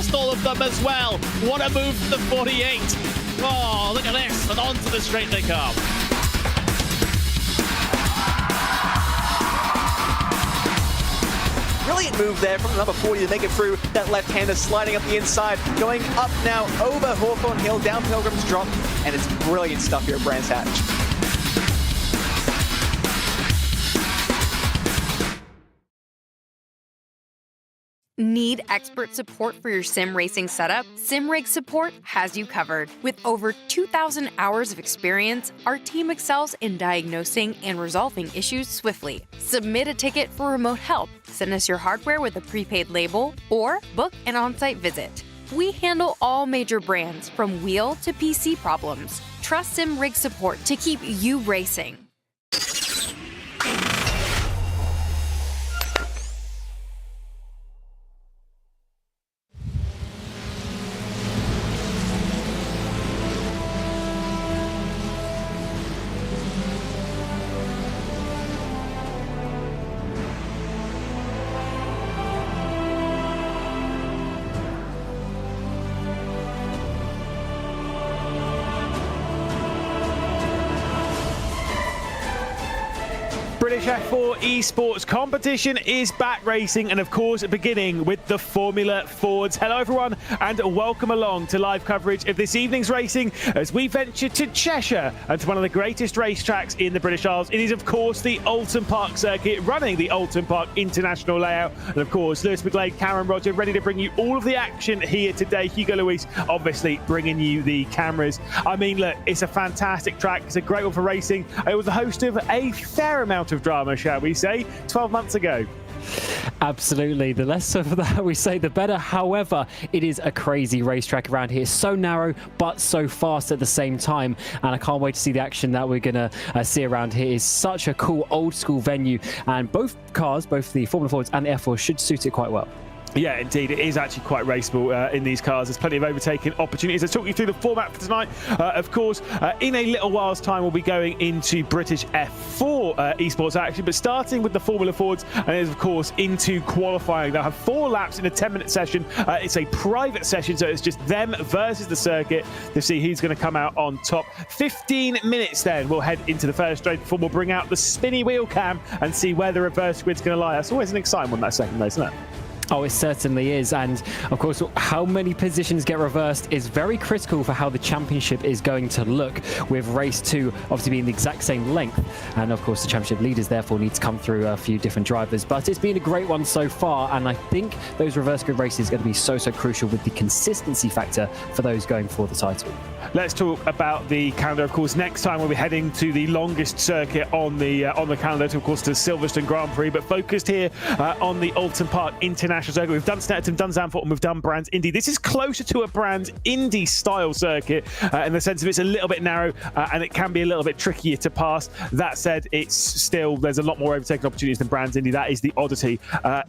past all of them as well. What a move from the 48. Oh, look at this, and onto the straight they come. Brilliant move there from the number 40 to make it through. That left-hander sliding up the inside, going up now over Hawthorne Hill, down Pilgrim's Drop, and it's brilliant stuff here at Brands Hatch. Need expert support for your sim racing setup? SimRig Support has you covered. With over 2,000 hours of experience, our team excels in diagnosing and resolving issues swiftly. Submit a ticket for remote help, send us your hardware with a prepaid label, or book an on-site visit. We handle all major brands, from wheel to PC problems. Trust SimRig Support to keep you racing. British F4 esports competition is back racing, and of course beginning with the Formula Fords. Hello everyone and welcome along to live coverage of this evening's racing as we venture to Cheshire and to one of the greatest racetracks in the British Isles. It is of course the Oulton Park circuit, running the Oulton Park International layout, and of course Lewis McGlade, Cameron Roger ready to bring you all of the action here today. Hugo Luis obviously bringing you the cameras. I mean, look, it's a fantastic track, it's a great one for racing. I was the host of a fair amount of drama, shall we say, 12 months ago. Absolutely. The less of that we say, the better. However, it is a crazy racetrack around here. So narrow, but so fast at the same time. And I can't wait to see the action that we're going to see around here. It's such a cool old school venue. And both cars, both the Formula Fords and the F4, should suit it quite well. Yeah, indeed. It is actually quite raceable in these cars. There's plenty of overtaking opportunities. Let's talk you through the format for tonight. Of course, in a little while's time, we'll be going into British F4 esports action, but starting with the Formula Fords and then, of course, into qualifying. They'll have 4 laps in a 10-minute session. It's a private session, so it's just them versus the circuit to see who's going to come out on top. 15 minutes then, we'll head into the first straight before we'll bring out the spinny wheel cam and see where the reverse grid's going to lie. That's always an exciting one, that second race, isn't it? Oh, it certainly is. And of course, how many positions get reversed is very critical for how the championship is going to look, with race 2 obviously being the exact same length. And of course, the championship leaders therefore need to come through a few different drivers. But it's been a great one so far. And I think those reverse grid races are going to be so crucial with the consistency factor for those going for the title. Let's talk about the calendar. Of course, next time we'll be heading to the longest circuit on the calendar, of course, to Silverstone Grand Prix, but focused here on the Oulton Park International Circuit. We've done Snetterton, done Zandvoort, and we've done Brands Indy. This is closer to a Brands Indy style circuit in the sense of it's a little bit narrow and it can be a little bit trickier to pass. That said, it's still, there's a lot more overtaking opportunities than Brands Indy. That is the oddity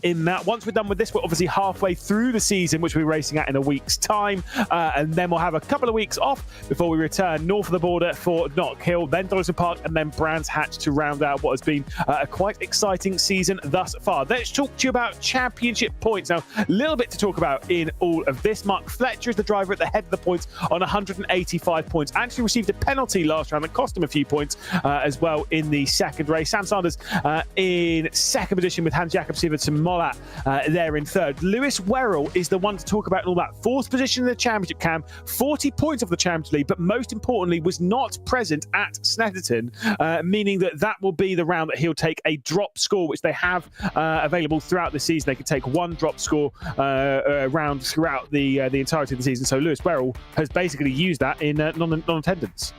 in that. Once we're done with this, we're obviously halfway through the season, which we're racing at in a week's time, and then we'll have a couple of weeks off before we return north of the border for Knock Hill, then Donington Park, and then Brands Hatch to round out what has been a quite exciting season thus far. Let's talk to you about championship points. Now, a little bit to talk about in all of this. Mark Fletcher is the driver at the head of the points on 185 points. Actually received a penalty last round that cost him a few points as well in the second race. Sam Sanders in second position with Hans Jakob Sivertsen Molat there in third. Lewis Werrell is the one to talk about in all that. Fourth position in the championship, Cam. 40 points off the Champions League, but most importantly was not present at Snetterton, meaning that will be the round that he'll take a drop score, which they have available throughout the season. They can take one drop score round throughout the entirety of the season. So Lewis Werrell has basically used that in non-attendance.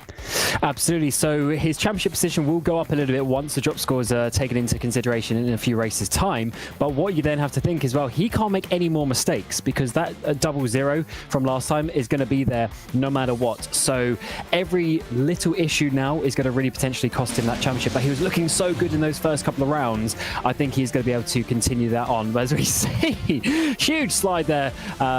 Absolutely. So his championship position will go up a little bit once the drop scores are taken into consideration in a few races' time. But what you then have to think as well, he can't make any more mistakes because that 00 from last time is going to be there no matter what. So every little issue now is going to really potentially cost him that championship. But he was looking so good in those first couple of rounds. I think he's going to be able to continue that on. But as we see, huge slide there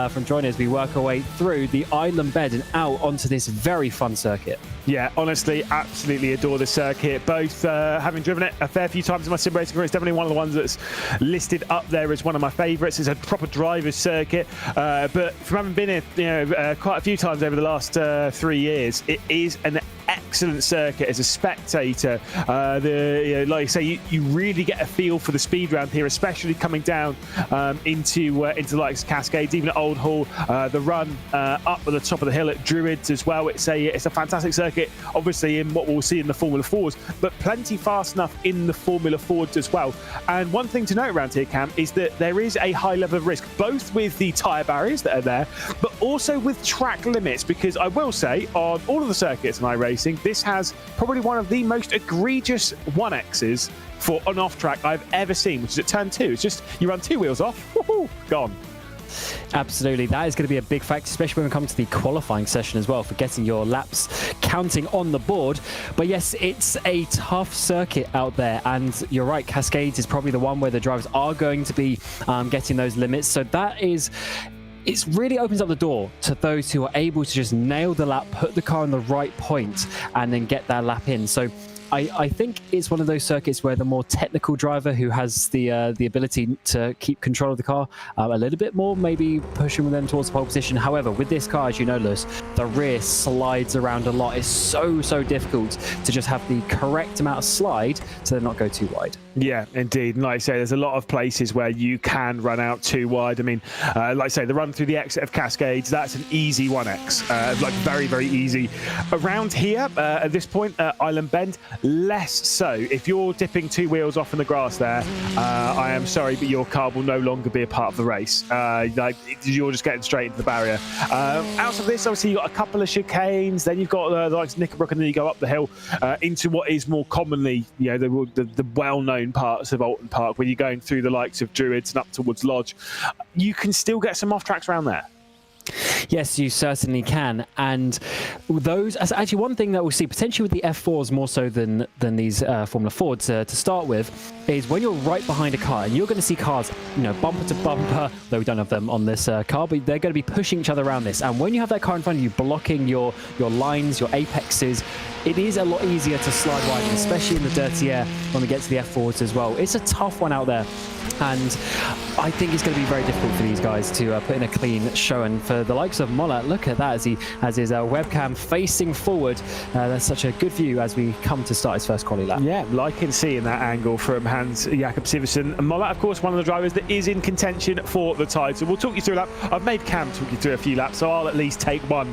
from Joyner as we work our way through the island bed and out onto this very fun circuit. Yeah, honestly, absolutely adore the circuit. Both having driven it a fair few times in my sim racing career, it's definitely one of the ones that's listed up there as one of my favourites. It's a proper driver's circuit, but from having been here, quite a few times over the last 3 years, it is an excellent circuit as a spectator. Like I say, you really get a feel for the speed round here, especially coming down into the likes of Cascades, even at Old Hall. The run up at the top of the hill at Druids as well. It's a fantastic circuit, obviously in what we'll see in the Formula 4s, but plenty fast enough in the Formula 4s as well. And one thing to note around here, Cam, is that there is a high level of risk, both with the tyre barriers that are there, but also with track limits, because I will say on all of the circuits in iRacing, this has probably one of the most egregious 1Xs for an off-track I've ever seen, which is at turn 2. It's just, you run 2 wheels off, woohoo, gone. Absolutely, that is going to be a big factor, especially when we come to the qualifying session as well, for getting your laps counting on the board. But yes, it's a tough circuit out there, and you're right, Cascades is probably the one where the drivers are going to be getting those limits. So that is... it really opens up the door to those who are able to just nail the lap, put the car on the right point, and then get that lap in. So I think it's one of those circuits where the more technical driver who has the ability to keep control of the car a little bit more, maybe pushing them towards the pole position. However, with this car, as you know, Lewis, the rear slides around a lot. It's so difficult to just have the correct amount of slide to then not go too wide. Yeah, indeed. And like I say, there's a lot of places where you can run out too wide. I mean, like I say, the run through the exit of Cascades, that's an easy 1X, like very easy. Around here, at this point, Island Bend, less so. If you're dipping 2 wheels off in the grass there, I am sorry, but your car will no longer be a part of the race. Like, you're just getting straight into the barrier. Out of this, obviously, you've got a couple of chicanes, then you've got the likes of Knickerbrook, and then you go up the hill into what is more commonly, you know, the well-known parts of Oulton Park, where you're going through the likes of Druids and up towards Lodge. You can still get some off tracks around there. Yes, you certainly can. And those, actually one thing that we'll see potentially with the F4s more so than these Formula 4s to start with, is when you're right behind a car and you're going to see cars, you know, bumper to bumper, though we don't have them on this car, but they're going to be pushing each other around this. And when you have that car in front of you blocking your lines, your apexes, it is a lot easier to slide wide, especially in the dirty air when we get to the F4s as well. It's a tough one out there, and I think it's going to be very difficult for these guys to put in a clean show. And for the likes of Mollett, look at that as he has his webcam facing forward. That's such a good view as we come to start his first quali lap. Yeah, liking seeing that angle from Hans Jakob Siversen. Mollett, of course, one of the drivers that is in contention for the title. We'll talk you through a lap. I've made Cam talk you through a few laps, so I'll at least take one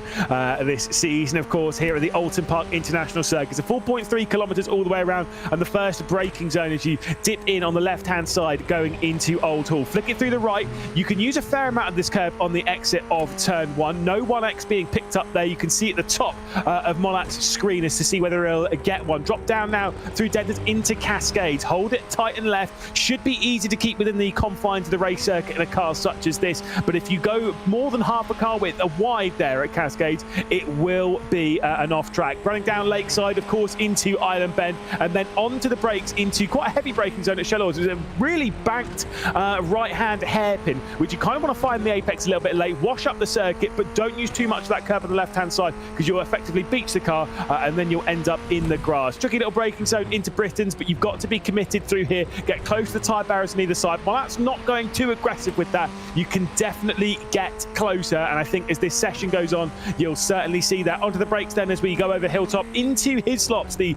this season, of course, here at the Oulton Park International Circuit. It's 4.3 kilometres all the way around, and the first braking zone as you dip in on the left-hand side going into Old Hall. Flick it through the right. You can use a fair amount of this curve on the exit of turn 1. No 1X being picked up there. You can see at the top of Mollett's screen as to see whether he'll get one. Drop down now through Deadlands into Cascades. Hold it tight and left. Should be easy to keep within the confines of the race circuit in a car such as this. But if you go more than half a car width wide there at Cascades, it will be an off track. Running down Lakeside, of course, into Island Bend, and then onto the brakes into quite a heavy braking zone at Shallows. It's a really banked right-hand hairpin, which you kind of want to find the apex a little bit late. Wash up the circuit, but don't use too much of that curve on the left-hand side, because you'll effectively beach the car, and then you'll end up in the grass. Tricky little braking zone into Britain's, but you've got to be committed through here. Get close to the tyre barriers on either side. While that's not going too aggressive with that, you can definitely get closer, and I think as this session goes on, you'll certainly see that. Onto the brakes then as we go over Hilltop into his slots, the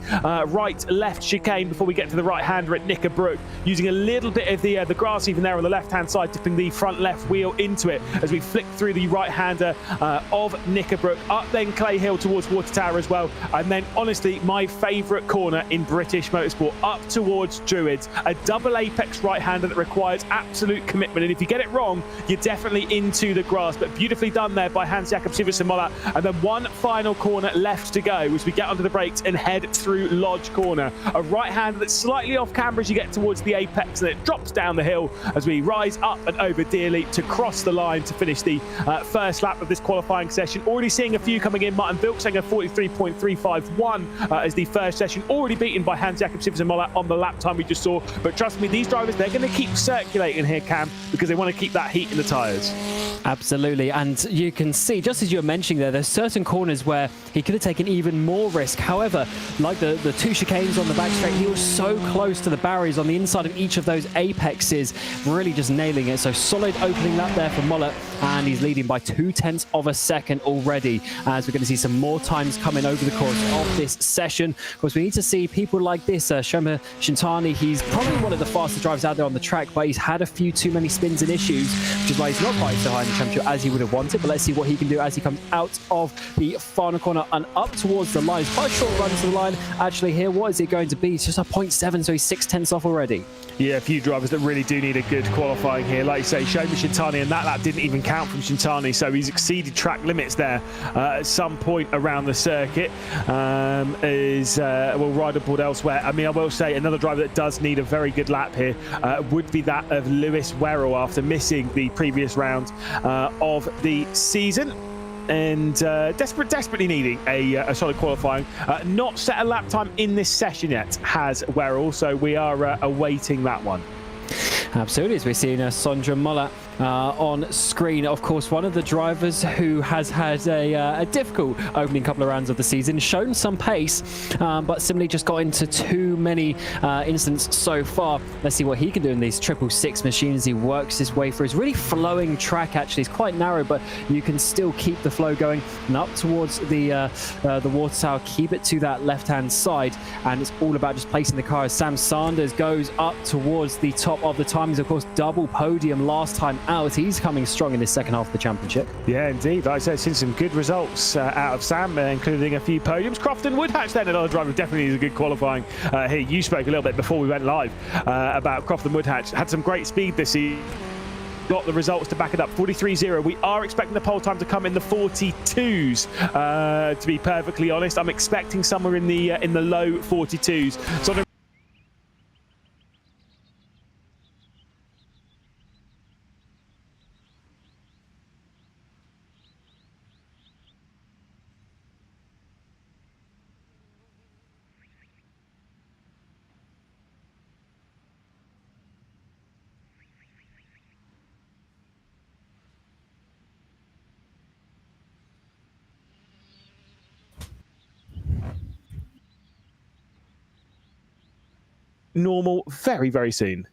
right-left chicane before we get to the right-hander at Knickerbrook, using a little bit of the grass even there on the left-hand side, dipping the front left wheel into it as we flick through the right-hander of Knickerbrook. Up then Clay Hill towards Water Tower as well, and then honestly my favourite corner in British motorsport, up towards Druids, a double apex right-hander that requires absolute commitment, and if you get it wrong, you're definitely into the grass. But beautifully done there by Hans Jakob Siversen Mollett. And then one final corner left to go as we get onto the brakes and head through Lodge Corner. A right-hander that's slightly off camber as you get towards the apex, and it drops down the hill as we rise up and over Dearly to cross the line to finish the first lap of this qualifying session. Already seeing a few coming in. Martin Vilk saying a 43.351 as the first session, already beaten by Hans Jakob Siversen Mollett on the lap time we just saw. But trust me, these drivers, they're going to keep circulating here, Cam, because they want to keep that heat in the tyres. Absolutely, and you can see, just as you were mentioning there's certain corners where he could have taken even more risk. However, like the two chicanes on the back straight, he was so close to the barriers on the inside of each of those apexes, really just nailing it. So solid opening lap there for Mollett, and he's leading by 0.2 of a second already, as we're going to see some more times coming over the course of this session. Of course, we need to see people like this. Shoma Shintani, he's probably one of the fastest drivers out there on the track, but he's had a few too many spins and issues, which is why he's not quite so high in the championship as he would have wanted. But let's see what he can do as he comes out of the final corner and up towards the line. It's quite a short run to the line. Actually here, what is it going to be? It's just a 0.7, so he's 0.6 off already. Yeah, a few drivers that really do need a good qualifying here. Like you say, Shoma Shintani, and that lap didn't even count from Shintani, so he's exceeded track limits there at some point around the circuit. Will ride aboard elsewhere. I mean, I will say another driver that does need a very good lap here would be that of Lewis Werrell after missing the previous round of the season. And desperately needing a solid qualifying. Not set a lap time in this session yet, has Werrell, so we are awaiting that one. Absolutely, as we're seeing Sondra Mollett on screen. Of course, one of the drivers who has had a difficult opening couple of rounds of the season, shown some pace, but simply just got into too many incidents so far. Let's see what he can do in these 666 machines. He works his way through. It's really flowing track, actually. It's quite narrow, but you can still keep the flow going and up towards the water tower. Keep it to that left-hand side, and it's all about just placing the car as Sam Sanders goes up towards the top of the time. He's, of course, double podium last time out. He's coming strong in this second half of the championship. Yeah, indeed. Like I said, seen some good results out of Sam, including a few podiums. Crofton Woodhatch, then another driver, definitely needs a good qualifying here. You spoke a little bit before we went live about Crofton Woodhatch. Had some great speed this season. Got the results to back it up. 43.0. We are expecting the pole time to come in the 42s. To be perfectly honest, I'm expecting somewhere in the low 42s. So normal very, very soon.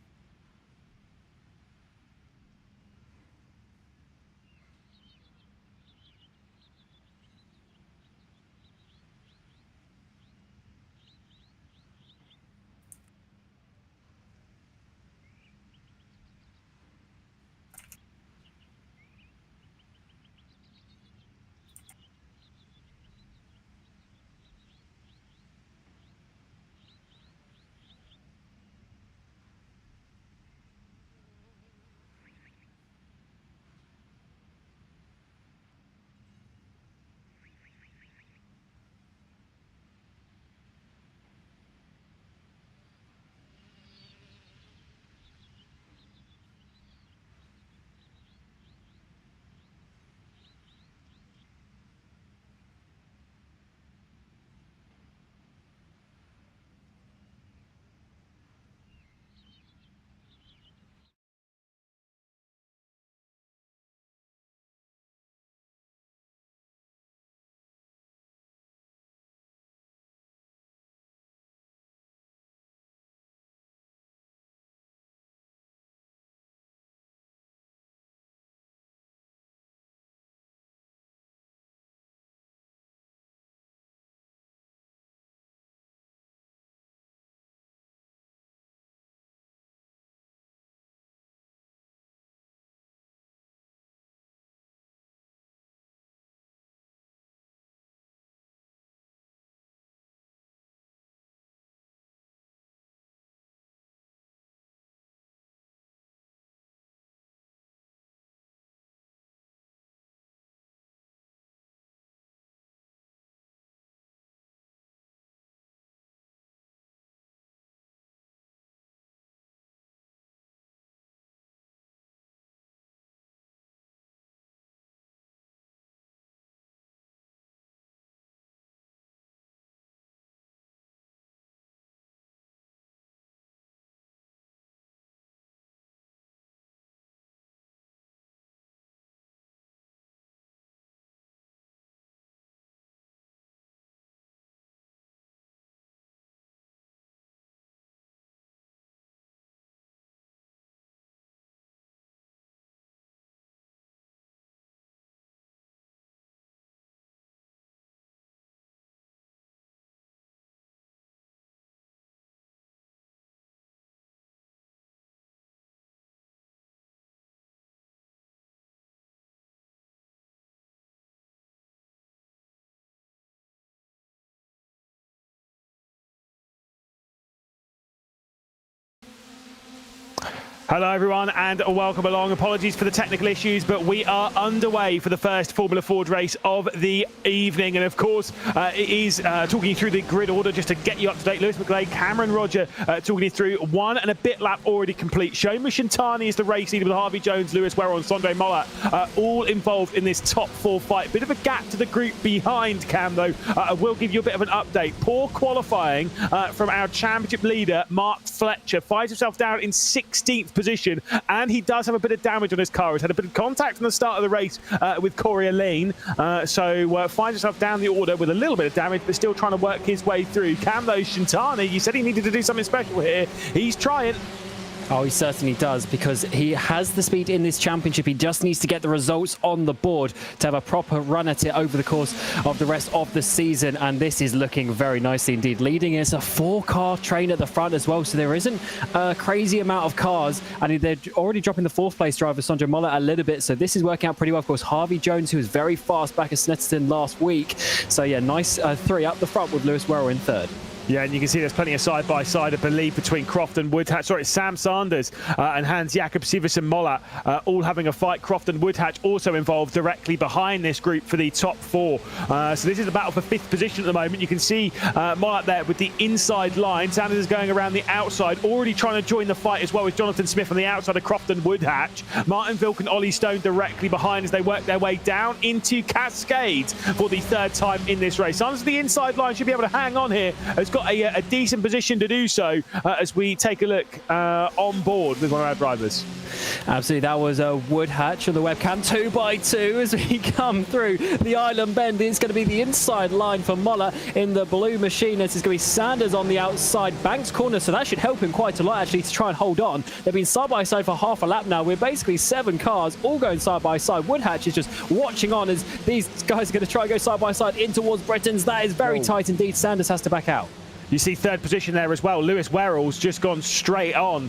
Hello everyone and welcome along. Apologies for the technical issues, but we are underway for the first Formula Ford race of the evening. And of course, it is talking you through the grid order just to get you up to date. Lewis McGlade, Cameron Roger talking you through 1 and a bit lap already complete. Shoma Shintani is the race leader with Harvey Jones, Lewis Werrell and Sondre Mollett all involved in this top 4 fight. Bit of a gap to the group behind, Cam, though. I will give you a bit of an update. Poor qualifying from our championship leader, Mark Fletcher. Finds himself down in 16th position, and he does have a bit of damage on his car. He's had a bit of contact from the start of the race with Corey Lane, so finds himself down the order with a little bit of damage, but still trying to work his way through. Cam, though, Shintani, you said he needed to do something special here. He's trying. Oh, he certainly does, because he has the speed in this championship. He just needs to get the results on the board to have a proper run at it over the course of the rest of the season. And this is looking very nicely indeed. Leading is a 4-car train at the front as well, so there isn't a crazy amount of cars. And they're already dropping the 4th place driver, Sondre Mollett, a little bit. So this is working out pretty well. Of course, Harvey Jones, who was very fast back at Snetterton last week. So yeah, nice 3 up the front with Lewis Werrell in 3rd. Yeah, and you can see there's plenty of side-by-side, I believe, between Croft and Woodhatch. Sorry, Sam Sanders and Hans-Jakob Siversen Mollett all having a fight. Croft and Woodhatch also involved directly behind this group for the top 4. So this is a battle for 5th position at the moment. You can see Mollett there with the inside line. Sanders is going around the outside, already trying to join the fight as well with Jonathan Smith on the outside of Croft and Woodhatch. Martin Vilk and Ollie Stone directly behind as they work their way down into Cascades for the 3rd time in this race. Sanders, the inside line, should be able to hang on here. Has got a decent position to do so as we take a look on board with one of our drivers. Absolutely, that was a Woodhatch on the webcam, 2x2 as we come through the island bend. It's going to be the inside line for Mollett in the blue machine. This is going to be Sanders on the outside, Banks corner, so that should help him quite a lot actually to try and hold on. They've been side by side for half a lap now. We're basically 7 cars all going side by side. Woodhatch is just watching on as these guys are going to try and go side by side in towards Britons. That is very tight indeed. Sanders has to back out. You see 3rd position there as well. Lewis Werrell's just gone straight on,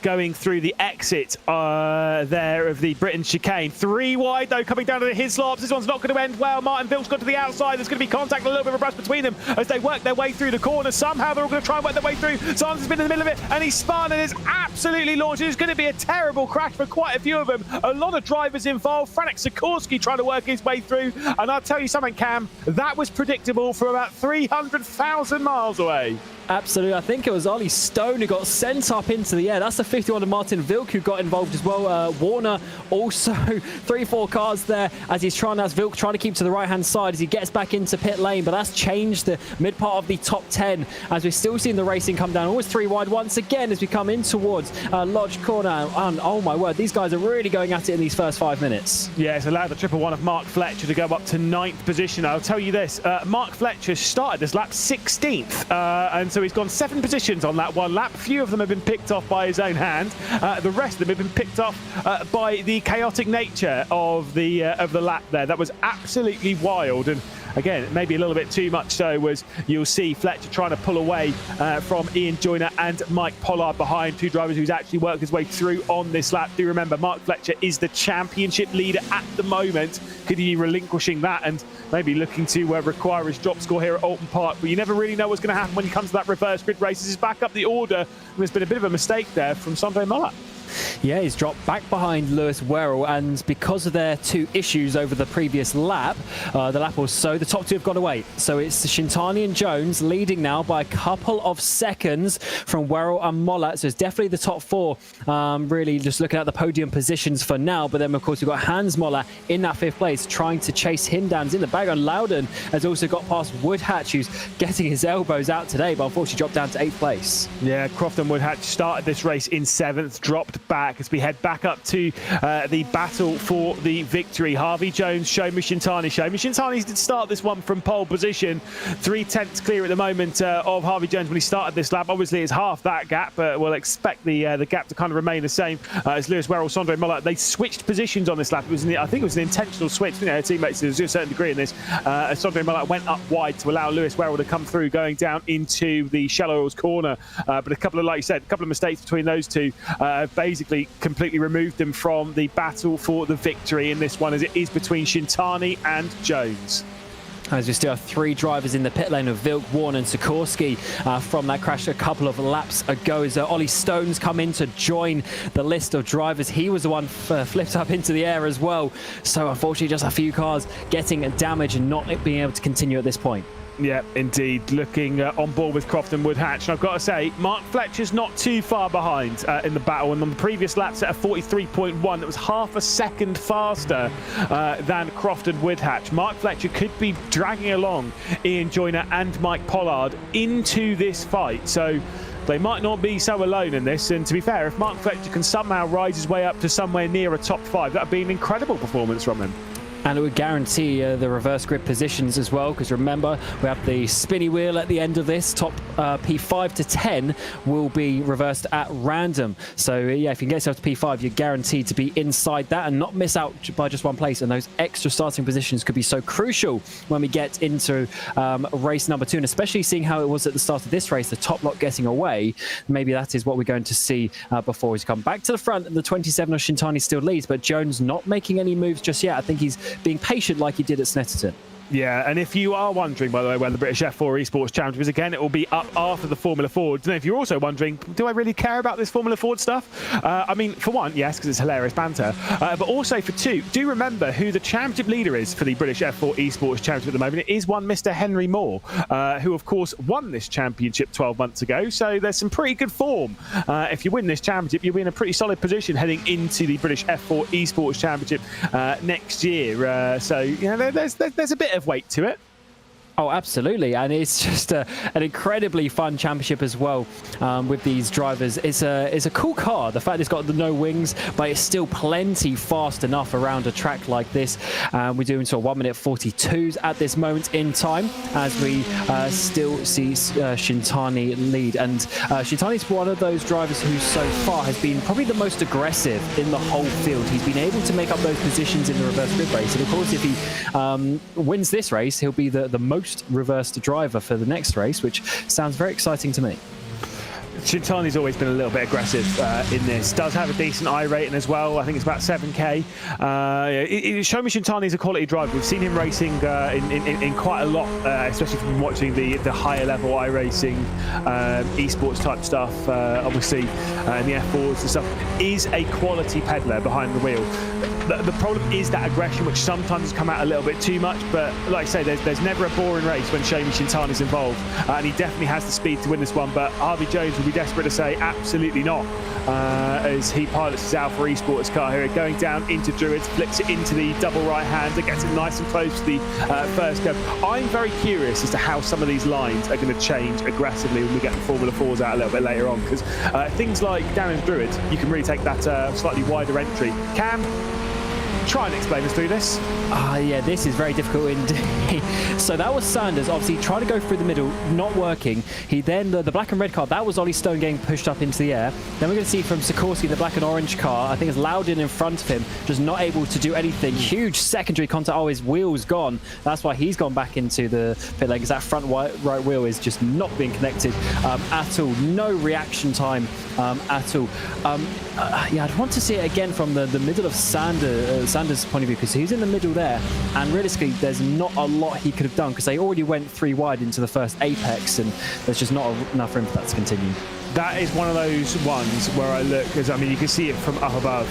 going through the exit there of the Britain chicane. 3 wide, though, coming down to the Hislopes. This one's not going to end well. Martin Vilk's got to the outside. There's going to be contact, a little bit of a brush between them as they work their way through the corner. Somehow they're all going to try and work their way through. Sanders has been in the middle of it, and he's spun and is absolutely launched. It's going to be a terrible crash for quite a few of them. A lot of drivers involved. Franek Sikorsky trying to work his way through. And I'll tell you something, Cam, that was predictable from about 300,000 miles away. Absolutely. I think it was Ollie Stone who got sent up into the air. That's the 51 of Martin Vilk who got involved as well. Warner also 3-4 cars there as he's trying, as Vilk trying to keep to the right-hand side as he gets back into pit lane. But that's changed the mid part of the top 10 as we're still seeing the racing come down. Always 3 wide once again as we come in towards Lodge Corner. And oh my word, these guys are really going at it in these first 5 minutes. Yeah, it's allowed the 111 of Mark Fletcher to go up to 9th position. I'll tell you this, Mark Fletcher started this lap 16th, and so he's gone 7 positions on that one lap. A few of them have been picked off by his own hand. The rest of them have been picked off by the chaotic nature of the lap there. That was absolutely wild. And again, maybe a little bit too much so, as you'll see Fletcher trying to pull away from Ian Joyner and Mike Pollard behind, 2 drivers who's actually worked his way through on this lap. Do remember, Mark Fletcher is the championship leader at the moment. Could he be relinquishing that and maybe looking to require his drop score here at Oulton Park? But you never really know what's going to happen when it comes to that reverse grid race. This is back up the order. There's been a bit of a mistake there from Sondre Mollett. Yeah, he's dropped back behind Lewis Werrell, and because of their 2 issues over the previous lap, the lap or so, the top 2 have gone away. So it's Shintani and Jones leading now by a couple of seconds from Werrell and Mollett. So it's definitely the top 4, really just looking at the podium positions for now. But then, of course, we've got Hans Mollett in that 5th place, trying to chase him down. He's in the bag on Loudon, has also got past Woodhatch, who's getting his elbows out today, but unfortunately dropped down to 8th place. Yeah, Croft and Woodhatch started this race in 7th, dropped back as we head back up to the battle for the victory. Harvey Jones, Shoma Shintani. Shoma Shintani did start this one from pole position, 3/10 clear at the moment of Harvey Jones when he started this lap. Obviously, it's half that gap, but we'll expect the gap to kind of remain the same as Lewis Werrell, Sondre Mollett. They switched positions on this lap. I think it was an intentional switch. You know, teammates to a certain degree in this. Sondre Mollett went up wide to allow Lewis Werrell to come through, going down into the shallow oils corner. But a couple of, like you said, a couple of mistakes between those 2 basically completely removed them from the battle for the victory in this one, as it is between Shintani and Jones. As we still have 3 drivers in the pit lane of Vilk, Warren and Sikorsky from that crash a couple of laps ago. As Ollie Stone's come in to join the list of drivers. He was the one flipped up into the air as well. So unfortunately, just a few cars getting damaged and not being able to continue at this point. Yeah, indeed. Looking on board with Croft and Woodhatch. And I've got to say, Mark Fletcher's not too far behind in the battle. And on the previous lap set of 43.1, that was half a second faster than Croft and Woodhatch. Mark Fletcher could be dragging along Ian Joyner and Mike Pollard into this fight. So they might not be so alone in this. And to be fair, if Mark Fletcher can somehow rise his way up to somewhere near a top 5, that would be an incredible performance from him. And it would guarantee the reverse grid positions as well, because remember, we have the spinny wheel at the end of this. Top P5 to 10 will be reversed at random. So yeah, if you can get yourself to P5, you're guaranteed to be inside that and not miss out by just one place. And those extra starting positions could be so crucial when we get into race number 2, and especially seeing how it was at the start of this race, the top lot getting away. Maybe that is what we're going to see before we come back to the front. The 27 of Shintani still leads, but Jones not making any moves just yet. I think he's being patient like he did at Snetterton. Yeah, and if you are wondering, by the way, where the British F4 Esports Championship is, again, it will be up after the Formula Ford. And if you're also wondering, do I really care about this Formula Ford stuff? I mean, for one, yes, because it's hilarious banter. But also for two, do remember who the championship leader is for the British F4 Esports Championship at the moment. It is one Mr. Henry Moore, who, of course, won this championship 12 months ago. So there's some pretty good form. If you win this championship, you'll be in a pretty solid position heading into the British F4 Esports Championship next year. So, you know, there's a bit of weight to it. Oh, absolutely. And it's just an incredibly fun championship as well with these drivers. It's a cool car. The fact it's got the no wings, but it's still plenty fast enough around a track like this. We're doing sort of 1:42s at this moment in time as we still see Shintani lead. And Shintani's one of those drivers who so far has been probably the most aggressive in the whole field. He's been able to make up those positions in the reverse grid race. And of course, if he wins this race, he'll be the most reversed driver for the next race, which sounds very exciting to me. Shintani's always been a little bit aggressive in this. Does have a decent I rating as well. I think it's about 7k. Shomi Shintani is a quality driver. We've seen him racing in quite a lot, especially from watching the higher level iRacing, esports type stuff. Obviously, in the F4s and stuff. Is a quality peddler behind the wheel. The problem is that aggression, which sometimes has come out a little bit too much. But like I say, there's never a boring race when Shomi Shintani's involved, and he definitely has the speed to win this one. But Harvey Jones will be desperate to say absolutely not, as he pilots his Alpha Esports car here, going down into Druids, flicks it into the double right hand and gets it nice and close to the first curve. I'm very curious as to how some of these lines are going to change aggressively when we get the Formula 4s out a little bit later on, because things like down in Druids, you can really take that slightly wider entry. Cam, try and explain us through this. Yeah, this is very difficult indeed. So that was Sanders, obviously trying to go through the middle, not working. He then, the black and red car, that was Ollie Stone getting pushed up into the air. Then we're going to see from Sikorsky, the black and orange car, I think it's Loudon in front of him, just not able to do anything. Huge secondary contact. Oh, his wheel's gone. That's why he's gone back into the pit lane, because that front right wheel is just not being connected at all. No reaction time at all. Yeah, I'd want to see it again from the middle of Sanders' point of view, because he's in the middle there, and realistically there's not a lot he could have done, because they already went 3 wide into the first apex, and there's just not enough room for that to continue. That is one of those ones where I look, because I mean you can see it from up above.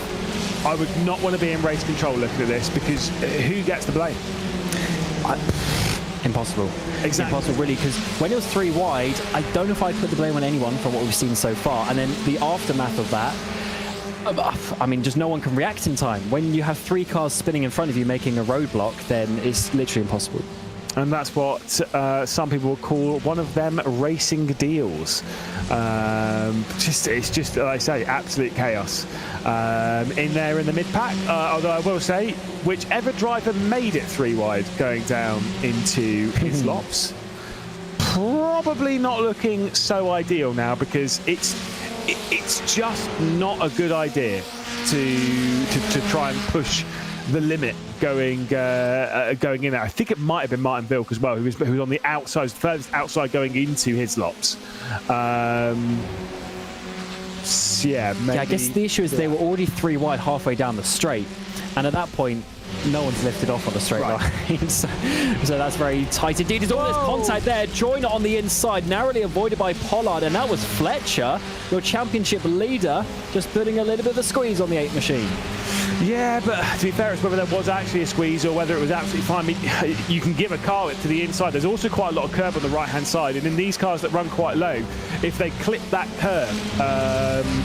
I would not want to be in race control looking at this, because who gets the blame? Impossible. Exactly. Impossible, really, because when it was 3 wide, I don't know if I'd put the blame on anyone from what we've seen so far. And then the aftermath of that, I mean, just no one can react in time. When you have 3 cars spinning in front of you making a roadblock, then it's literally impossible. And that's what some people will call one of them racing deals. It's just, like I say, absolute chaos in there in the mid-pack. Although I will say, whichever driver made it 3 wide going down into his lops, probably not looking so ideal now, because it's just not a good idea to try and push the limit going in there. I think it might have been Martin Vilk as well, who was on the outside, furthest outside going into his lops. Yeah, maybe, I guess the issue is they were already 3 wide halfway down the straight. And at that point, no one's lifted off on the straight line. so that's very tight indeed. There's all this contact there. Joyner on the inside, narrowly avoided by Pollard, and that was Fletcher, your championship leader, just putting a little bit of a squeeze on the 8 machine. Yeah, but to be fair, it's whether there was actually a squeeze or whether it was absolutely fine. I mean, you can give a car it to the inside. There's also quite a lot of curb on the right-hand side, and in these cars that run quite low, if they clip that curb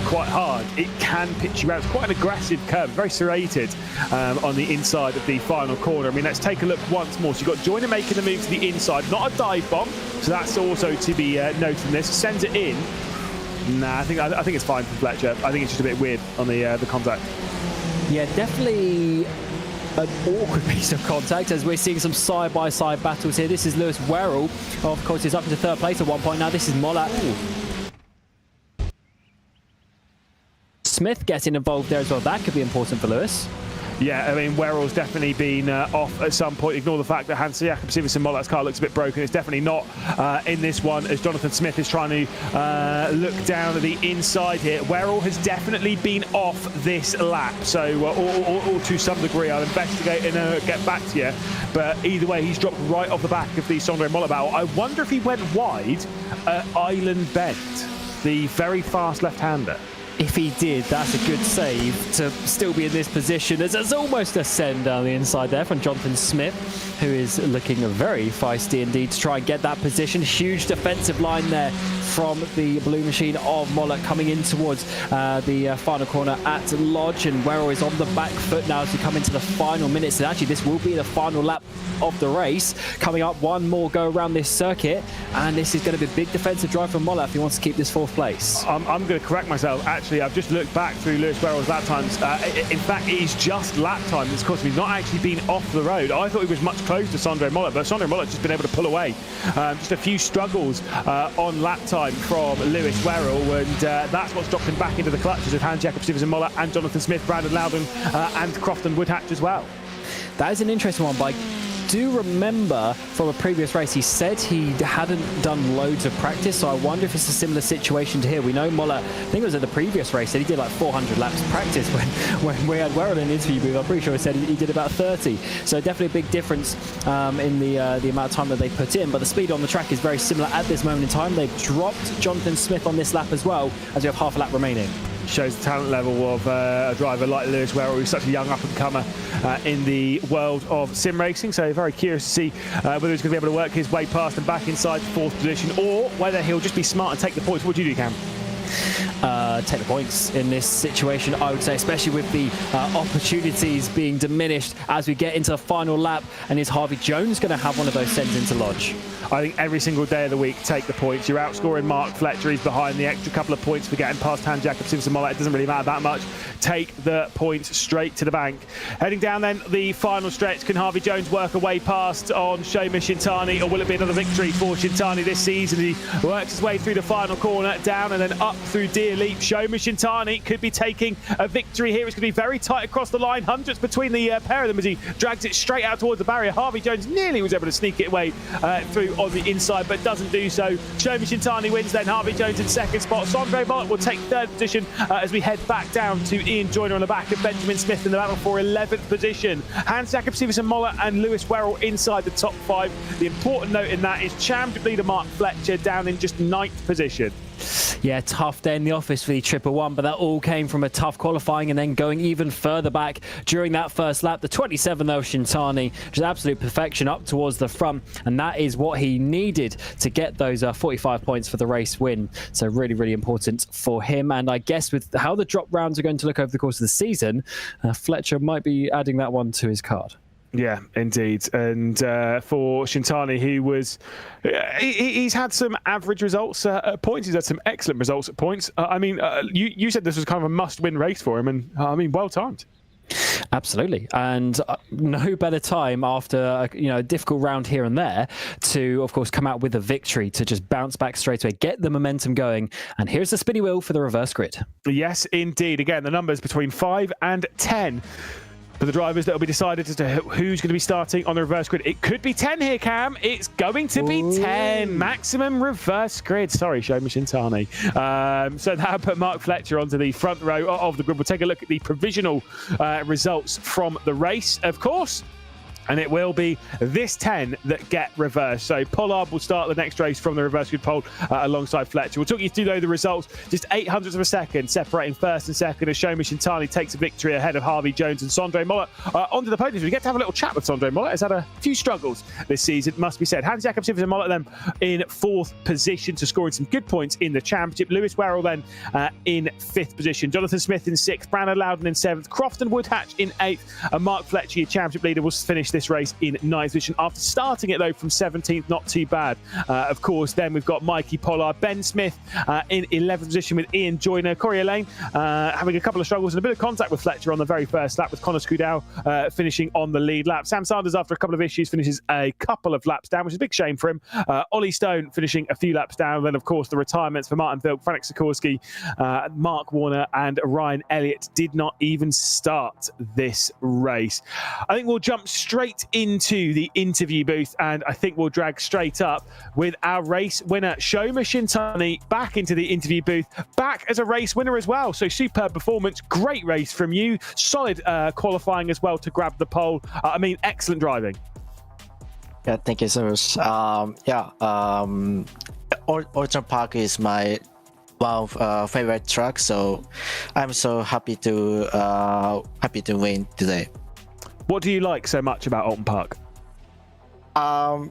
quite hard, it can pitch you out. It's quite an aggressive curb, very serrated on the inside of the final corner. I mean, let's take a look once more. So you've got Joyner making the move to the inside, not a dive bomb, so that's also to be noted in this. Sends it in. Nah, I think it's fine for Fletcher. I think it's just a bit weird on the contact. Yeah, definitely an awkward piece of contact as we're seeing some side-by-side battles here. This is Lewis Werrell. Of course, he's up into 3rd place at one point now. This is Mollett. Smith getting involved there as well. That could be important for Lewis. Yeah, I mean, Werrell's definitely been off at some point. Ignore the fact that Hans Jakob Siversen Mollett's car looks a bit broken. It's definitely not in this one, as Jonathan Smith is trying to look down at the inside here. Werrell has definitely been off this lap, so or to some degree. I'll investigate and get back to you. But either way, he's dropped right off the back of the Sondre Mollett battle. I wonder if he went wide at Island Bend, the very fast left-hander. If he did, that's a good save to still be in this position. There's almost a send down the inside there from Jonathan Smith, who is looking very feisty indeed to try and get that position. Huge defensive line there from the blue machine of Mollett coming in towards the final corner at Lodge, and Werrell is on the back foot now as we come into the final minutes. And actually, this will be the final lap of the race. Coming up, one more go around this circuit, and this is going to be a big defensive drive from Mollett if he wants to keep this 4th place. I'm going to correct myself. Actually, I've just looked back through Lewis Werrell's lap times. In fact, it is just lap time that's caused me not actually been off the road. I thought he was much closer to Sondre Mollett, but Sondre Mollett's just been able to pull away. Just a few struggles on lap time from Lewis Werrell, and that's what's dropped him back into the clutches of Hans Jakob Siversen Mollett and Jonathan Smith, Brandon Loudon, and Crofton Woodhatch as well. That is an interesting one, but I do remember from a previous race he said he hadn't done loads of practice, so I wonder if it's a similar situation to here. We know Mollett, I think it was at the previous race, that he did like 400 laps practice when we had Werrell in an interview booth. I'm pretty sure he said he did about 30, so definitely a big difference in the amount of time that they put in, but the speed on the track is very similar at this moment in time. They've dropped Jonathan Smith on this lap as well, as we have half a lap remaining. Shows the talent level of a driver like Lewis Werrell, who's such a young up-and-comer in the world of sim racing. So very curious to see whether he's going to be able to work his way past and back inside the 4th position, or whether he'll just be smart and take the points. What do you do, Cam? Take the points in this situation, I would say, especially with the opportunities being diminished as we get into the final lap. And is Harvey Jones going to have one of those sends into Lodge? I think every single day of the week, take the points. You're outscoring Mark Fletcher. He's behind the extra couple of points for getting past Hans Jakob Siversen Mollett. It doesn't really matter that much. Take the points straight to the bank. Heading down then the final stretch. Can Harvey Jones work a way past on Shoma Shintani, or will it be another victory for Shintani this season? He works his way through the final corner, down and then up through Deer Leap. Shoma Shintani could be taking a victory here. It's going to be very tight across the line. Hundreds between the pair of them as he drags it straight out towards the barrier. Harvey Jones nearly was able to sneak it away through on the inside, but doesn't do so. Shoma Shintani wins then. Harvey Jones in 2nd spot. Sondre Mollett will take 3rd position as we head back down to Ian Joyner on the back of Benjamin Smith in the battle for 11th position. Hans Jakob Siversen Mollett and Lewis Werrell inside the top 5. The important note in that is championship leader Mark Fletcher down in just 9th position. Yeah, tough day in the office for the 111, but that all came from a tough qualifying and then going even further back during that first lap. The 27 though, Shintani, just absolute perfection up towards the front, and that is what he needed to get those 45 points for the race win. So really, really important for him. And I guess with how the drop rounds are going to look over the course of the season, Fletcher might be adding that one to his card. Yeah, indeed. And for Shintani, who was... he's had some average results at points. He's had some excellent results at points. I mean, you said this was kind of a must-win race for him, and I mean, well-timed. Absolutely, and no better time after a difficult round here and there to, of course, come out with a victory, to just bounce back straight away, get the momentum going. And here's the spinny wheel for the reverse grid. Yes, indeed. Again, the numbers between 5 and 10. For the drivers, that will be decided as to who's going to be starting on the reverse grid. It could be 10 here, Cam. It's going to be 10. Maximum reverse grid. Sorry, Show Shintani. So that put Mark Fletcher onto the front row of the grid. We'll take a look at the provisional results from the race, of course. And it will be this 10 that get reversed. So Pollard will start the next race from the reverse grid pole alongside Fletcher. We'll talk you through, though, the results. Just 800ths of a second separating first and second as Shomi Shintani takes a victory ahead of Harvey Jones and Sondre Mollett. Onto the podium. We get to have a little chat with Sondre Mollett. Has had a few struggles this season, must be said. Hans Jakob Simmons and Mollett then in 4th position to scoring some good points in the championship. Lewis Werrell then in 5th position. Jonathan Smith in 6th. Brandon Loudon in 7th. Crofton Woodhatch in 8th. And Mark Fletcher, your championship leader, will finish this race in 9th position after starting it, though, from 17th. Not too bad. Of course, then we've got Mikey Pollard, Ben Smith in 11th position with Ian Joyner. Corey Lane having a couple of struggles and a bit of contact with Fletcher on the very first lap, with Connor Scudau finishing on the lead lap. Sam Sanders, after a couple of issues, finishes a couple of laps down, which is a big shame for him. Ollie Stone finishing a few laps down. Then, of course, the retirements for Martin Vilk, Frank Sikorsky, Mark Warner and Ryan Elliott did not even start this race. I think we'll jump straight into the interview booth, and I think we'll drag straight up with our race winner, Shoma Shintani, back into the interview booth, back as a race winner as well. So superb performance, great race from you, solid qualifying as well to grab the pole. Excellent driving. Yeah, thank you so much. Oulton Park is my one of favorite track, so I'm so happy to win today. What do you like so much about Oulton Park? Oulton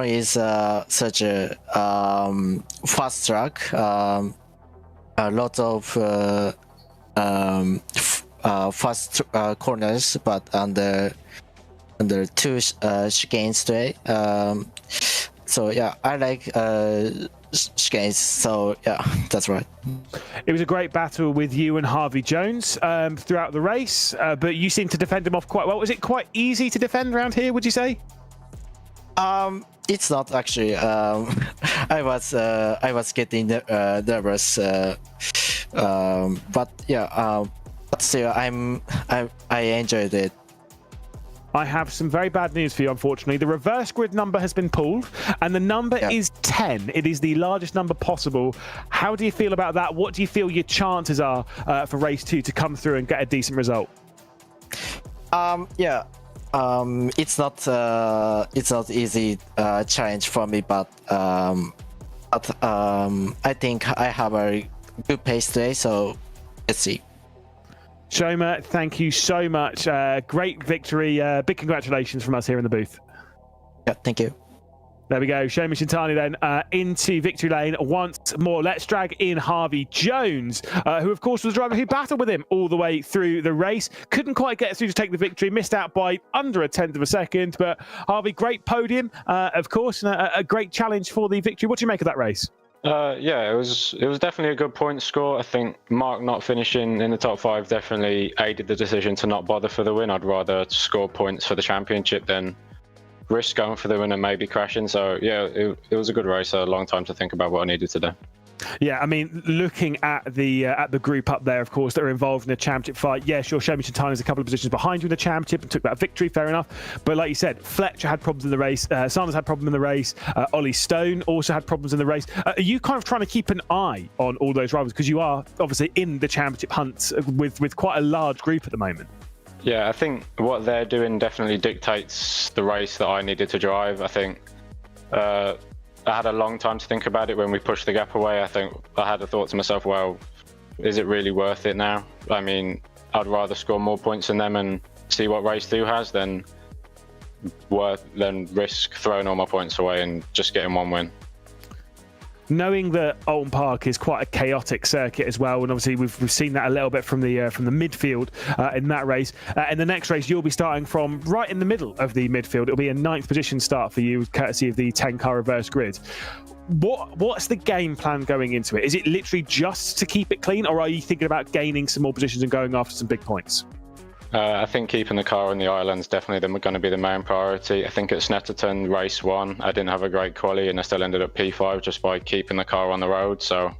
is such a fast track. A lot of fast corners, but under 2 chicanes today. So yeah, I like chicanes. So yeah, that's right. It was a great battle with you and Harvey Jones throughout the race, but you seemed to defend him off quite well. Was it quite easy to defend around here, would you say? It's not actually. I was getting nervous, but yeah. But still, I enjoyed it. I have some very bad news for you, unfortunately. The reverse grid number has been pulled, and the number is 10. It is the largest number possible. How do you feel about that? What do you feel your chances are for race 2 to come through and get a decent result? It's not easy challenge for me, but I think I have a good pace today, so let's see. Shoma, thank you so much. Great victory. Big congratulations from us here in the booth. Yeah, thank you. There we go. Shoma Shintani then into victory lane once more. Let's drag in Harvey Jones, who, of course, was the driver who battled with him all the way through the race. Couldn't quite get through to take the victory. Missed out by under a 1/10 of a second. But Harvey, great podium, of course, and a great challenge for the victory. What do you make of that race? Yeah, it was definitely a good point score. I think Mark not finishing in the top 5 definitely aided the decision to not bother for the win. I'd rather score points for the championship than risk going for the win and maybe crashing. So yeah, it was a good race. A long time to think about what I needed to do. Yeah, I mean, looking at the group up there, of course, that are involved in the championship fight. Yeah, sure, Shoma Shintani is a couple of positions behind you in the championship and took that victory, fair enough. But like you said, Fletcher had problems in the race. Sanders had problems in the race. Ollie Stone also had problems in the race. Are you kind of trying to keep an eye on all those rivals? Because you are obviously in the championship hunt with quite a large group at the moment. Yeah, I think what they're doing definitely dictates the race that I needed to drive. I think I had a long time to think about it when we pushed the gap away. I think I had a thought to myself, well, is it really worth it now? I mean, I'd rather score more points than them and see what race 2 has than risk throwing all my points away and just getting one win. Knowing that Oulton Park is quite a chaotic circuit as well, and obviously we've seen that a little bit from the midfield in that race. In the next race, you'll be starting from right in the middle of the midfield. It'll be a 9th position start for you, courtesy of the 10-car reverse grid. What's the game plan going into it? Is it literally just to keep it clean, or are you thinking about gaining some more positions and going after some big points? I think keeping the car on the island's definitely going to be the main priority. I think at Snetterton, race 1, I didn't have a great quali and I still ended up P5 just by keeping the car on the road. So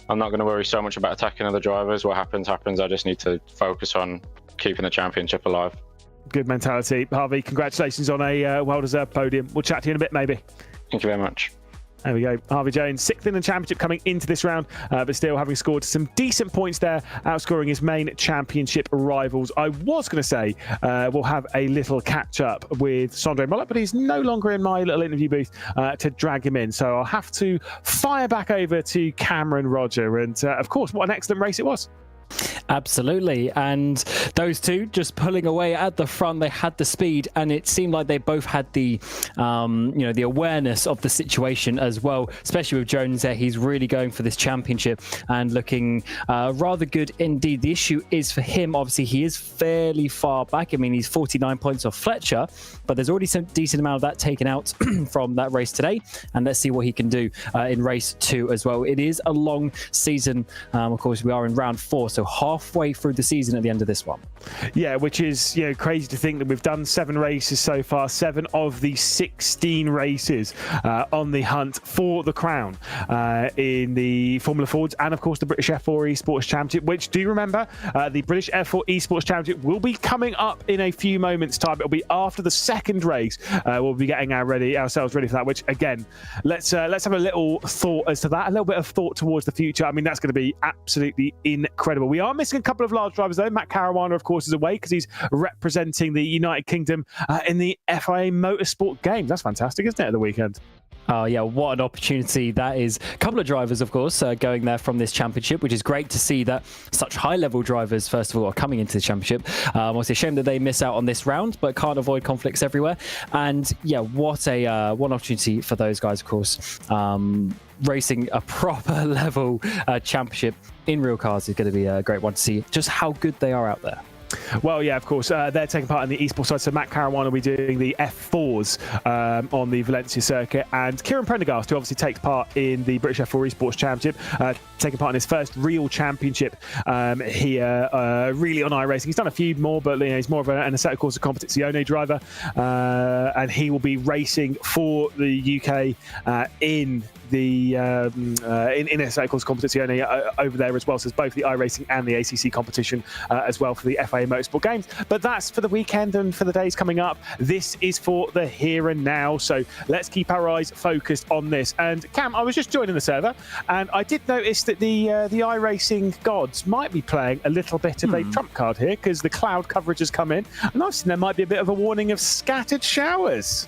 I'm not going to worry so much about attacking other drivers. What happens, happens. I just need to focus on keeping the championship alive. Good mentality. Harvey, congratulations on a well-deserved podium. We'll chat to you in a bit, maybe. Thank you very much. There we go. Harvey Jones, 6th in the championship coming into this round, but still having scored some decent points there, outscoring his main championship rivals. I was going to say we'll have a little catch-up with Sondre Mollett, but he's no longer in my little interview booth to drag him in. So I'll have to fire back over to Cameron Roger. And, of course, what an excellent race it was. Absolutely, and those two just pulling away at the front. They had the speed, and it seemed like they both had the the awareness of the situation as well, especially with Jones there. He's really going for this championship and looking rather good indeed. The issue is for him, obviously he is fairly far back. I mean, he's 49 points off Fletcher, but there's already some decent amount of that taken out from that race today, and let's see what he can do in race 2 as well. It is a long season. Of course, we are in round 4, so halfway through the season at the end of this one. Yeah, which is crazy to think that we've done 7 races so far, 7 of the 16 races on the hunt for the crown in the Formula Fords and of course the British F4 Esports Championship, which, do you remember, the British F4 Esports Championship will be coming up in a few moments time. It'll be after the second race. We'll be getting ourselves ready for that, which again, let's have a little thought as to that, a little bit of thought towards the future. I mean, that's going to be absolutely incredible. We are missing a couple of large drivers though. Matt Caruana, of course, is away because he's representing the United Kingdom in the FIA Motorsport Games. That's fantastic, isn't it, at the weekend? Oh yeah, what an opportunity that is. A couple of drivers, of course, going there from this championship, which is great to see that such high-level drivers, first of all, are coming into the championship. Obviously, a shame that they miss out on this round, but can't avoid conflicts everywhere. And yeah, what an opportunity for those guys, of course. Racing a proper level championship in real cars is going to be a great one to see just how good they are out there. Well, yeah, of course, they're taking part in the esports side. So Matt Caruana will be doing the F4s on the Valencia circuit, and Kieran Prendergast, who obviously takes part in the British F4 Esports Championship, taking part in his first real championship here, really on iRacing. He's done a few more, but he's more of an Assetto Corsa Competizione driver, and he will be racing for the UK in the in Assetto Corsa Competizione over there as well. So it's both the iRacing and the ACC competition as well for the FIA Motorsport Games. But that's for the weekend and for the days coming up. This is for the here and now. So let's keep our eyes focused on this. And Cam, I was just joining the server, and I did notice that the iRacing gods might be playing a little bit of a trump card here, because the cloud coverage has come in, and I've seen there might be a bit of a warning of scattered showers.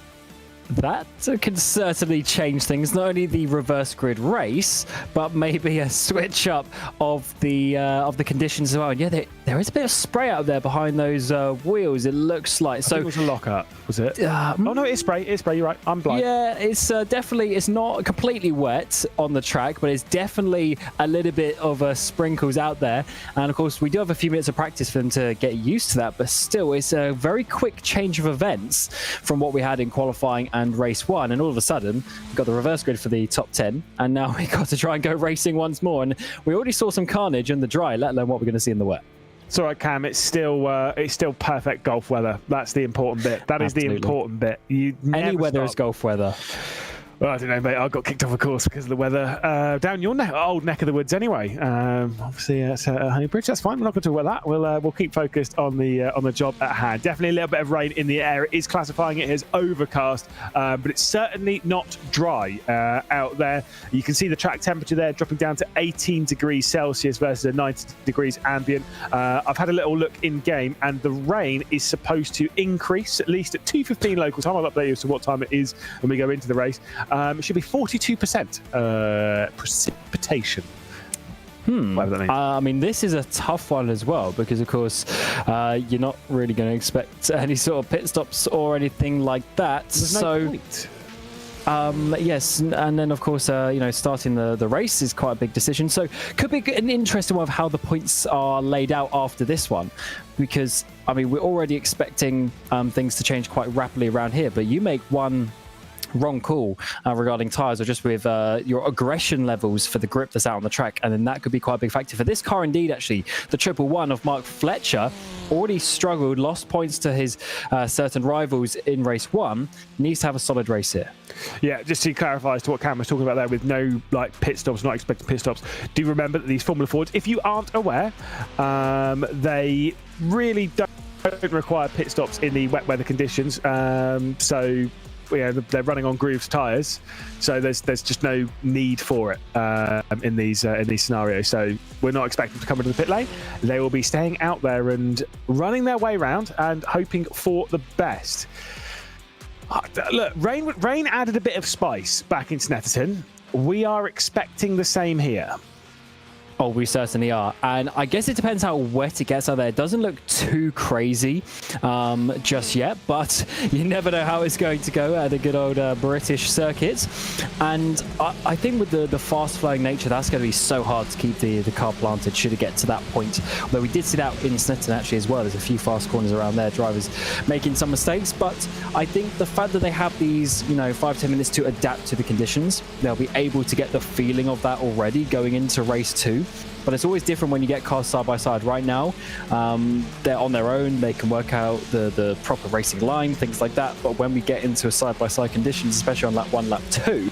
That can certainly change things. Not only the reverse grid race, but maybe a switch up of the conditions as well. And yeah, there is a bit of spray out there behind those wheels. It looks like. So I think it was a lockup, was it? Oh no, it's spray. It's spray. You're right. I'm blind. Yeah, it's definitely. It's not completely wet on the track, but it's definitely a little bit of sprinkles out there. And of course, we do have a few minutes of practice for them to get used to that. But still, it's a very quick change of events from what we had in qualifying and race 1, and all of a sudden we've got the reverse grid for the top 10, and now we got to try and go racing once more, and we already saw some carnage in the dry, let alone what we're going to see in the wet. It's all right, Cam. It's still perfect golf weather. That's the important bit. That is the important bit. Any weather is golf weather. Well, I don't know, mate. I got kicked off a course because of the weather down your old neck of the woods. Anyway, obviously it's Honeybridge. That's fine. We're not going to talk about that. We'll keep focused on the job at hand. Definitely a little bit of rain in the air. It is classifying it as overcast, but it's certainly not dry out there. You can see the track temperature there dropping down to 18 degrees Celsius versus a 90 degrees ambient. I've had a little look in game, and the rain is supposed to increase at least at 2:15 local time. I'll update you as to what time it is when we go into the race. It should be 42% precipitation. Whatever that means. I mean, this is a tough one as well, because of course you're not really going to expect any sort of pit stops or anything like that. There's no point. Yes, and then of course, starting the race is quite a big decision. So could be an interesting one of how the points are laid out after this one, because I mean we're already expecting things to change quite rapidly around here. But you make one wrong call regarding tyres, or just with your aggression levels for the grip that's out on the track, and then that could be quite a big factor for this car. Indeed, actually, the 111 of Mark Fletcher already struggled, lost points to his certain rivals in race 1, needs to have a solid race here. Yeah, just to clarify as to what Cam was talking about there, with no pit stops, not expecting pit stops. Do remember that these Formula Fords, if you aren't aware, they really don't require pit stops in the wet weather conditions. So they're running on Grooves tyres, so there's just no need for it in these scenarios. So we're not expecting them to come into the pit lane. They will be staying out there and running their way around and hoping for the best. Look, rain added a bit of spice back in Snetterton. We are expecting the same here. Oh, we certainly are. And I guess it depends how wet it gets out there. It doesn't look too crazy just yet, but you never know how it's going to go at the good old British circuits. And I think with the fast-flowing nature, that's going to be so hard to keep the car planted should it get to that point. Although we did see that in Snetterton actually as well. There's a few fast corners around there, drivers making some mistakes. But I think the fact that they have these, 5-10 minutes to adapt to the conditions, they'll be able to get the feeling of that already going into race 2. But it's always different when you get cars side by side. Right now, they're on their own. They can work out the proper racing line, things like that. But when we get into a side-by-side conditions, especially on lap 1, lap 2,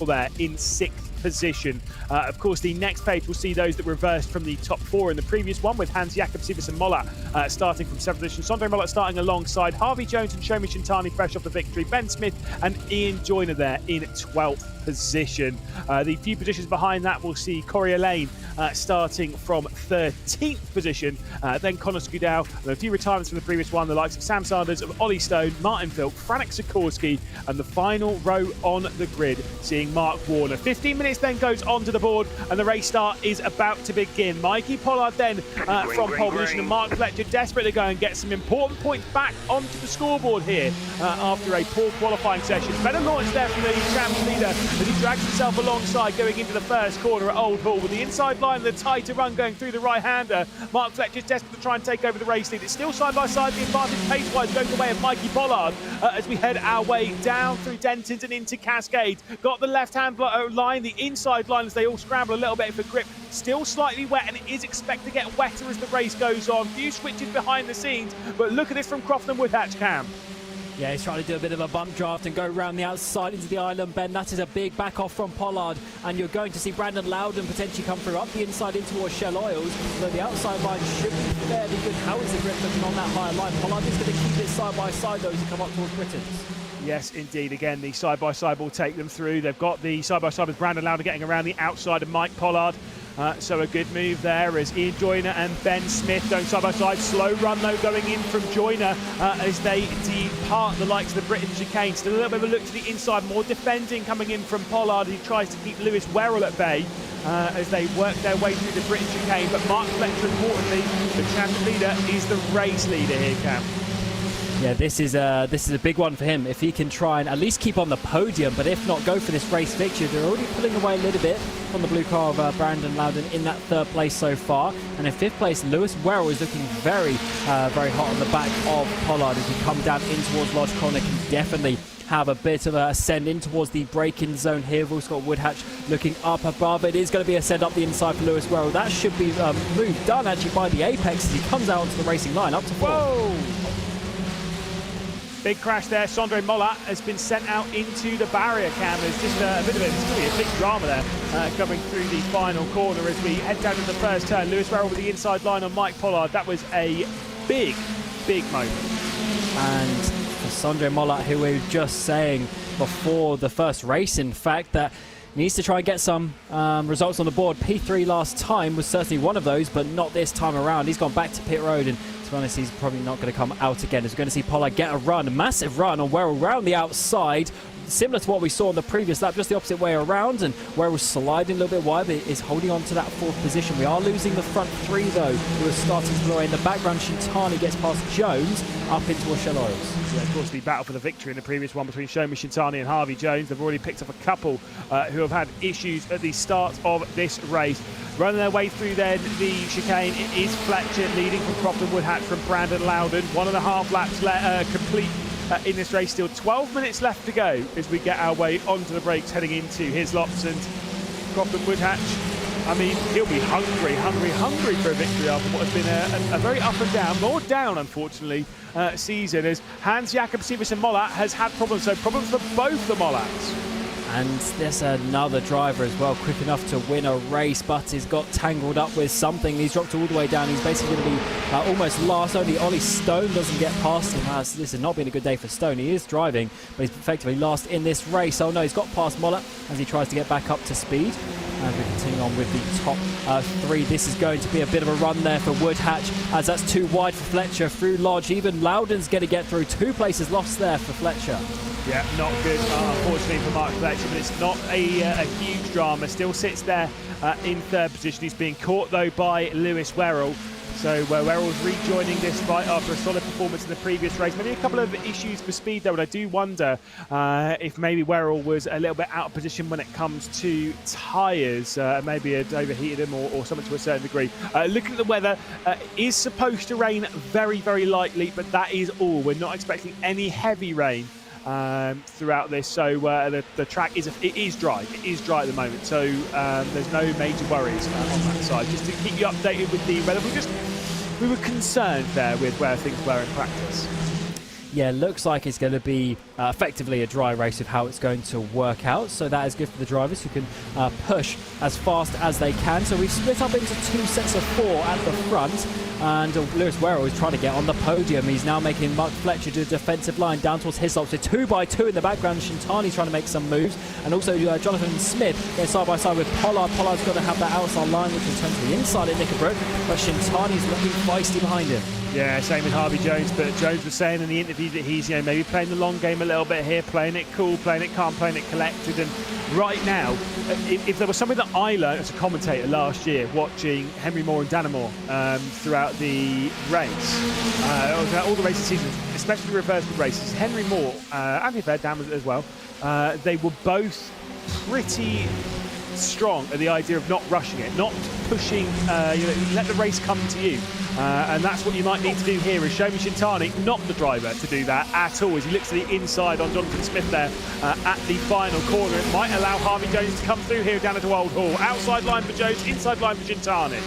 there in 6th position. Of course, the next page will see those that reversed from the top 4 in the previous one, with Hans Jakob Siversen Mollett starting from 7th position, Sondre Mollett starting alongside Harvey Jones and Shomi Shintani fresh off the victory, Ben Smith and Ian Joyner there in 12th position. The few positions behind that will see Corey Lane starting from 13th position, then Connor Skudau, and a few retirements from the previous one, the likes of Sam Sanders, of Ollie Stone, Martin Phil, Franek Sikorsky, and the final row on the grid seeing Mark Warner. 15 minutes then goes onto the board and the race start is about to begin. Mikey Pollard then from pole position, and Mark Fletcher desperate to go and get some important points back onto the scoreboard here after a poor qualifying session. Better launch there from the champ leader as he drags himself alongside going into the first corner at Old Hall with the inside line, the tighter run going through the right-hander. Mark Fletcher's desperate to try and take over the race lead. It's still side by side, the advantage pace-wise going the way of Mikey Pollard as we head our way down through Dentons and into Cascades. Got the left-hand line, the inside line as they all scramble a little bit for grip. Still slightly wet, and it is expected to get wetter as the race goes on. Few switches behind the scenes, but look at this from Crofton Woodhatch, Cam. Yeah, he's trying to do a bit of a bump draft and go around the outside into the island bend. That is a big back off from Pollard, and you're going to see Brandon Loudon potentially come through up the inside in towards Shell Oils, but the outside line should be fairly good. How is the grip looking on that higher line? Pollard is going to keep it side by side though as he come up towards Britons. Yes, indeed. Again, the side-by-side will take them through. They've got the side-by-side with Brandon Loudon getting around the outside of Mike Pollard. So a good move there as Ian Joyner and Ben Smith going side-by-side. Slow run, though, going in from Joyner as they depart the likes of the Britain chicane. Still a little bit of a look to the inside. More defending coming in from Pollard. He tries to keep Lewis Werrell at bay as they work their way through the Britain chicane. But Mark Fletcher, importantly, the champion leader, is the race leader here, Cam. Yeah, this is a big one for him. If he can try and at least keep on the podium, but if not, go for this race victory. They're already pulling away a little bit from the blue car of Brandon Loudon in that 3rd place so far. And in 5th place, Lewis Werrell is looking very hot on the back of Pollard as we come down in towards Lodge Corner. Can definitely have a bit of a ascend in towards the braking zone here. We've also got Woodhatch looking up above. It is going to be a send up the inside for Lewis Werrell. That should be a move done actually by the apex as he comes out onto the racing line up to 4. Whoa! Big crash there. Sondre Mollett has been sent out into the barrier, Cam. There's just a bit of it's going to be a big drama there coming through the final corner as we head down to the first turn. Lewis Werrell with the inside line on Mike Pollard. That was a big moment. And for Sondre Mollett, who we were just saying before the first race, in fact, that needs to try and get some results on the board. P3 last time was certainly one of those, but not this time around. He's gone back to pit road, and to be honest, he's probably not going to come out again. As we're going to see Pollard get a run, a massive run on Werrell around the outside, similar to what we saw in the previous lap, just the opposite way around, and Werrell's sliding a little bit wide, but is holding on to that 4th position. We are losing the front 3 though, who are starting to blow away. In the background, Shintani gets past Jones up into Shell Oils. Yeah, of course, the battle for the victory in the previous one between Shomi Shintani and Harvey Jones. They've already picked up a couple who have had issues at the start of this race. Running their way through then the chicane, it is Fletcher leading from Crofton Woodhatch from Brandon Loudon. 1.5 laps complete in this race. Still 12 minutes left to go as we get our way onto the brakes heading into his lots. And Crofton Woodhatch, I mean, he'll be hungry for a victory after what has been a very up and down, more down unfortunately, season as Hans Jakob Siversen Mollett has had problems, so problems for both the Molletts. And there's another driver as well, quick enough to win a race, but he's got tangled up with something. He's dropped all the way down. He's basically going to be almost last. Only Ollie Stone doesn't get past him. This has not been a good day for Stone. He is driving, but he's effectively last in this race. Oh no, he's got past Mollett as he tries to get back up to speed. And we continue on with the top 3. This is going to be a bit of a run there for Woodhatch, as that's too wide for Fletcher through Lodge. Even Loudon's going to get through. 2 places lost there for Fletcher. Yeah, not good, unfortunately, for Mark Fletcher, but it's not a huge drama. Still sits there in 3rd position. He's being caught, though, by Lewis Werrell. So Werrell's rejoining this fight after a solid performance in the previous race. Maybe a couple of issues for speed, though, and I do wonder if maybe Werrell was a little bit out of position when it comes to tyres. Maybe it overheated him or something to a certain degree. Looking at the weather, it is supposed to rain very, very lightly, but that is all. We're not expecting any heavy rain throughout this, so the track is dry. It is dry at the moment, so there's no major worries on that side. Just to keep you updated with the weather, we were concerned there with where things were in practice. yeah, looks like it's going to be effectively a dry race with how it's going to work out. So that is good for the drivers who can push as fast as they can. So we've split up into 2 sets of 4 at the front. And Lewis Werrell is trying to get on the podium. He's now making Mark Fletcher do a defensive line down towards his stops. So 2 by 2 in the background. Shintani trying to make some moves. And also Jonathan Smith going side by side with Pollard. Pollard's got to have that outside line, which will turn to the inside at Knickerbrook. But Shintani's looking feisty behind him. Yeah, same with Harvey Jones, but Jones was saying in the interview that he's, maybe playing the long game a little bit here, playing it cool, playing it calm, playing it collected. And right now, if there was something that I learned as a commentator last year, watching Henry Moore and Dannemore throughout the race, all the racing seasons, especially the reversible races, Henry Moore and to be fair, Dan as well, they were both pretty strong at the idea of not rushing it, not pushing, let the race come to you. And that's what you might need to do here, is Shomi Shintani, not the driver, to do that at all, as he looks to the inside on Jonathan Smith there at the final corner. It might allow Harvey Jones to come through here down into Old Hall. Outside line for Jones, inside line for Shintani.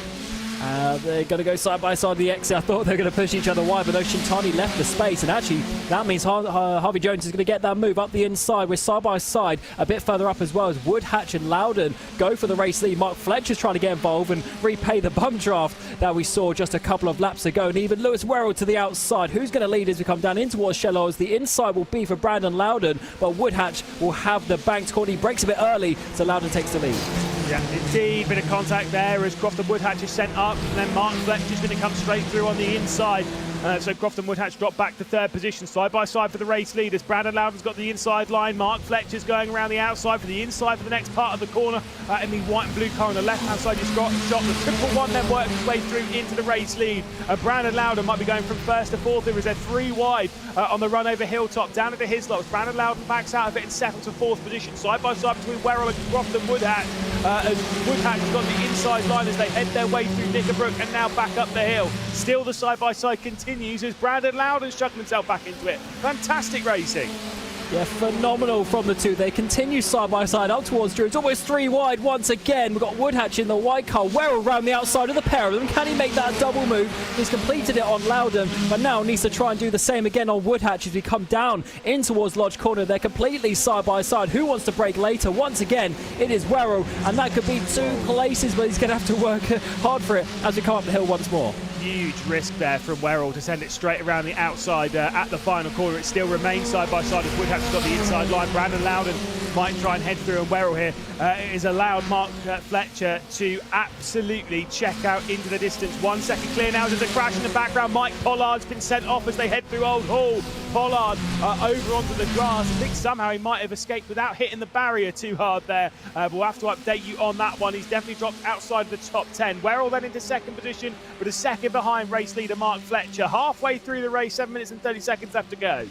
They're going to go side by side the exit. I thought they were going to push each other wide, but no, Shintani left the space, and actually that means Harvey Jones is going to get that move up the inside. We're side by side a bit further up as well as Woodhatch and Loudon go for the race lead. Mark Fletcher's trying to get involved and repay the bum draft that we saw just a couple of laps ago, and even Lewis Werrell to the outside. Who's going to lead as we come down in towards Shellos? The inside will be for Brandon Loudon, but Woodhatch will have the banked corner. He breaks a bit early, so Loudon takes the lead. Yeah, indeed, bit of contact there as Crofton Woodhatch is sent up, and then Mark Fletcher's going to come straight through on the inside. So Crofton Woodhatch dropped back to 3rd position, side by side for the race leaders. Brandon Loudon's got the inside line. Mark Fletcher's going around the outside for the inside for the next part of the corner. In the white and blue car on the left-hand side, you've got the 111 then works its way through into the race lead. Brandon Loudon might be going from 1st to 4th. There is a 3 wide on the run over Hilltop, down into Hislop. Brandon Loudon backs out of it and settles to 4th position, side by side between Werrell and Crofton Woodhatch. As Woodhatch has got the inside line as they head their way through Knickerbrook and now back up the hill. Still the side-by-side continues as Brandon Loudon's chucking himself back into it. Fantastic racing. Yeah, phenomenal from the two. They continue side by side up towards Drew. It's almost 3 wide once again. We've got Woodhatch in the white car. Werrell around the outside of the pair of them. Can he make that double move? He's completed it on Loudon, but now needs to try and do the same again on Woodhatch as we come down in towards Lodge Corner. They're completely side by side. Who wants to break later? Once again, it is Werrell, and that could be 2 places, but he's going to have to work hard for it as we come up the hill once more. Huge risk there from Werrell to send it straight around the outside at the final corner. It still remains side by side as Woodhatch has got the inside line. Brandon Loudon might try and head through, and Werrell here it is allowed Mark Fletcher to absolutely check out into the distance. 1 second clear now. There's a crash in the background. Mike Pollard's been sent off as they head through Old Hall. Pollard over onto the grass. I think somehow he might have escaped without hitting the barrier too hard there. But we'll have to update you on that one. He's definitely dropped outside of the top 10. Werrell then into 2nd position with a second behind race leader Mark Fletcher. Halfway through the race, 7 minutes and 30 seconds left to go.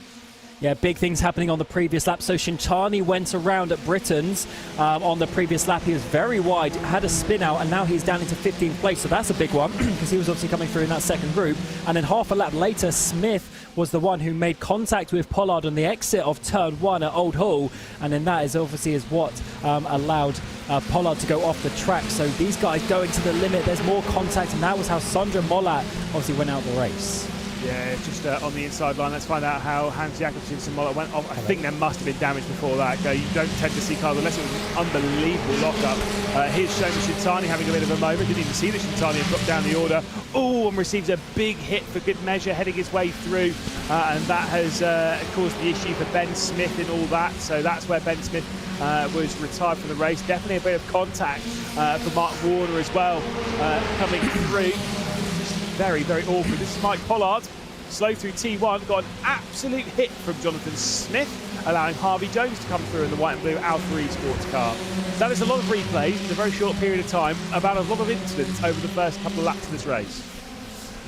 Yeah, big things happening on the previous lap. So Shintani went around at Britain's on the previous lap. He was very wide, had a spin out, and now he's down into 15th place. So that's a big one because he was obviously coming through in that second group. And then half a lap later, Smith was the one who made contact with Pollard on the exit of turn 1 at Old Hall. And then that is obviously what allowed Pollard to go off the track. So these guys going to the limit. There's more contact, and that was how Sondra Mollat obviously went out the race. Yeah, just on the inside line. Let's find out how Hans Jakobsen Mollat went off. I think there must have been damage before that. You don't tend to see cars unless it was an unbelievable lockup. Here's Shomi Shintani having a bit of a moment. Didn't even see that Shintani had dropped down the order. Oh, and receives a big hit for good measure, heading his way through. And that has caused the issue for Ben Smith in all that. So that's where Ben Smith was retired from the race. Definitely a bit of contact for Mark Warner as well coming through. Very, very awkward. This is Mike Pollard, slow through T1, got an absolute hit from Jonathan Smith, allowing Harvey Jones to come through in the white and blue Alpha Esports car. That is a lot of replays in a very short period of time about a lot of incidents over the first couple of laps of this race.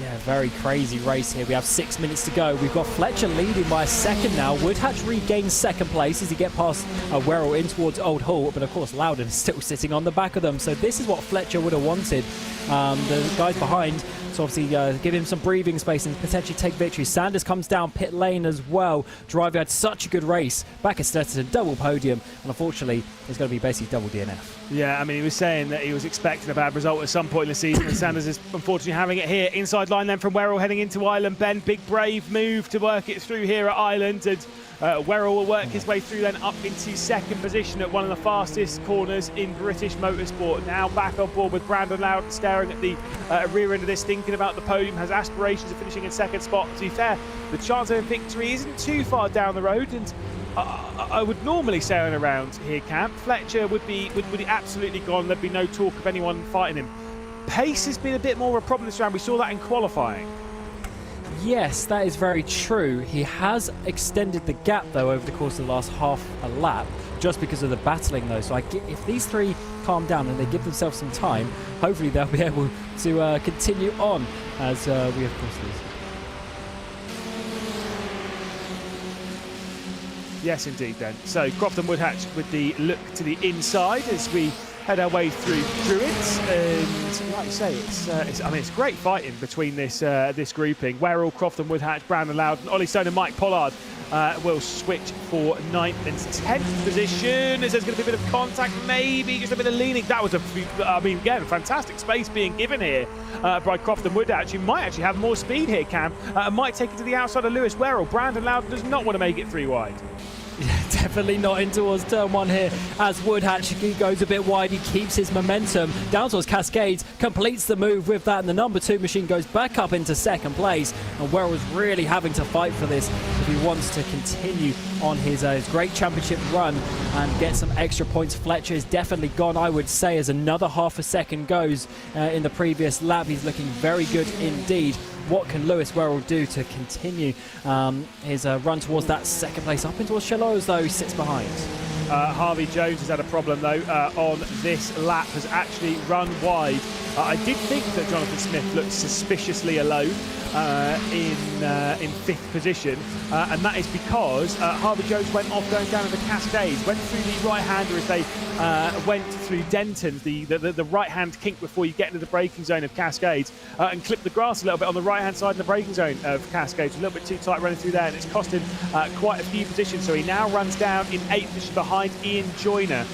Yeah, very crazy race here. We have 6 minutes to go. We've got Fletcher leading by a second now. Woodhatch regains 2nd place as he gets past Werrell in towards Old Hall. But of course, Loudon is still sitting on the back of them. So this is what Fletcher would have wanted. The guys behind to obviously give him some breathing space and potentially take victory. Sanders comes down pit lane as well. Driver had such a good race. Back at Stetson, double podium, and unfortunately, it's going to be basically double DNF. Yeah, I mean, he was saying that he was expecting a bad result at some point in the season, and Sanders is unfortunately having it here. Inside line then from Werrell heading into Island Bend. Big brave move to work it through here at Island, and Werrell will work his way through then up into second position at one of the fastest corners in British motorsport. Now back on board with Brandon Loudon staring at the rear end of this, thinking about the podium, has aspirations of finishing in second spot. To be fair, the chance of a victory isn't too far down the road, and I would normally say on a round here, Camp. Fletcher would be absolutely gone. There'd be no talk of anyone fighting him. Pace has been a bit more of a problem this round. We saw that in qualifying. Yes, that is very true. He has extended the gap, though, over the course of the last half a lap, just because of the battling, though. So if these three calm down and they give themselves some time, hopefully they'll be able to continue on, as we, of course, lose. Yes, indeed, then. So Crofton Woodhatch with the look to the inside as we head our way through it. And like you say, it's great fighting between this grouping. Werrell, Crofton Woodhatch, Brandon Loudon, Ollie Stone and Mike Pollard will switch for 9th and 10th position. As there's going to be a bit of contact, maybe just a bit of leaning. That was again, fantastic space being given here by Crofton Woodhatch, who might actually have more speed here, Cam. Might take it to the outside of Lewis Werrell. Brandon Loudon does not want to make it 3 wide. Definitely not in towards turn 1 here, as Woodhatch goes a bit wide. He keeps his momentum down towards Cascades, completes the move with that, and the number 2 machine goes back up into second place. And Werrell's really having to fight for this if he wants to continue on his great championship run and get some extra points. Fletcher is definitely gone, I would say, as another half a second goes in the previous lap. He's looking very good indeed. What can Lewis Werrell do to continue his run towards that second place? Up in towards Shallows, though, he sits behind. Harvey Jones has had a problem, though, on this lap, has actually run wide. I did think that Jonathan Smith looked suspiciously alone in 5th position, and that is because Harvey Jones went off going down the Cascades, went through the right-hander as they went through Denton, the right-hand kink before you get into the braking zone of Cascades, and clipped the grass a little bit on the right-hand side in the braking zone of Cascades. A little bit too tight running through there, and it's cost him quite a few positions. So he now runs down in 8th position behind Ian Joyner.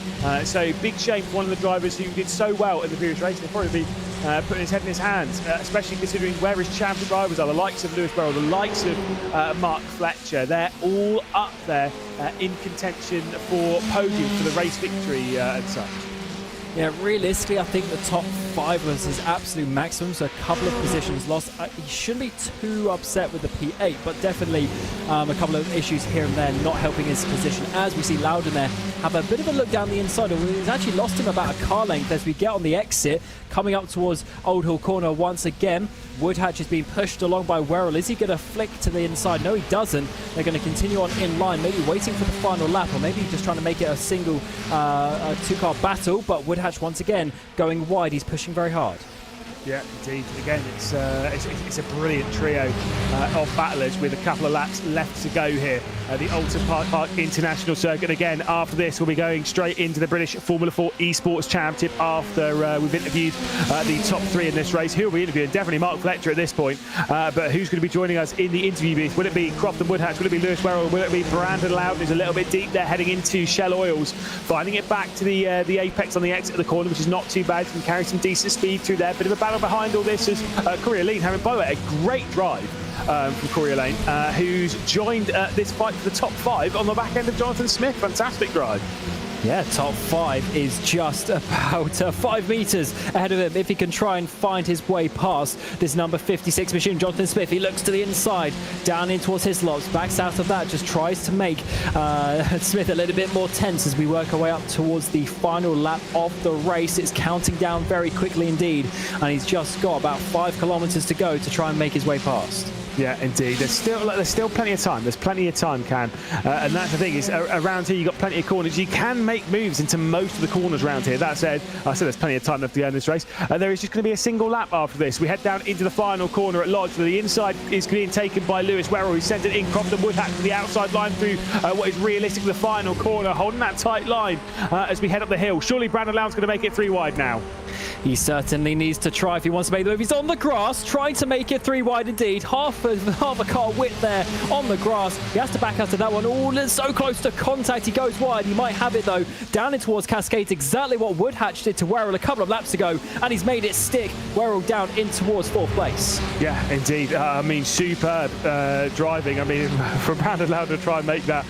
So big shame for one of the drivers who did so well in the previous race. He'll probably be putting his head in his hands, especially considering where his champion drivers are. The likes of Lewis Werrell, the likes of Mark Fletcher. They're all up there in contention for podium for the race victory and such. Yeah, realistically, I think the top 5 was his absolute maximum, so a couple of positions lost. He shouldn't be too upset with the P8, but definitely a couple of issues here and there not helping his position. As we see Loudon there have a bit of a look down the inside, and he's actually lost him about a car length as we get on the exit, coming up towards Old Hall Corner once again. Woodhatch is being pushed along by Werrell. Is he going to flick to the inside? No, he doesn't. They're going to continue on in line, maybe waiting for the final lap, or maybe just trying to make it a single 2-car battle. But Woodhatch once again going wide. He's pushing very hard. Yeah, indeed. Again, it's a brilliant trio of battlers with a couple of laps left to go here at the Oulton Park International Circuit. Again, after this, we'll be going straight into the British Formula 4 Esports Championship after we've interviewed the top 3 in this race. Who will be interviewing? Definitely Mark Fletcher at this point. But who's going to be joining us in the interview booth? Will it be Crofton Woodhatch? Will it be Lewis Werrell? Will it be Brandon Loudon, who's a little bit deep there, heading into Shell Oils, finding it back to the apex on the exit of the corner, which is not too bad. Can carry some decent speed through there. Bit of a battle behind all this is Corey Lane having, by the way, a great drive from Corey Lane, who's joined this fight for the top 5 on the back end of Jonathan Smith. Fantastic drive. Yeah, top 5 is just about 5 metres ahead of him if he can try and find his way past this number 56 machine. Jonathan Smith, he looks to the inside, down in towards his lots, backs out of that, just tries to make Smith a little bit more tense as we work our way up towards the final lap of the race. It's counting down very quickly indeed, and he's just got about 5 kilometres to go to try and make his way past. Yeah, indeed. There's still plenty of time. There's plenty of time, Cam. And that's the thing, is around here you've got plenty of corners. You can make moves into most of the corners around here. That said, I said there's plenty of time left to go in this race. There is just going to be a single lap after this. We head down into the final corner at Lodge. The inside is being taken by Lewis Werrell, who sends it in. Crofton Woodhatch to the outside line through what is realistically the final corner, holding that tight line as we head up the hill. Surely Brandon Loudon's going to make it 3 wide now. He certainly needs to try if he wants to make the move. He's on the grass, trying to make it 3 wide indeed. Half a car width there on the grass. He has to back out to that one. Oh, it's so close to contact. He goes wide. He might have it though. Down in towards Cascades, exactly what Woodhatch did to Werrell a couple of laps ago, and he's made it stick. Werrell down in towards 4th place. Yeah, indeed. I mean, superb driving. I mean, for Brandon Loudon to try and make that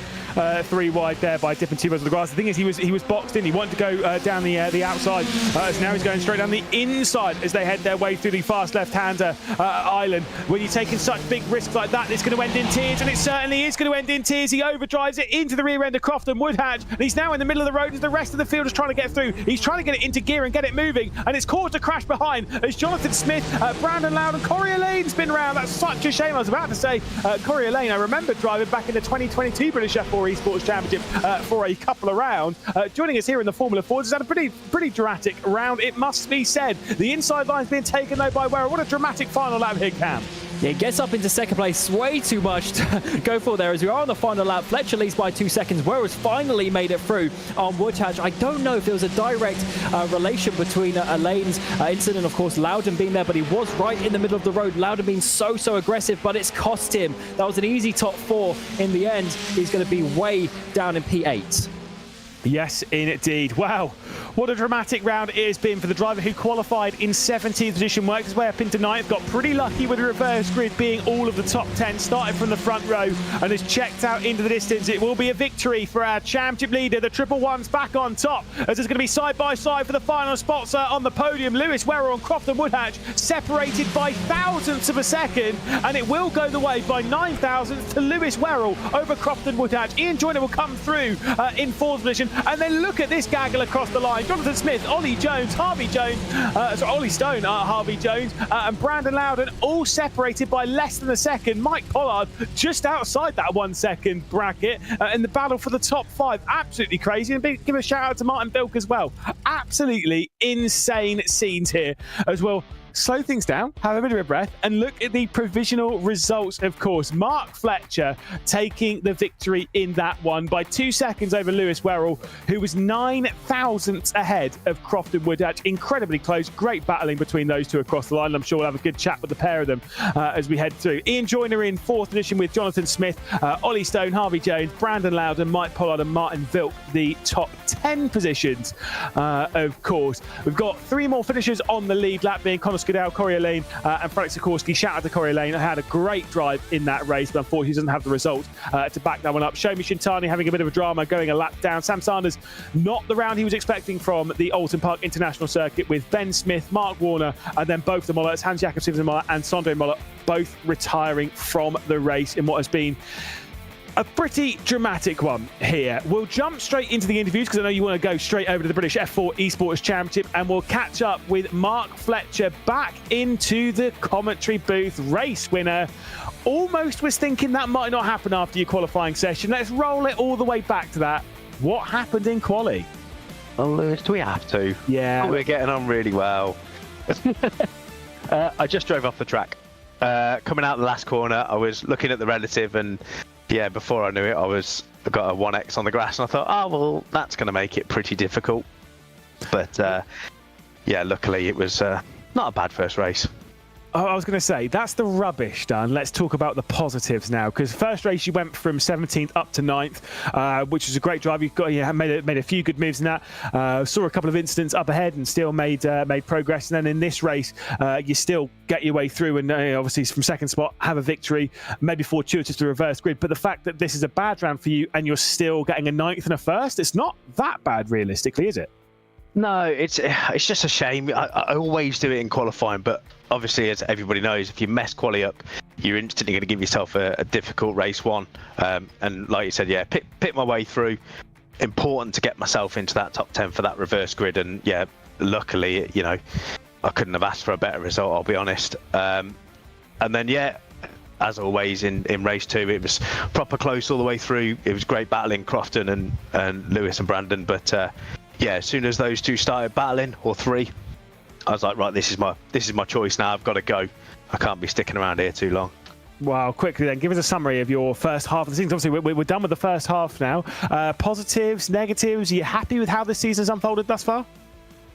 3 wide there by dipping 2 miles on the grass. The thing is, he was boxed in. He wanted to go down the outside. So now he's going straight down the inside as they head their way through the fast left-hander island. When you're taking such big risks like that, it's going to end in tears, and it certainly is going to end in tears. He overdrives it into the rear end of Crofton Woodhatch, and he's now in the middle of the road as the rest of the field is trying to get through. He's trying to get it into gear and get it moving, and it's caused a crash behind as Jonathan Smith, Brandon Loudon, Corey Elaine spin around. That's such a shame. I was about to say Corey Elaine. I remember driving back in the 2022 British F4 Esports Championship for a couple of rounds. Joining us here in the Formula 4, has had a pretty dramatic round, it must be said. The inside line's being taken though by Werrell. What a dramatic final lap here, Cam. Yeah, gets up into second place, way too much to go for there as we are on the final lap. Fletcher leads by 2 seconds. Werrell's finally made it through on Woodhatch. I don't know if there was a direct relation between Elaine's incident, of course, Loudon being there, but he was right in the middle of the road. Loudon being so aggressive, but it's cost him. That was an easy top 4 in the end. He's going to be way down in P8. Yes, indeed. Wow, what a dramatic round it has been for the driver who qualified in 17th position, worked his way up into 9th, got pretty lucky with the reverse grid being all of the top 10, started from the front row and has checked out into the distance. It will be a victory for our championship leader. The triple one's back on top as there's going to be side by side for the final spots on the podium. Lewis Werrell and Crofton Woodhatch separated by thousandths of a second, and it will go the way by 9 thousandths to Lewis Werrell over Crofton Woodhatch. Ian Joyner will come through in 4th position. And then look at this gaggle across the line. Jonathan Smith, Ollie Jones, Harvey Jones, Ollie Stone, Harvey Jones, and Brandon Loudon all separated by less than a second. Mike Pollard just outside that 1 second bracket in the battle for the top 5. Absolutely crazy. And give a shout out to Martin Bilk as well. Absolutely insane scenes here as well. Slow things down, have a bit of a breath, and look at the provisional results, of course. Mark Fletcher taking the victory in that one by 2 seconds over Lewis Werrell, who was 9 thousandths ahead of Crofton Woodhatch. Incredibly close, great battling between those two across the line. I'm sure we'll have a good chat with the pair of them as we head through. Ian Joyner in 4th position with Jonathan Smith, Ollie Stone, Harvey Jones, Brandon Loudon, Mike Pollard and Martin Vilk, the top 10 positions, of course. We've got 3 more finishers on the lead lap, being Connor Skidell, Corey Elaine and Frank Sikorsky. Shout out to Corey Elaine. I had a great drive in that race, but unfortunately doesn't have the result to back that one up. Shomi Shintani having a bit of a drama, going a lap down. Sam Sanders, not the round he was expecting from the Oulton Park International Circuit, with Ben Smith, Mark Warner, and then both the Mollets, Hans Jakob Moller and Sondre Moller, both retiring from the race in what has been a pretty dramatic one here. We'll jump straight into the interviews because I know you want to go straight over to the British F4 Esports Championship, and we'll catch up with Mark Fletcher back into the commentary booth. Race winner. Almost was thinking that might not happen after your qualifying session. Let's roll it all the way back to that. What happened in quali? Oh, Lewis, do we have to? Yeah. Oh, we're getting on really well. I just drove off the track. Coming out the last corner, I was looking at the relative, and yeah, before I knew it, I got a 1x on the grass, and I thought, oh, well, that's going to make it pretty difficult. But yeah, luckily it was not a bad first race. Oh, I was going to say, that's the rubbish done. Let's talk about the positives now, because first race you went from 17th up to 9th, which was a great drive. You made a few good moves in that. Saw a couple of incidents up ahead and still made progress. And then in this race, you still get your way through and obviously from second spot, have a victory, maybe fortuitous to reverse grid. But the fact that this is a bad round for you and you're still getting a 9th and a 1st, it's not that bad realistically, is it? No, it's just a shame. I always do it in qualifying, but obviously, as everybody knows, if you mess quali up, you're instantly going to give yourself a difficult race one. And like you said, yeah, pick my way through. Important to get myself into that top 10 for that reverse grid. And yeah, luckily, I couldn't have asked for a better result, I'll be honest. And then, yeah, as always in race 2, it was proper close all the way through. It was great battling Crofton and Lewis and Brandon, but yeah, as soon as those two started battling, or 3, I was like, right, this is my choice now. I've got to go. I can't be sticking around here too long. Well, quickly then, give us a summary of your first half of the season. Obviously, we're done with the first half now. Positives, negatives. Are you happy with how this season's unfolded thus far?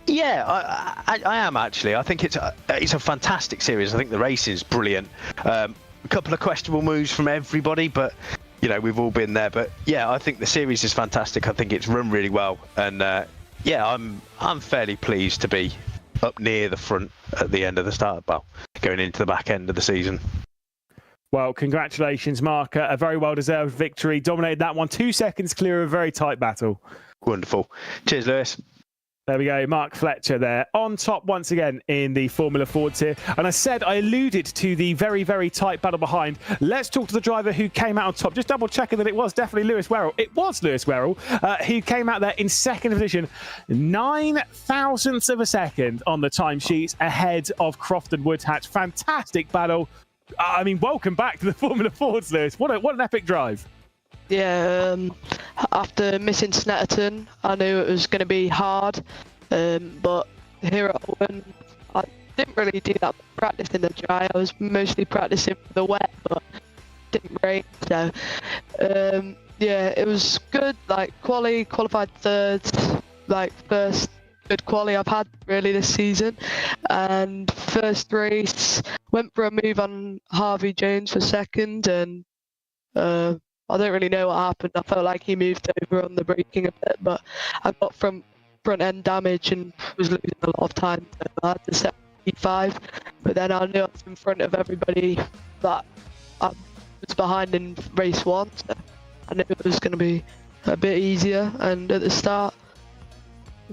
Yeah, I am actually. I think it's a fantastic series. I think the racing is brilliant. A couple of questionable moves from everybody, but you know, we've all been there. But yeah, I think the series is fantastic. I think it's run really well, and yeah, I'm fairly pleased to be up near the front at the end of the start, well, going into the back end of the season. Well, congratulations, Mark. A very well-deserved victory. Dominated that one. 2 seconds clear of a very tight battle. Wonderful. Cheers, Lewis. There we go, Mark Fletcher there, on top once again in the Formula Fords here. And I alluded to the very, very tight battle behind. Let's talk to the driver who came out on top. Just double checking that it was definitely Lewis Werrell. It was Lewis Werrell who came out there in second position, 9 thousandths of a second on the timesheets ahead of Crofton Woodhatch. Fantastic battle. I mean, welcome back to the Formula Fords, Lewis. What an epic drive. Yeah, after missing Snetterton, I knew it was going to be hard, but here at Oulton, I didn't really do that practice in the dry. I was mostly practicing for the wet, but it didn't rain, so yeah, it was good. Like qualified third, like first good quali I've had really this season, and first race went for a move on Harvey Jones for second, and I don't really know what happened. I felt like he moved over on the braking a bit, but I got front end damage and was losing a lot of time. So I had to set P5, but then I knew I was in front of everybody that I was behind in race 1, so I knew it was going to be a bit easier. And at the start,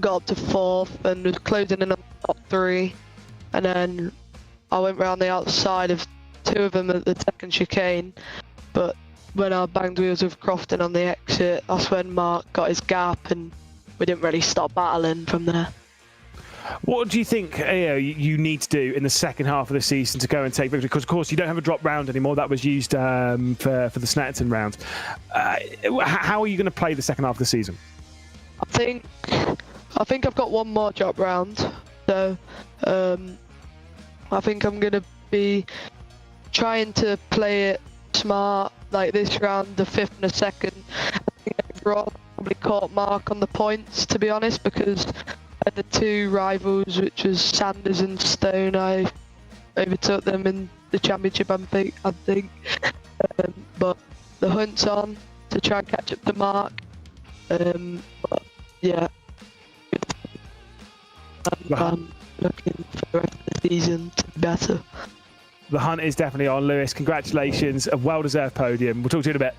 got up to 4th and was closing in on the top 3, and then I went round the outside of 2 of them at the second chicane, but when I banged wheels with Crofton on the exit, that's when Mark got his gap and we didn't really stop battling from there. What do you think you need to do in the second half of the season to go and take victory? Because, of course, you don't have a drop round anymore. That was used for the Snetterton round. How are you going to play the second half of the season? I think I've got one more drop round. So I think I'm going to be trying to play it smart. Like this round, the 5th and the 2nd, I think overall I probably caught Mark on the points, to be honest, because the 2 rivals, which was Sanders and Stone, I overtook them in the championship, I think. But the hunt's on to try and catch up to Mark. But yeah, I'm looking for the rest of the season to be better. The hunt is definitely on, Lewis. Congratulations. A well-deserved podium. We'll talk to you in a bit.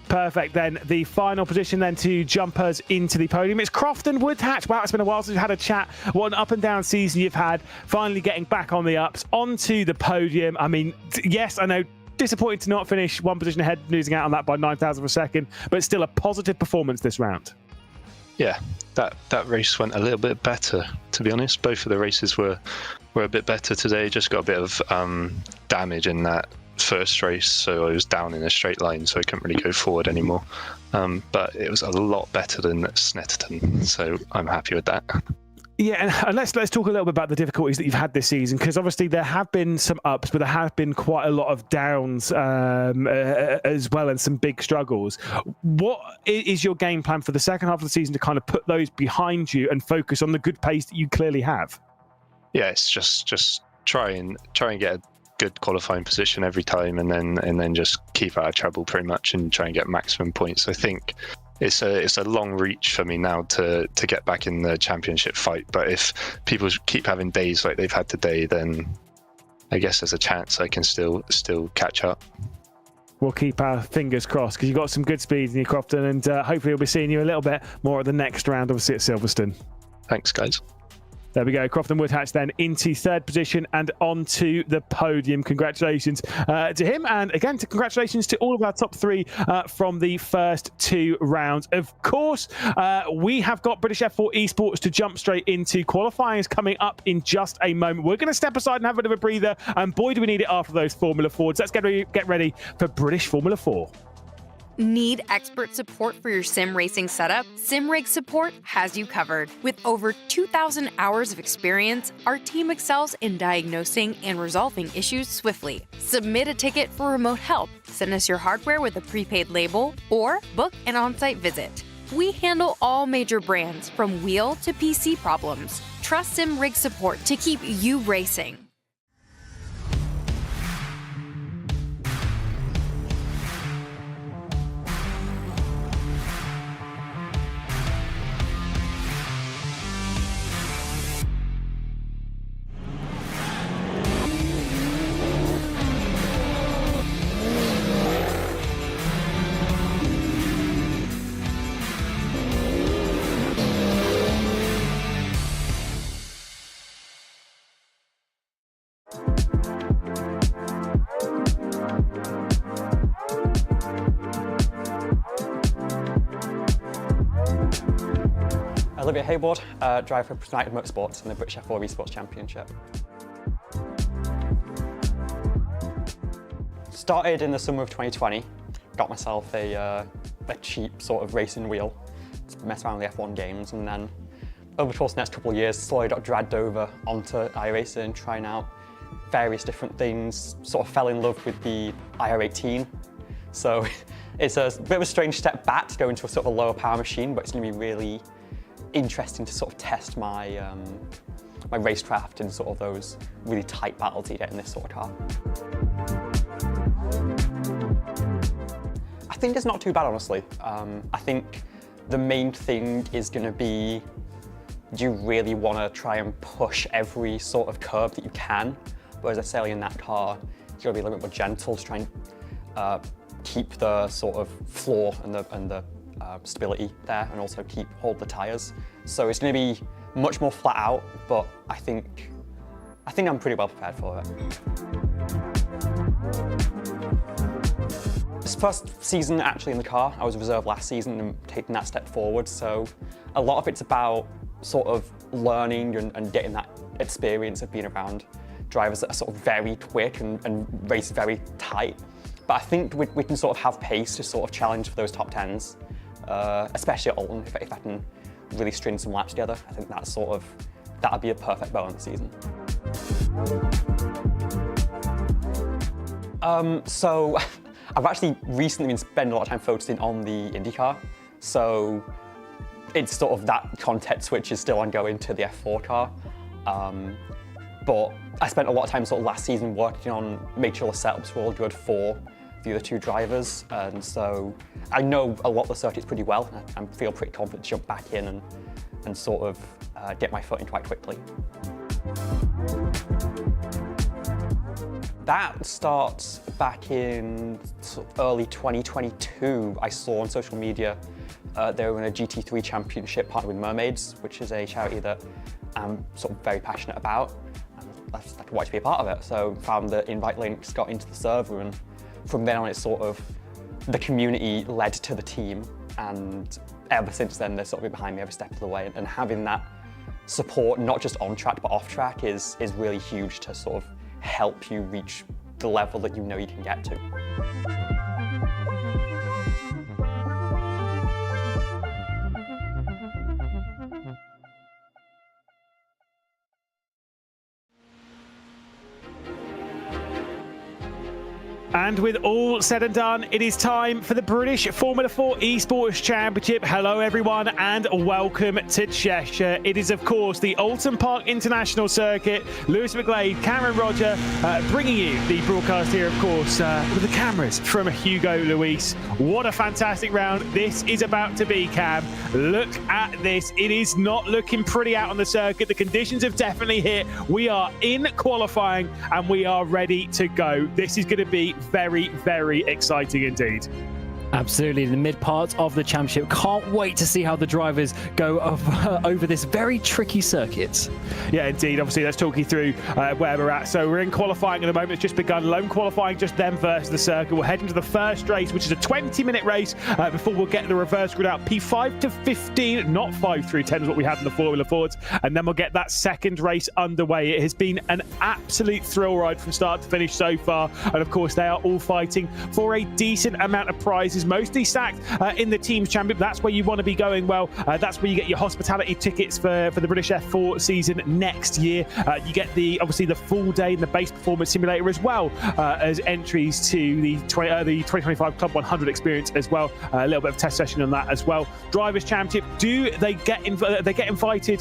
Perfect. Then the final position then to jump us into the podium. It's Crofton Woodhatch. Wow, it's been a while since we've had a chat. What an up and down season you've had. Finally getting back on the ups, onto the podium. I mean, yes, I know, disappointed to not finish 1 position ahead, losing out on that by 9 thousandths of a second, but still a positive performance this round. Yeah, that race went a little bit better, to be honest. Both of the races were a bit better today. Just got a bit of damage in that first race, so I was down in a straight line, so I couldn't really go forward anymore. But it was a lot better than Snetterton, so I'm happy with that. Yeah, and let's talk a little bit about the difficulties that you've had this season, because obviously there have been some ups, but there have been quite a lot of downs as well, and some big struggles. What is your game plan for the second half of the season to kind of put those behind you and focus on the good pace that you clearly have? Yeah, it's just try and get a good qualifying position every time, and then just keep out of trouble pretty much, and try and get maximum points. I think it's a long reach for me now to get back in the championship fight, but if people keep having days like they've had today, then I guess there's a chance I can still catch up. We'll keep our fingers crossed, because you've got some good speed in your Crofton, and hopefully we'll be seeing you a little bit more at the next round, obviously at Silverstone. Thanks, guys. There we go. Crofton Woodhatch then into 3rd position and onto the podium. Congratulations to him. And again, congratulations to all of our top 3 from the first 2 rounds. Of course, we have got British F4 Esports to jump straight into. Qualifying is coming up in just a moment. We're going to step aside and have a bit of a breather. And boy, do we need it after those Formula Fords. Let's get ready for British Formula 4. Need expert support for your sim racing setup? SimRig Support has you covered. With over 2,000 hours of experience, our team excels in diagnosing and resolving issues swiftly. Submit a ticket for remote help, send us your hardware with a prepaid label, or book an on-site visit. We handle all major brands from wheel to PC problems. Trust Sim Rig Support to keep you racing. Olivia Hayward, driver for United Motorsports in the British F4 Esports Championship. Started in the summer of 2020, got myself a cheap sort of racing wheel to mess around with the F1 games, and then over the course of the next couple of years, slowly got dragged over onto iRacing, trying out various different things, sort of fell in love with the IR18. So it's a bit of a strange step back to go into a sort of a lower power machine, but it's going to be really interesting to sort of test my my racecraft in sort of those really tight battles you get in this sort of car. I think it's not too bad, honestly. I think the main thing is going to be, do you really want to try and push every sort of curb that you can? But as I say, in that car, you've got to be a little bit more gentle to try and keep the sort of floor and the stability there, and also hold the tyres. So it's going to be much more flat out, but I think I'm pretty well prepared for it. This first season actually in the car, I was a reserve last season and taking that step forward. So a lot of it's about sort of learning and getting that experience of being around drivers that are sort of very quick and race very tight. But I think we can sort of have pace to sort of challenge for those top 10s. Especially at Oulton, if I can really string some laps together. I think that'd be a perfect bow on the season. So I've actually recently been spending a lot of time focusing on the Indy car. So it's sort of that content switch is still ongoing to the F4 car. But I spent a lot of time sort of last season working on making sure the setups were all good for the other two drivers, and so I know a lot of the circuits pretty well, and I feel pretty confident to jump back in and sort of get my foot in quite quickly. That starts back in sort of early 2022. I saw on social media they were in a GT3 championship partnered with Mermaids, which is a charity that I'm sort of very passionate about. I wanted to be a part of it, so found the invite links, got into the server, and from then on, it's sort of the community led to the team, and ever since then, they've sort of been behind me every step of the way. And having that support, not just on track but off track, is really huge to sort of help you reach the level that you know you can get to. And with all said and done, it is time for the British Formula 4 Esports Championship. Hello everyone and welcome to Cheshire. It is of course the Oulton Park International Circuit. Lewis McGlade, Cameron Roger bringing you the broadcast here of course with the cameras from Hugo Luis. What a fantastic round this is about to be, Cam. Look at this. It is not looking pretty out on the circuit. The conditions have definitely hit. We are in qualifying and we are ready to go. This is going to be very, very exciting indeed. Absolutely, the mid part of the championship. Can't wait to see how the drivers go over this very tricky circuit. Yeah, indeed. Obviously, let's talk you through where we're at. So we're in qualifying at the moment. It's just begun. Lone qualifying, just them versus the circuit. We'll head into the first race, which is a 20-minute race before we'll get the reverse grid out. P5 to 15, not 5 through 10 is what we had in the Formula Fords. And then we'll get that second race underway. It has been an absolute thrill ride from start to finish so far. And of course, they are all fighting for a decent amount of prizes. mostly stacked in the Teams Championship. That's where you want to be going well. That's where you get your hospitality tickets for the British F4 season next year. You get obviously the full day in the base performance simulator, as well as entries to the 2025 Club 100 experience as well. A little bit of test session on that as well. Drivers' Championship, they get invited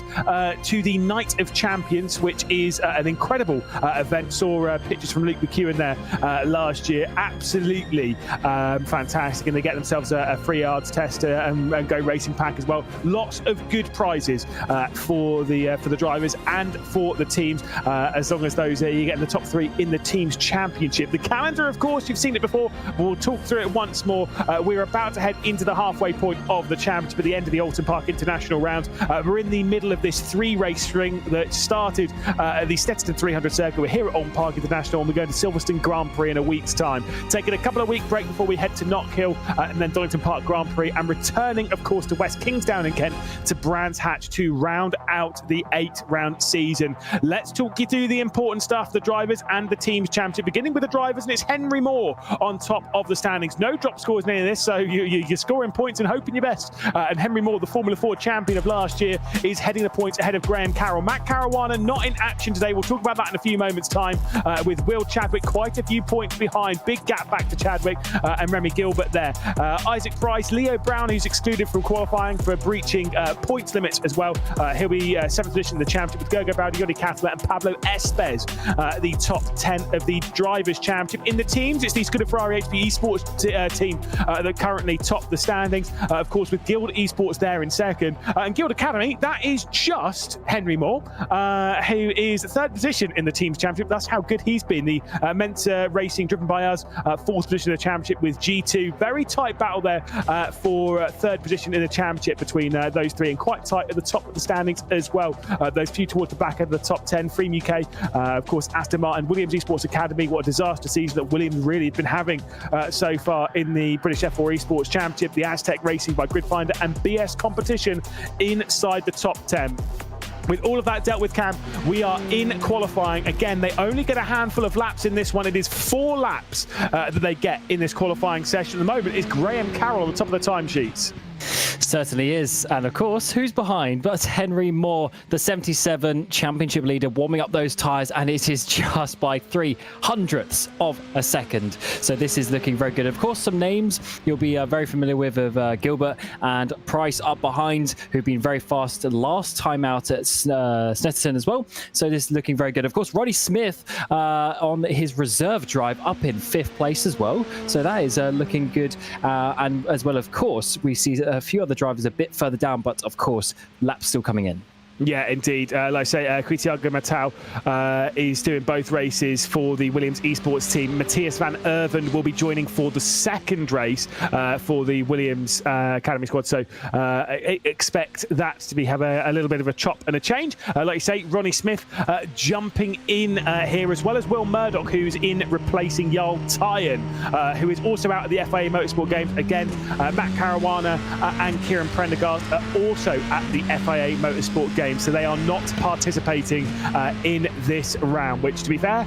to the Night of Champions, which is an incredible event. Saw pictures from Luke McEwen there last year. Absolutely fantastic, and they get themselves a free yards test and go racing pack as well. Lots of good prizes for the drivers and for the teams, as long as those you get in the top 3 in the Teams Championship. The calendar, of course, you've seen it before. We'll talk through it once more. We're about to head into the halfway point of the championship at the end of the Oulton Park International round. We're in the middle of this 3-race string that started at the Stetson 300 circuit. We're here at Oulton Park International, and we're going to Silverstone Grand Prix in a week's time. Taking a couple of week break before we head to Knockhill and then Donington Park Grand Prix, and returning, of course, to West Kingsdown in Kent to Brands Hatch to round out the 8-round season. Let's talk you through the important stuff, the drivers and the Teams Championship, beginning with the drivers, and it's Henry Moore on top of the standings. No drop scores in any of this, so you're scoring points and hoping your best. And Henry Moore, the Formula 4 champion of last year, is heading the points ahead of Graham Carroll. Matt Caruana not in action today. We'll talk about that in a few moments' time, with Will Chadwick quite a few points behind. Big gap back to Chadwick and Remy Gilbert there. Isaac Price, Leo Brown, who's excluded from qualifying for breaching points limits as well. He'll be 7th position in the championship with Gogo Bowdy, Yodi Catalan and Pablo Espes, the top 10 of the Drivers' Championship. In the teams, it's the Skoda Ferrari HP Esports team that currently top the standings, of course, with Guild Esports there in second. And Guild Academy, that is just Henry Moore, who is 3rd position in the Teams Championship. That's how good he's been. The Mentor Racing, driven by us, 4th position in the championship with G2. Very tight battle there for 3rd position in the championship between those 3, and quite tight at the top of the standings as well. Those few towards the back end of the top 10. Freem UK, of course, Aston Martin, Williams Esports Academy. What a disaster season that Williams really has been having so far in the British F4 Esports Championship. The Aztec Racing by Gridfinder and BS Competition inside the top 10. With all of that dealt with, Cam, we are in qualifying. Again, they only get a handful of laps in this one. It is 4 laps that they get in this qualifying session. At the moment, is Graham Carroll on the top of the timesheets. Certainly is. And of course, who's behind but Henry Moore, the 77 championship leader, warming up those tyres, and it is just by 0.03 of a second. So this is looking very good. Of course, some names you'll be very familiar with of Gilbert and Price up behind, who've been very fast last time out at Snetterton as well. So this is looking very good. Of course, Roddy Smith on his reserve drive up in 5th place as well. So that is looking good. And as well, of course, we see a few other drivers a bit further down, but of course, laps still coming in. Yeah, indeed. Like I say, Quitiago Matau is doing both races for the Williams Esports team. Matthias van Erven will be joining for the 2nd race for the Williams Academy squad. So expect that to have a little bit of a chop and a change. Like you say, Ronnie Smith jumping in here, as well as Will Murdoch, who's in replacing Jarl Tyen, who is also out of the FIA Motorsport Games. Again, Matt Caruana and Kieran Prendergast are also at the FIA Motorsport Games. So they are not participating in this round, which, to be fair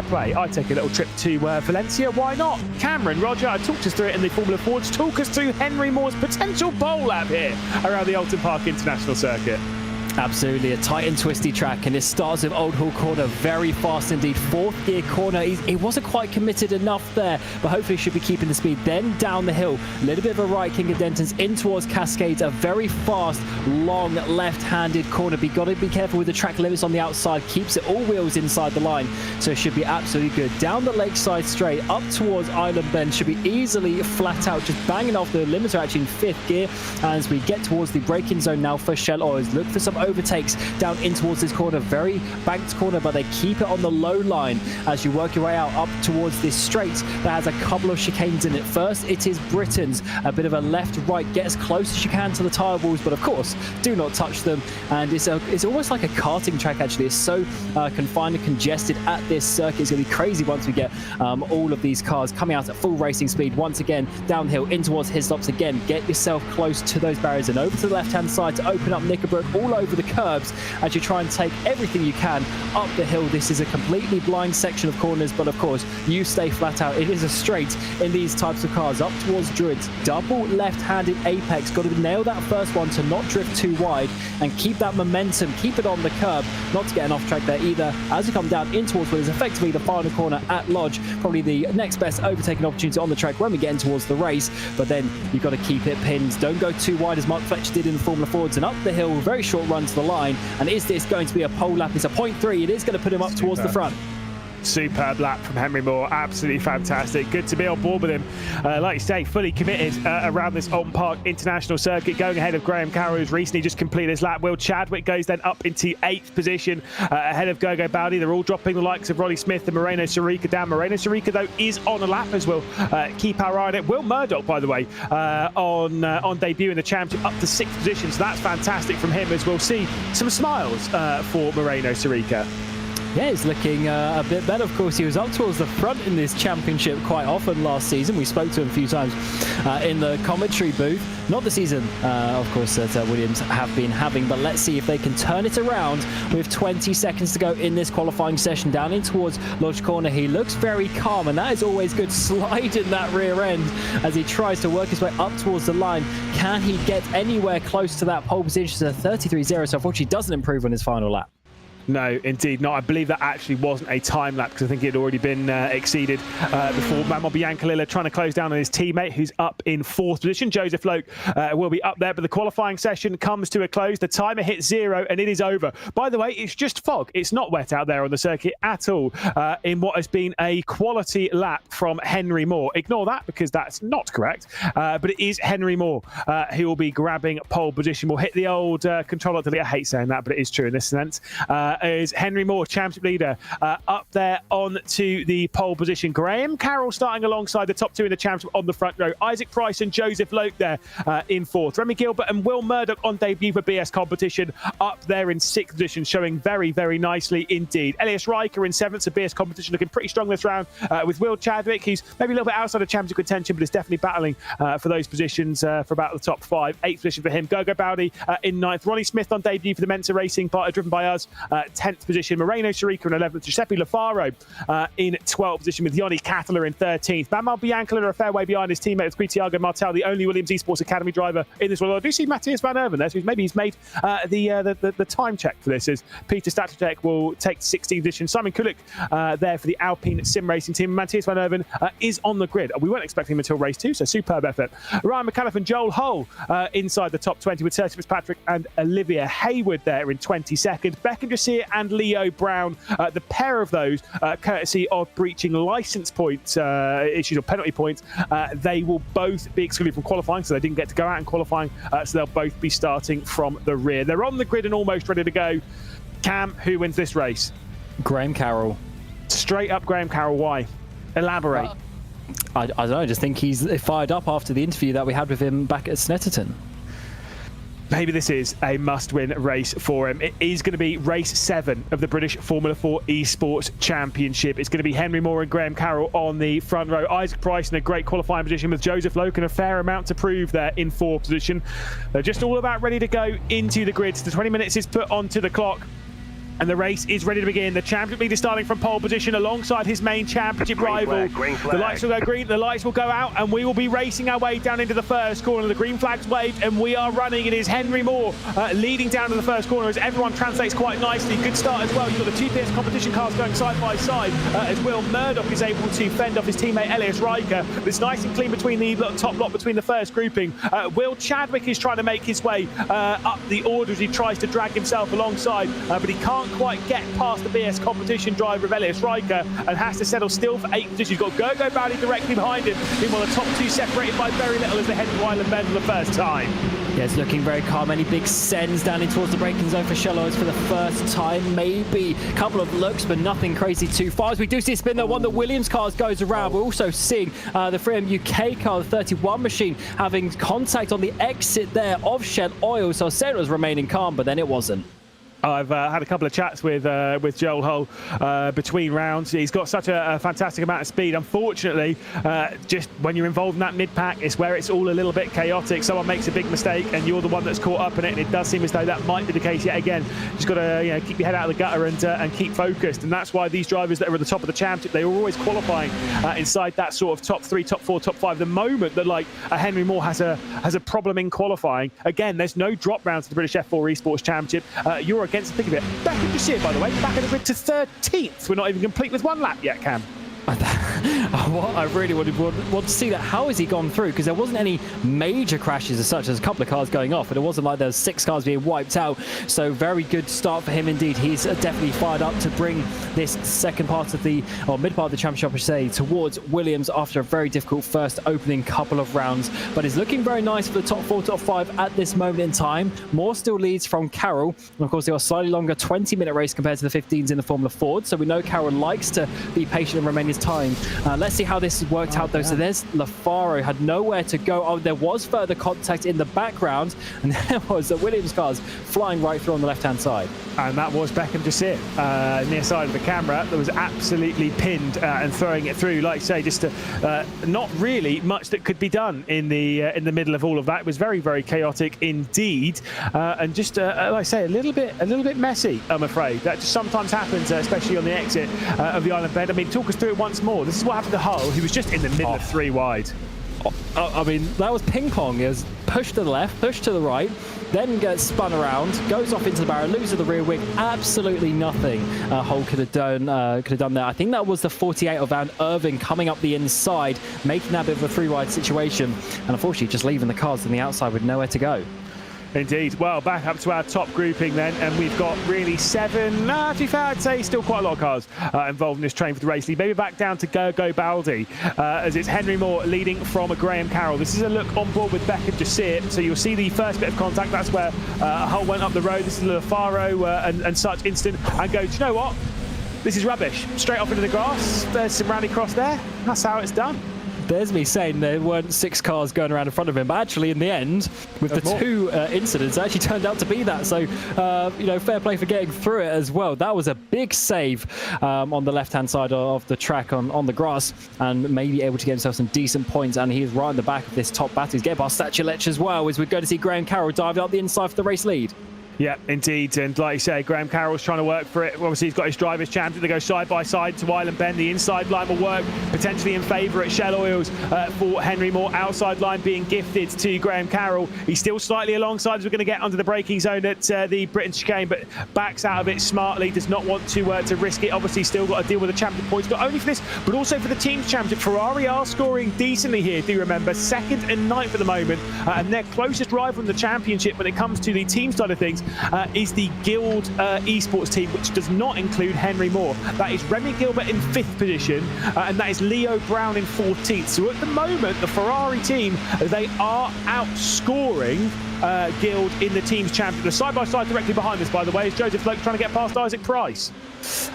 play. I take a little trip to Valencia. Why not? Cameron, Roger, talked us through it in the Formula 4. Talk us through Henry Moore's potential bowl lap here around the Oulton Park International Circuit. Absolutely, a tight and twisty track, and it starts with Old Hall Corner, very fast indeed. 4th gear corner, he wasn't quite committed enough there, but hopefully should be keeping the speed. Then down the hill, a little bit of a right, King of Dentons in towards Cascades, a very fast, long, left-handed corner. But you got to be careful with the track limits on the outside, keeps it all wheels inside the line, so it should be absolutely good. Down the Lakeside straight, up towards Island Bend, should be easily flat out, just banging off the limiter actually in 5th gear. As we get towards the braking zone now for Shell Oils, look for some overtakes down in towards this corner, very banked corner, but they keep it on the low line as you work your way out up towards this straight that has a couple of chicanes in it. First, it is Britain's, a bit of a left-right, get as close as you can to the tyre walls, but of course, do not touch them. And it's almost like a karting track, actually. It's so confined and congested at this circuit. It's going to be crazy once we get all of these cars coming out at full racing speed. Once again, downhill in towards his stops again. Get yourself close to those barriers and over to the left-hand side to open up Knickerbrook all over over the curbs as you try and take everything you can up the hill. This is a completely blind section of corners, but of course, you stay flat out. It is a straight in these types of cars. Up towards Druids, double left-handed apex. Got to nail that first one to not drift too wide and keep that momentum, keep it on the curb, not to get an off-track there either. As you come down in towards what is effectively the final corner at Lodge, probably the next best overtaking opportunity on the track when we get in towards the race, but then you've got to keep it pinned. Don't go too wide as Mark Fletcher did in the Formula Fords, and up the hill, very short run to the line. And is this going to be a pole lap? It's a 0.3. It is going to put him up towards the front. Superb lap from Henry Moore, absolutely fantastic. Good to be on board with him. Like you say, fully committed around this Oulton Park International Circuit, going ahead of Graham Carroll, who's recently just completed his lap. Will Chadwick goes then up into 8th position ahead of Gogo Bowdy. They're all dropping the likes of Roddy Smith and Moreno Sorica down. Moreno Sorica, though, is on a lap as well. Keep our eye on it. Will Murdoch, by the way, on debut in the championship, up to 6th position, so that's fantastic from him, as we'll see some smiles for Moreno Sorica. Yeah, he's looking a bit better. Of course, he was up towards the front in this championship quite often last season. We spoke to him a few times in the commentary booth. Not the season, of course, that Williams have been having, but let's see if they can turn it around with 20 seconds to go in this qualifying session. Down in towards Lodge Corner, he looks very calm, and that is always good. Slide in that rear end as he tries to work his way up towards the line. Can he get anywhere close to that pole position? It's a 33.0, so unfortunately doesn't improve on his final lap. No, indeed not. I believe that actually wasn't a time lap because I think it had already been exceeded before. Manuel Biancalilla trying to close down on his teammate who's up in 4th position. Joseph Loke will be up there, but the qualifying session comes to a close. The timer hits 0 and it is over. By the way, it's just fog. It's not wet out there on the circuit at all in what has been a quality lap from Henry Moore. Ignore that because that's not correct, but it is Henry Moore who will be grabbing pole position. We'll hit the old control delete. I hate saying that, but it is true in this sense. Is Henry Moore, championship leader, up there on to the pole position. Graham Carroll starting alongside the top 2 in the championship on the front row. Isaac Price and Joseph Loke there in 4th. Remy Gilbert and Will Murdoch on debut for BS competition up there in 6th position, showing very, very nicely indeed. Elias Riker in 7th, so BS competition looking pretty strong this round with Will Chadwick, who's maybe a little bit outside of championship contention, but is definitely battling for those positions for about the top 5. 8th position for him. Gogo Bowdy in 9th. Ronnie Smith on debut for the Mensa Racing, driven by us. 10th position. Moreno Sorica in 11th. Giuseppe Lafaro in 12th position with Yoni Cattler in 13th. Manuel Biancalilla a fair way behind his teammate with Thiago Martel, the only Williams Esports Academy driver in this world. I do see Matthias Van Erven there, so maybe he's made the time check for this, as Peter Staticek will take 16th position. Simon Kulik there for the Alpine sim racing team. Matthias Van Erven is on the grid. We weren't expecting him until race 2, so superb effort. Ryan McAuliffe and Joel Hull inside the top 20 with Sergio Fitzpatrick and Olivia Hayward there in 22nd. Beckham Jasir and Leo Brown, the pair of those, courtesy of breaching licence points issues or penalty points, they will both be excluded from qualifying, so they didn't get to go out in qualifying, so they'll both be starting from the rear. They're on the grid and almost ready to go. Cam, who wins this race? Graham Carroll. Straight up Graham Carroll. Why? Elaborate. I don't know, I just think he's fired up after the interview that we had with him back at Snetterton. Maybe this is a must-win race for him. It is going to be race 7 of the British Formula 4 Esports Championship. It's going to be Henry Moore and Graham Carroll on the front row. Isaac Price in a great qualifying position with Joseph Loke and a fair amount to prove there in 4th position. They're just all about ready to go into the grid. The 20 minutes is put onto the clock. And the race is ready to begin. The championship leader starting from pole position alongside his main championship rival. The lights will go green, the lights will go out, and we will be racing our way down into the first corner. The green flag's waved, and we are running. It is Henry Moore leading down to the first corner as everyone translates quite nicely. Good start as well. You've got the 2 PS competition cars going side by side as Will Murdoch is able to fend off his teammate Elias Riker. It's nice and clean between the top lot between the first grouping. Will Chadwick is trying to make his way up the order as he tries to drag himself alongside, but he can't quite get past the BS competition driver of Elias Riker and has to settle still for 8th position. You've got Gogo Bowdy directly behind him. Meanwhile, the top 2 separated by very little as they head to Island Bend for the first time. Yeah, it's looking very calm. Any big sends down in towards the braking zone for Charlotte for the first time. Maybe a couple of looks, but nothing crazy too far. As we do see a spin, though, one of the Williams cars goes around. We're also seeing the FIA UK car, the 31 machine, having contact on the exit there of Shell Oil. So I said it was remaining calm, but then it wasn't. I've had a couple of chats with Joel Hull between rounds. He's got such a fantastic amount of speed. Unfortunately, just when you're involved in that mid-pack, it's where it's all a little bit chaotic. Someone makes a big mistake and you're the one that's caught up in it, and it does seem as though that might be the case yet again. Just got to keep your head out of the gutter and keep focused. And that's why these drivers that are at the top of the championship, they were always qualifying inside that sort of top 3, top 4, top 5. The moment that like a Henry Moore has a problem in qualifying, again, there's no drop round to the British F4 Esports Championship. You're against, think of it, back in Jasir, by the way, back in the grid to 13th. We're not even complete with 1 lap yet, Cam. What I really want to see that. How has he gone through? Because there wasn't any major crashes as such. As a couple of cars going off, but it wasn't like there was 6 cars being wiped out. So very good start for him indeed. He's definitely fired up to bring this second part of the, or mid part of the championship, I should say, towards Williams after a very difficult first opening couple of rounds. But it's looking very nice for the top 4, top 5 at this moment in time. Moore still leads from Carroll. And of course, they are slightly longer 20-minute race compared to the 15s in the Formula Ford. So we know Carroll likes to be patient and remain his time. Let's see how this worked out though. So there's Lafaro, had nowhere to go. Oh, there was further contact in the background, and there was the Williams cars flying right through on the left-hand side. And that was Beckham Jasir, near side of the camera, that was absolutely pinned and throwing it through. Like I say, just not really much that could be done in the middle of all of that. It was very, very chaotic indeed, and just like I say, a little bit messy. I'm afraid that just sometimes happens, especially on the exit of the island bed. I mean, talk us through it once more. This is what happened to Hull. He was just in the middle of 3 wide. I mean, that was ping pong. It was push to the left, push to the right, then gets spun around, goes off into the barrier, loses the rear wing. Absolutely nothing Hull could have done there. I think that was the 48 of Van Irving coming up the inside, making that bit of a 3 wide situation, and unfortunately just leaving the cars on the outside with nowhere to go. Indeed. Well, back up to our top grouping then, and we've got really 7, to be fair, I'd say still quite a lot of cars involved in this train for the race lead. Maybe back down to Gergo Baldi, as it's Henry Moore leading from Graham Carroll. This is a look on board with Beckham Jasir. So you'll see the first bit of contact. That's where Hull went up the road. This is Lafaro and such instant, and go, do you know what? This is rubbish. Straight off into the grass. There's some rallycross there. That's how it's done. There's me saying there weren't 6 cars going around in front of him, but actually in the end, with the 2 incidents, it actually turned out to be that. So, fair play for getting through it as well. That was a big save on the left-hand side of the track on the grass, and maybe able to get himself some decent points. And he is right in the back of this top battle. He's getting past Satchellech as well, as we're going to see Graham Carroll diving up the inside for the race lead. Yeah, indeed. And like you say, Graham Carroll's trying to work for it. Obviously, he's got his drivers champion. They go side by side to Island Bend. The inside line will work potentially in favour at Shell Oils for Henry Moore. Outside line being gifted to Graham Carroll. He's still slightly alongside as we're going to get under the braking zone at the Britain chicane, but backs out of it smartly. Does not want to risk it. Obviously, still got to deal with the champion points, not only for this, but also for the team's championship. Ferrari are scoring decently here, do remember. 2nd and 9th at the moment. And their closest rival in the championship when it comes to the team side of things is the Guild Esports team, which does not include Henry Moore. That is Remy Gilbert in 5th position, and that is Leo Brown in 14th. So at the moment, the Ferrari team, they are outscoring Guild in the team's championship. The side-by-side directly behind us, by the way, is Joseph Loke trying to get past Isaac Price.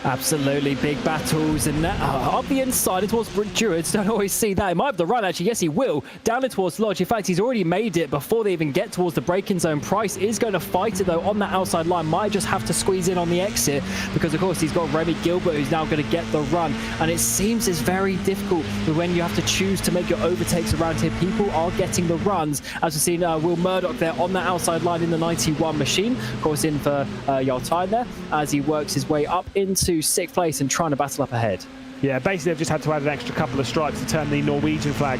Absolutely, big battles, and up the inside towards Druids. Don't always see that. He might have the run, actually. Yes, he will. Down it towards Lodge. In fact, he's already made it before they even get towards the braking zone. Price is going to fight it, though, on that outside line. Might just have to squeeze in on the exit, because, of course, he's got Remy Gilbert, who's now going to get the run. And it seems it's very difficult when you have to choose to make your overtakes around here. People are getting the runs. As we've seen, Will Murdoch there on that outside line in the 91 machine. Of course, in for Yaltine there, as he works his way up into 6th place and trying to battle up ahead. Yeah, basically they've just had to add an extra couple of stripes to turn the Norwegian flag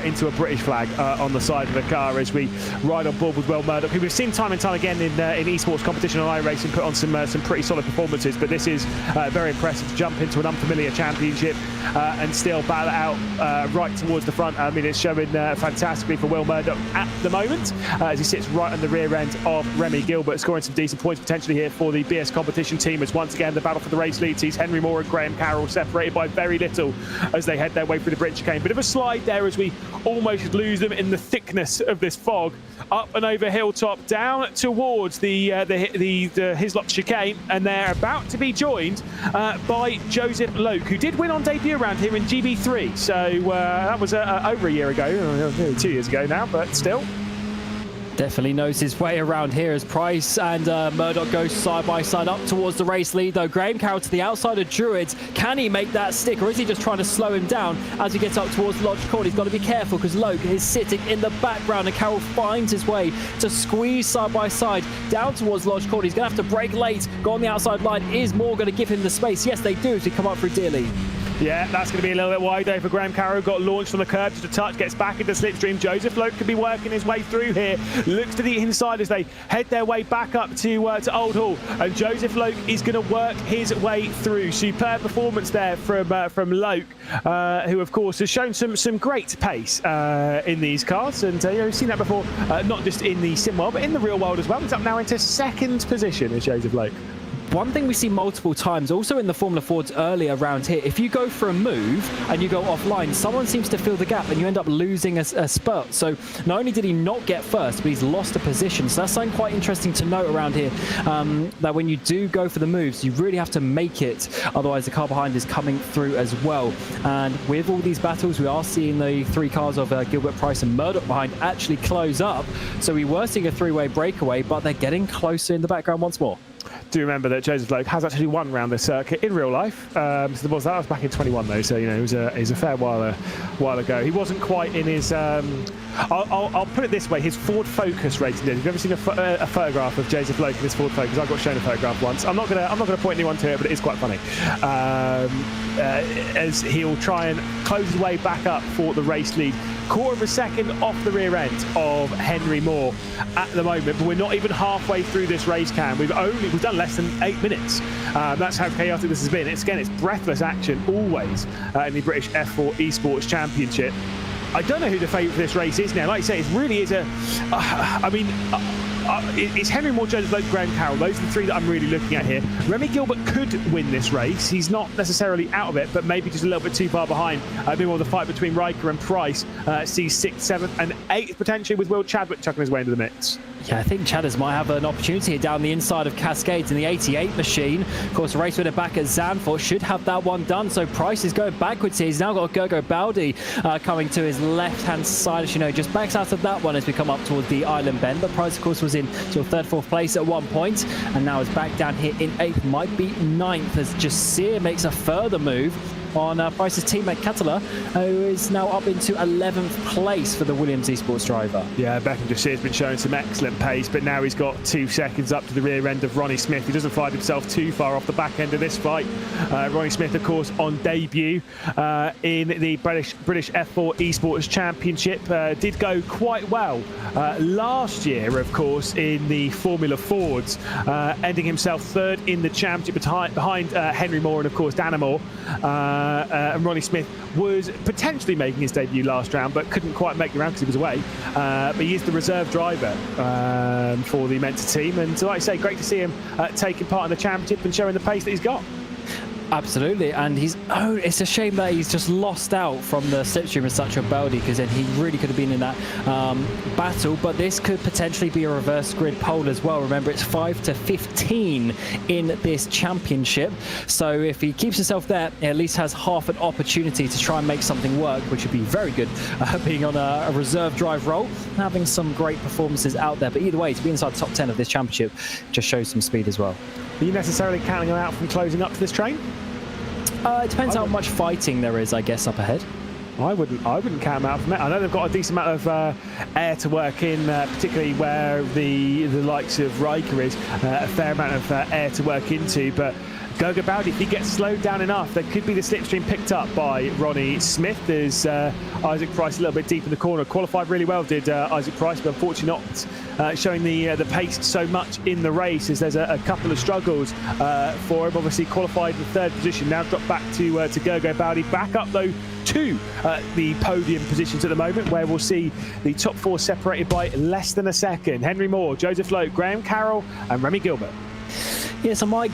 into a British flag on the side of the car as we ride on board with Will Murdoch, who we've seen time and time again in esports competition and iRacing put on some pretty solid performances, but this is very impressive to jump into an unfamiliar championship and still battle it out right towards the front. I mean, it's showing fantastically for Will Murdoch at the moment as he sits right on the rear end of Remy Gilbert, scoring some decent points potentially here for the BS competition team, as once again the battle for the race lead sees Henry Moore and Graham Carroll separated by very little as they head their way through the British chicane. Bit of a slide there as we almost lose them in the thickness of this fog. Up and over hilltop, down towards the Hislop chicane, and they're about to be joined by Joseph Loke, who did win on debut around here in GB3. So that was over a year ago, 2 years ago now, but still. Definitely knows his way around here as Price and Murdoch go side by side up towards the race lead, though. Graham Carroll to the outside of Druids. Can he make that stick, or is he just trying to slow him down as he gets up towards Lodge Court? He's got to be careful because Loke is sitting in the background, and Carroll finds his way to squeeze side by side down towards Lodge Court. He's going to have to brake late, go on the outside line. Is Moore going to give him the space? Yes, they do, as we come up through Dearly. Yeah, that's going to be a little bit wide though for Graham Carroll. Got launched on the curb, just a touch, gets back into slipstream. Joseph Loke could be working his way through here. Looks to the inside as they head their way back up to Old Hall, and Joseph Loke is going to work his way through. Superb performance there from Loke, who of course has shown some great pace in these cars, and we've seen that before, not just in the sim world but in the real world as well. He's up now into second position as Joseph Loke. One thing we see multiple times, also in the Formula Fords earlier around here, if you go for a move and you go offline, someone seems to fill the gap and you end up losing a spurt. So not only did he not get first, but he's lost a position. So that's something quite interesting to note around here, that when you do go for the moves, you really have to make it. Otherwise, the car behind is coming through as well. And with all these battles, we are seeing the three cars of Gilbert, Price and Murdoch behind actually close up. So we were seeing a three-way breakaway, but they're getting closer in the background once more. Do remember that Joseph Loke has actually won round this circuit in real life. So that was back in 21 though, so it was a fair while ago. He wasn't quite in his. I'll put it this way: his Ford Focus racing. Have you ever seen a photograph of Joseph Loke in his Ford Focus? I got shown a photograph once. I'm not gonna point anyone to it, but it is quite funny. As he'll try and close his way back up for the race lead. Quarter of a second off the rear end of Henry Moore at the moment, but we're not even halfway through this race cam. We've done less than 8 minutes. That's how chaotic this has been. It's breathless action always in the British F4 Esports Championship. I don't know who the favourite for this race is now. Like you say, it really is it's Henry Moore, Joseph Loke, Graham Carroll. Those are the three that I'm really looking at here. Remy Gilbert could win this race. He's not necessarily out of it, but maybe just a little bit too far behind. Meanwhile, the fight between Riker and Price sees 6th, 7th and 8th potentially, with Will Chadwick chucking his way into the mix. Yeah, I think Chadders might have an opportunity down the inside of Cascades in the 88 machine. Of course, the race winner back at Zandvoort should have that one done. So Price is going backwards here. He's now got Gergo Baldi coming to his left-hand side. As just backs out of that one as we come up towards the island bend. But Price, of course, was in sort of 3rd, 4th place at one point, and now is back down here in 8th, might be 9th, as Jasir makes a further move on Price's teammate Katala, who is now up into 11th place for the Williams Esports driver. Yeah, Beckham Jasir's been showing some excellent pace, but now he's got 2 seconds up to the rear end of Ronnie Smith. He doesn't find himself too far off the back end of this fight. Ronnie Smith, of course, on debut in the British F4 Esports Championship. Did go quite well last year, of course, in the Formula Fords, ending himself 3rd in the championship behind Henry Moore and, of course, Dana Moore. And Ronnie Smith was potentially making his debut last round, but couldn't quite make the round because he was away. But he is the reserve driver for the Mentor team, and like I say, great to see him taking part in the championship and showing the pace that he's got. Absolutely, and it's a shame that he's just lost out from the slipstream as such of Baldi, because then he really could have been in that battle. But this could potentially be a reverse grid pole as well. Remember, it's 5 to 15 in this championship, so if he keeps himself there, he at least has half an opportunity to try and make something work, which would be very good, being on a reserve drive role, having some great performances out there. But either way, to be inside the top 10 of this championship just shows some speed as well. Are you necessarily counting him out from closing up to this train? It depends how much fighting there is, I guess, up ahead. I wouldn't count them out from it. I know they've got a decent amount of air to work in, particularly where the likes of Riker is, a fair amount of air to work into, but Gergo Baldi, if he gets slowed down enough, there could be the slipstream picked up by Ronnie Smith. There's Isaac Price a little bit deep in the corner. Qualified really well, did Isaac Price, but unfortunately not showing the pace so much in the race, as there's a couple of struggles for him. Obviously qualified in 3rd position, now dropped back to Gergo Baldi. Back up though to the podium positions at the moment, where we'll see the top 4 separated by less than a second. Henry Moore, Joseph Loke, Graham Carroll and Remy Gilbert. Yeah, so my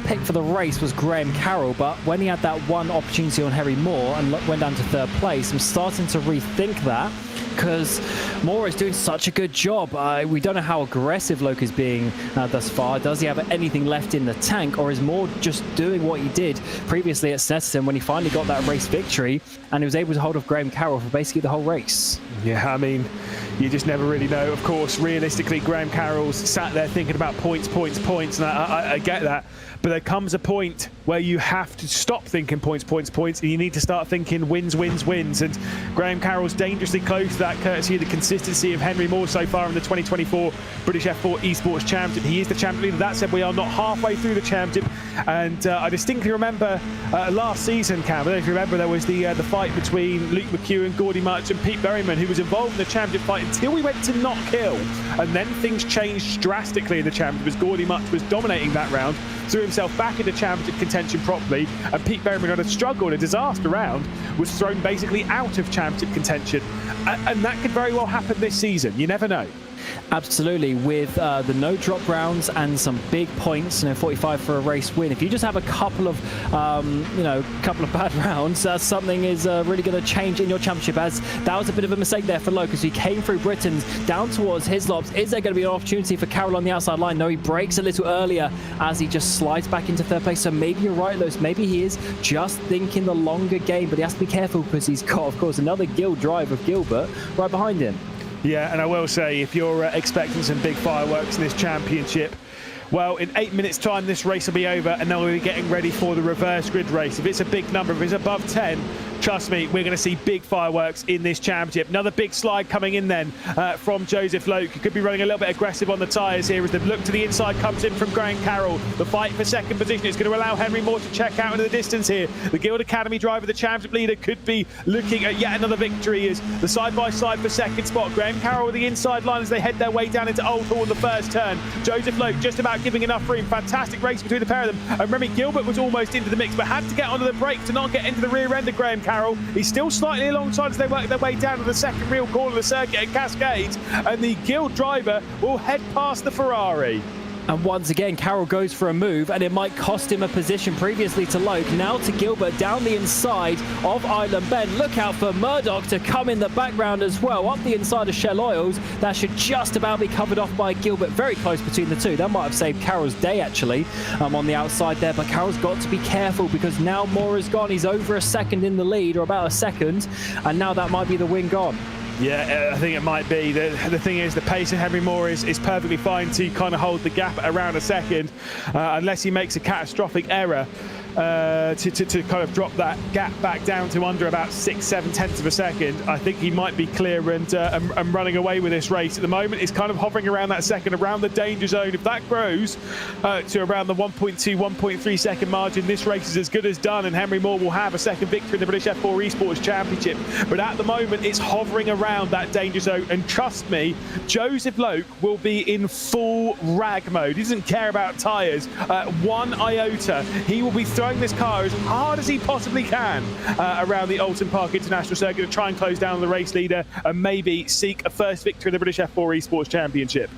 pick for the race was Graham Carroll, but when he had that one opportunity on Henry Moore and went down to 3rd place, I'm starting to rethink that. because Moore is doing such a good job. We don't know how aggressive Loke is being thus far. Does he have anything left in the tank, or is Moore just doing what he did previously at Snetterton when he finally got that race victory and he was able to hold off Graham Carroll for basically the whole race? Yeah, I mean, you just never really know. Of course, realistically, Graham Carroll's sat there thinking about points, and I get that. But there comes a point where you have to stop thinking points, and you need to start thinking wins. And Graham Carroll's dangerously close to that, courtesy of the consistency of Henry Moore so far in the 2024 British F4 Esports Championship. He is the champion leader. That said, we are not halfway through the championship. And I distinctly remember last season, Cam, I don't know if you remember, there was the fight between Luke McEwen, Gordy March and Pete Berryman, who was involved in the championship fight until we went to not kill. And then things changed drastically in the championship as Gordy March was dominating that round, threw himself back into championship contention properly, and Pete Berryman had a struggle in a disaster round, was thrown basically out of championship contention. And that could very well happen this season. You never know. Absolutely, with the no drop rounds and some big points, 45 for a race win. If you just have a couple of bad rounds, something is really going to change in your championship, as that was a bit of a mistake there for Loke as he came through Britain's down towards his lobs. Is there going to be an opportunity for Carroll on the outside line? No, he breaks a little earlier as he just slides back into third place. So maybe you're right, Lewis. Maybe he is just thinking the longer game, but he has to be careful because he's got, of course, another Gill drive of Gilbert right behind him. Yeah, and I will say, if you're expecting some big fireworks in this championship, well, in 8 minutes' time, this race will be over, and then we'll be getting ready for the reverse grid race. If it's a big number, if it's above 10, trust me, we're going to see big fireworks in this championship. Another big slide coming in then from Joseph Loke. He could be running a little bit aggressive on the tyres here as the look to the inside comes in from Graham Carroll. The fight for second position is going to allow Henry Moore to check out into the distance here. The Guild Academy driver, the championship leader, could be looking at yet another victory as the side-by-side for second spot. Graham Carroll with the inside line as they head their way down into Oulton on the first turn. Joseph Loke just about giving enough room. Fantastic race between the pair of them. And Remy Gilbert was almost into the mix, but had to get onto the brake to not get into the rear end of Graham Carroll. He's still slightly alongside as they work their way down to the second real corner of the circuit at Cascades, and the Guild driver will head past the Ferrari. And once again, Carroll goes for a move, and it might cost him a position previously to Loke. Now to Gilbert down the inside of Island Bend. Look out for Murdoch to come in the background as well. Up the inside of Shell Oils. That should just about be covered off by Gilbert. Very close between the two. That might have saved Carroll's day, actually, on the outside there. But Carroll's got to be careful because now Moore is gone. He's over a second in the lead, or about a second. And now that might be the win gone. Yeah, I think it might be. The thing is, the pace of Henry Moore is perfectly fine to kind of hold the gap at around a second, unless he makes a catastrophic error to kind of drop that gap back down to under about 6-7 tenths of a second. I think he might be clear and running away with this race. At the moment, it's kind of hovering around that second, around the danger zone. If that grows to around the 1.2, 1.3 second margin, this race is as good as done, and Henry Moore will have a second victory in the British F4 Esports Championship. But at the moment, it's hovering around that danger zone, and trust me, Joseph Loke will be in full rag mode. He doesn't care about tyres, one iota. He will be throwing this car as hard as he possibly can around the Oulton Park International Circuit to try and close down the race leader and maybe seek a first victory in the British F4 Esports Championship.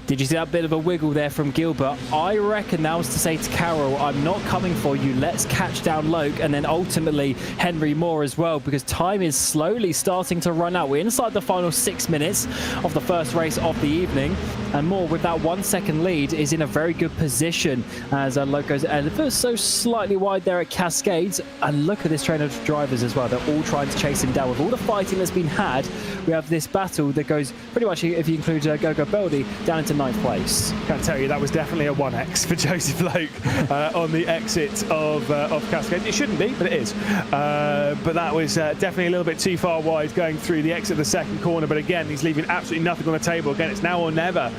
Did you see that bit of a wiggle there from Gilbert? I reckon that was to say to Carroll, I'm not coming for you, let's catch down Loke, and then ultimately Henry Moore as well, because time is slowly starting to run out. We're inside the final 6 minutes of the first race of the evening, and Moore, with that 1 second lead, is in a very good position as Loke goes ever so slightly wide there at Cascades. And look at this train of drivers as well. They're all trying to chase him down. With all the fighting that's been had, we have this battle that goes pretty much, if you include Gogo Beldy, down into 9th place. Can't tell you, that was definitely a 1x for Joseph Loke on the exit of Cascade. It shouldn't be, but it is. But that was definitely a little bit too far wide going through the exit of the second corner. But again, he's leaving absolutely nothing on the table. Again, it's now or never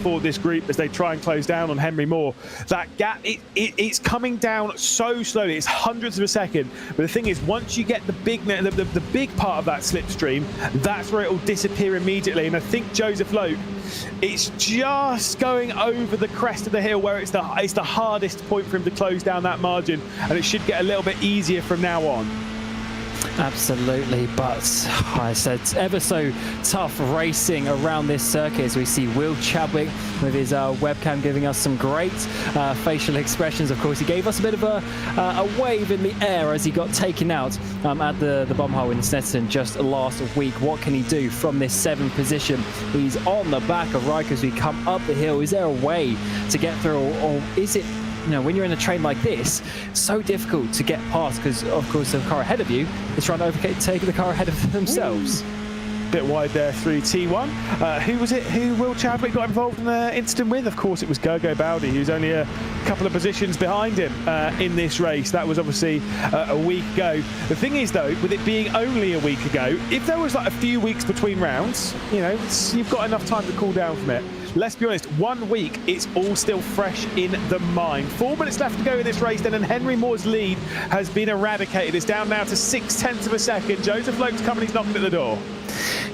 for this group as they try and close down on Henry Moore. That gap, it's coming down so slowly. It's hundreds of a second. But the thing is, once you get the big part of that slipstream, that's where it will disappear immediately. And I think Joseph Loke, it's just going over the crest of the hill where it's the hardest point for him to close down that margin, and it should get a little bit easier from now on. Absolutely, but I said ever so tough racing around this circuit as we see Will Chadwick with his webcam giving us some great facial expressions. Of course, he gave us a bit of a wave in the air as he got taken out at the bomb hole in Snetterton just last week. What can he do from this 7th position? He's on the back of Raikkonen as we come up the hill. Is there a way to get through, or is it, you know, when you're in a train like this, so difficult to get past because, of course, the car ahead of you is trying to overtake the car ahead of themselves. Bit wide there through T1. Who was it who Will Chadwick got involved in the incident with? Of course, it was Gogo Bowdy, who's only a couple of positions behind him in this race. That was obviously a week ago. The thing is, though, with it being only a week ago, if there was like a few weeks between rounds, you know, you've got enough time to cool down from it. Let's be honest, 1 week, it's all still fresh in the mind. 4 minutes left to go in this race then, and Henry Moore's lead has been eradicated. It's down now to 0.6 of a second. Joseph Loeb's company's knocking at the door.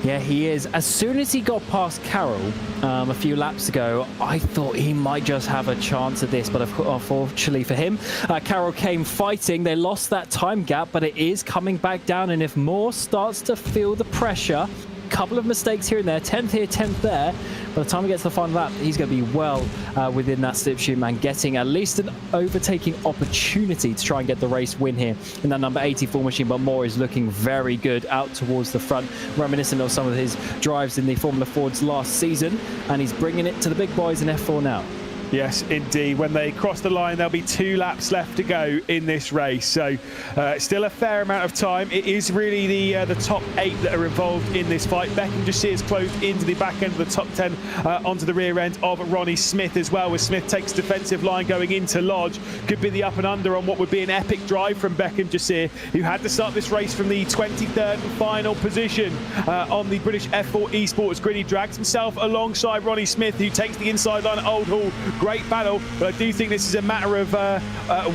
Yeah, he is. As soon as he got past Carroll a few laps ago, I thought he might just have a chance at this, but unfortunately for him, Carroll came fighting. They lost that time gap, but it is coming back down, and if Moore starts to feel the pressure, couple of mistakes here and there, 10th here, 10th there. By the time he gets to the final lap, he's going to be well within that slipstream and getting at least an overtaking opportunity to try and get the race win here in that number 84 machine. But Moore is looking very good out towards the front, reminiscent of some of his drives in the Formula Fords last season, and he's bringing it to the big boys in F4 now. Yes, indeed. When they cross the line, there'll be 2 laps left to go in this race. So still a fair amount of time. It is really the top 8 that are involved in this fight. Beckham just sees closed into the back end of the top 10 onto the rear end of Ronnie Smith as well, where Smith takes defensive line going into Lodge. Could be the up and under on what would be an epic drive from Beckham Jasir, who had to start this race from the 23rd and final position on the British F4 Esports grid. He drags himself alongside Ronnie Smith, who takes the inside line at Old Hall. Great battle, but I do think this is a matter of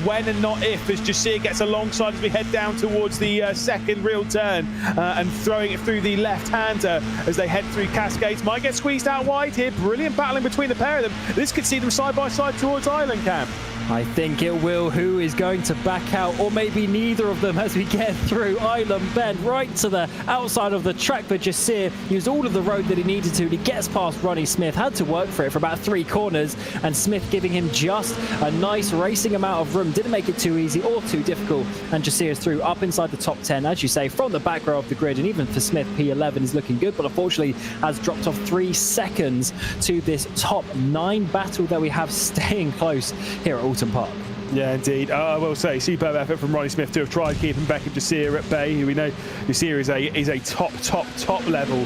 when and not if, as Jasir gets alongside as we head down towards the second real turn and throwing it through the left-hander as they head through Cascades. Might get squeezed out wide here. Brilliant battling between the pair of them. This could see them side by side towards Island Camp. I think it will. Who is going to back out, or maybe neither of them, as we get through Island Bend right to the outside of the track. But Jasir used all of the road that he needed to. He gets past Ronnie Smith, had to work for it for about 3 corners, and Smith giving him just a nice racing amount of room. Didn't make it too easy or too difficult, and Jasir is through up inside the top 10, as you say, from the back row of the grid. And even for Smith, P11 is looking good, but unfortunately has dropped off 3 seconds to this top 9 battle that we have staying close here at Oulton Park. Yeah, indeed. I will say, superb effort from Ronnie Smith to have tried keeping Beckham Jasir at bay, who we know Jasir is a top level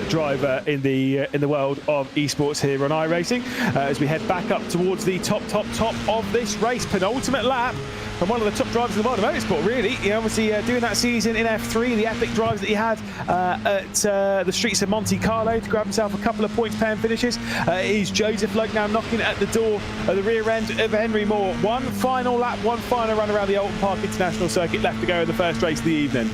driver in the world of esports here on iRacing. As we head back up towards the top of this race, penultimate lap. And one of the top drivers in the world of motorsport, really. You know, obviously doing that season in F3, the epic drives that he had at the streets of Monte Carlo to grab himself a couple of points pen finishes. Is Joseph Loeb now knocking at the door of the rear end of Henry Moore. One final lap, one final run around the Oulton Park International Circuit left to go in the first race of the evening.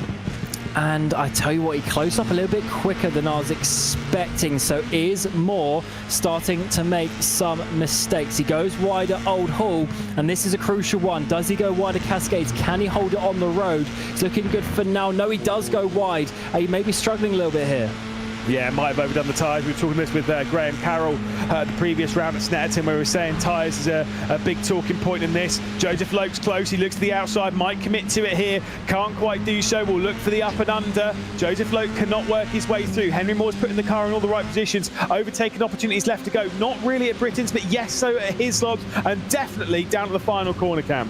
And I tell you what, he closed up a little bit quicker than I was expecting. So is Moore starting to make some mistakes? He goes wide at Old Hall, and this is a crucial one. Does he go wide at Cascades? Can he hold it on the road? It's looking good for now. No, he does go wide. He may be struggling a little bit here. Yeah, might have overdone the tyres. We were talking this with Graham Carroll the previous round at Snetterton, where we were saying tyres is a big talking point in this. Joseph Loeb's close. He looks to the outside, might commit to it here. Can't quite do so. We'll look for the up and under. Joseph Loeb cannot work his way through. Henry Moore's putting the car in all the right positions. Overtaking opportunities left to go. Not really at Britain's, but yes, so at his slobs, and definitely down to the final corner, Cam.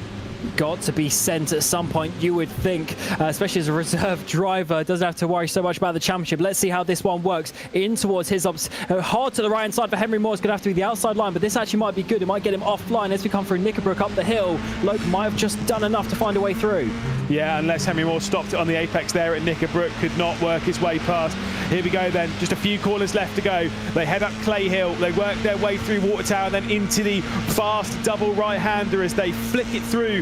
Got to be sent at some point, you would think, especially as a reserve driver. Doesn't have to worry so much about the championship. Let's see how this one works. In towards his ups, hard to the right hand side for Henry Moore. It's going to have to be the outside line, but this actually might be good. It might get him offline as we come through Knickerbrook up the hill. Loeb might have just done enough to find a way through. Yeah, unless Henry Moore stopped it on the apex there at Knickerbrook, could not work his way past. Here we go then, just a few corners left to go. They head up Clay Hill, they work their way through Water Tower, then into the fast double right-hander as they flick it through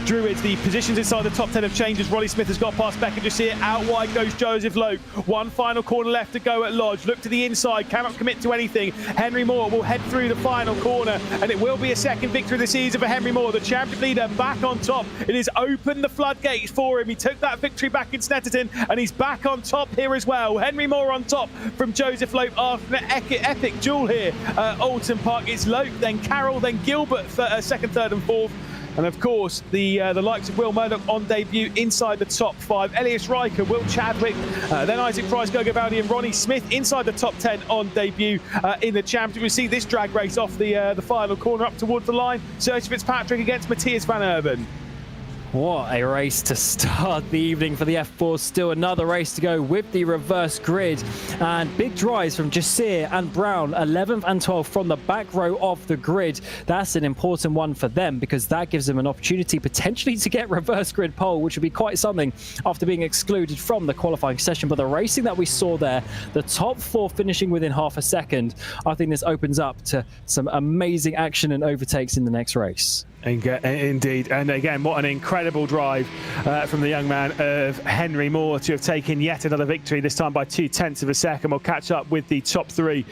Druids. The positions inside the top 10 have changed as Ronnie Smith has got past Beck, and just see it, out wide goes Joseph Loke. One final corner left to go at Lodge. Look to the inside, cannot commit to anything. Henry Moore will head through the final corner, and it will be a second victory of the season for Henry Moore, the championship leader, back on top. It has opened the floodgates for him. He took that victory back in Snetterton, and he's back on top here as well. Henry Moore on top from Joseph Lope after an epic duel here at Oulton Park. It's Lope, then Carroll, then Gilbert for second, third and fourth. And of course, the likes of Will Murdoch on debut inside the top 5. Elias Riker, Will Chadwick, then Isaac Price, Gogo Baldi and Ronnie Smith inside the top 10 on debut in the championship. We see this drag race off the final corner up towards the line. Serge Fitzpatrick against Matthias van Urban. What a race to start the evening for the F4. Still another race to go with the reverse grid. And big drives from Jasir and Brown, 11th and 12th from the back row of the grid. That's an important one for them because that gives them an opportunity potentially to get reverse grid pole, which would be quite something after being excluded from the qualifying session. But the racing that we saw there, the top 4 finishing within half a second, I think this opens up to some amazing action and overtakes in the next race. Indeed, and again, what an incredible drive from the young man of Henry Moore to have taken yet another victory, this time by 0.2 of a second. We'll catch up with the top 3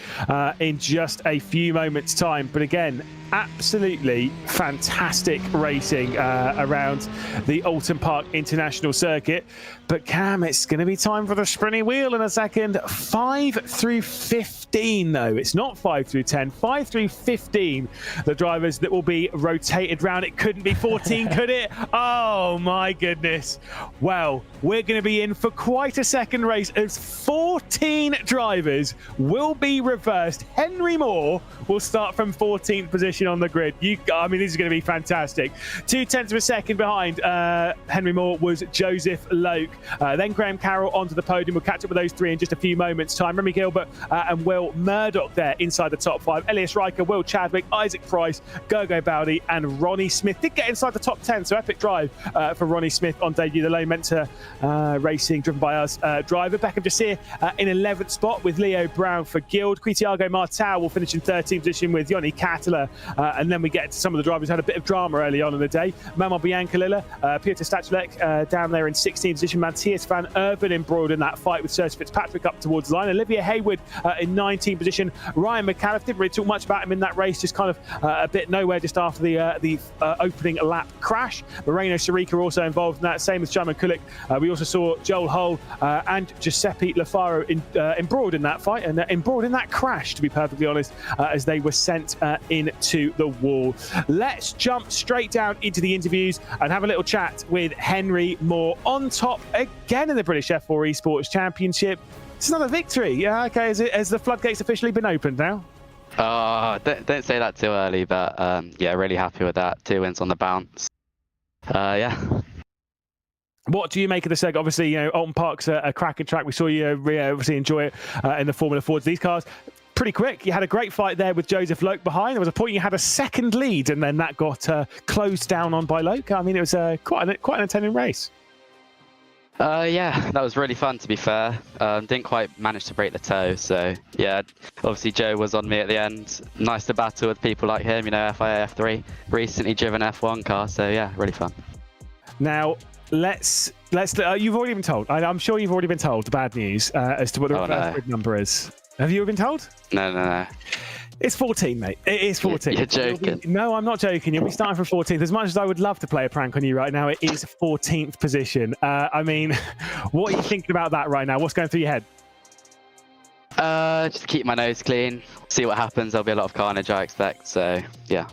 in just a few moments' time. But again, absolutely fantastic racing around the Oulton Park International Circuit. But Cam, it's going to be time for the sprinty wheel in a second. 5 through 15, though. It's not 5 through 10. 5 through 15, the drivers that will be rotated round. It couldn't be 14, could it? Oh, my goodness. Well, we're going to be in for quite a second race as 14 drivers will be reversed. Henry Moore will start from 14th position on the grid. I mean, this is going to be fantastic. 0.2 of a second behind Henry Moore was Joseph Loke. Then Graham Carroll onto the podium. We'll catch up with those 3 in just a few moments' time. Remy Gilbert and Will Murdoch there inside the top 5. Elias Riker, Will Chadwick, Isaac Price, Gogo Baldi and Ronnie Smith did get inside the top 10, so epic drive for Ronnie Smith on debut. The Lane Mentor Racing, driven by us driver. Beckham Jasir in 11th spot with Leo Brown for Guild. Quitiago Martau will finish in 13th position with Yoni Kattler. And then we get to some of the drivers who had a bit of drama early on in the day. Mamo Biancalilla, Peter Stachulek down there in 16th position. Matthias van Urban embroiled in that fight with Serge Fitzpatrick up towards the line. Olivia Hayward in 19th position. Ryan McAuliffe, didn't really talk much about him in that race, just kind of a bit nowhere just after the opening lap crash. Moreno Sarika also involved in that, same as Simon Kulik. We also saw Joel Hull and Giuseppe Lafaro embroiled in that fight and embroiled in that crash, to be perfectly honest, as they were sent into the wall. Let's jump straight down into the interviews and have a little chat with Henry Moore on top again in the British F4 Esports Championship. It's another victory. Yeah, okay. Has the floodgates officially been opened now? Don't say that too early, but yeah, really happy with that. 2 wins on the bounce. Yeah. What do you make of the circuit? Obviously, you know, Oulton Park's a cracking track. We saw you obviously enjoy it in the Formula Fords. These cars, pretty quick. You had a great fight there with Joseph Loke behind. There was a point you had a second lead, and then that got closed down on by Loke. I mean, it was quite an entertaining race. Yeah, that was really fun, to be fair. Didn't quite manage to break the toe, so yeah, obviously Joe was on me at the end. Nice to battle with people like him, you know, FIA F3, recently driven F1 car, so yeah, really fun. Now, let's you've already been told. I'm sure you've already been told the bad news as to what the reverse grid number is. Have you been told? No. It's 14, mate. It is 14. You're joking. No, I'm not joking. You'll be starting from 14th. As much as I would love to play a prank on you right now, it is 14th position. I mean, what are you thinking about that right now? What's going through your head? Just keep my nose clean, see what happens. There'll be a lot of carnage, I expect, so yeah.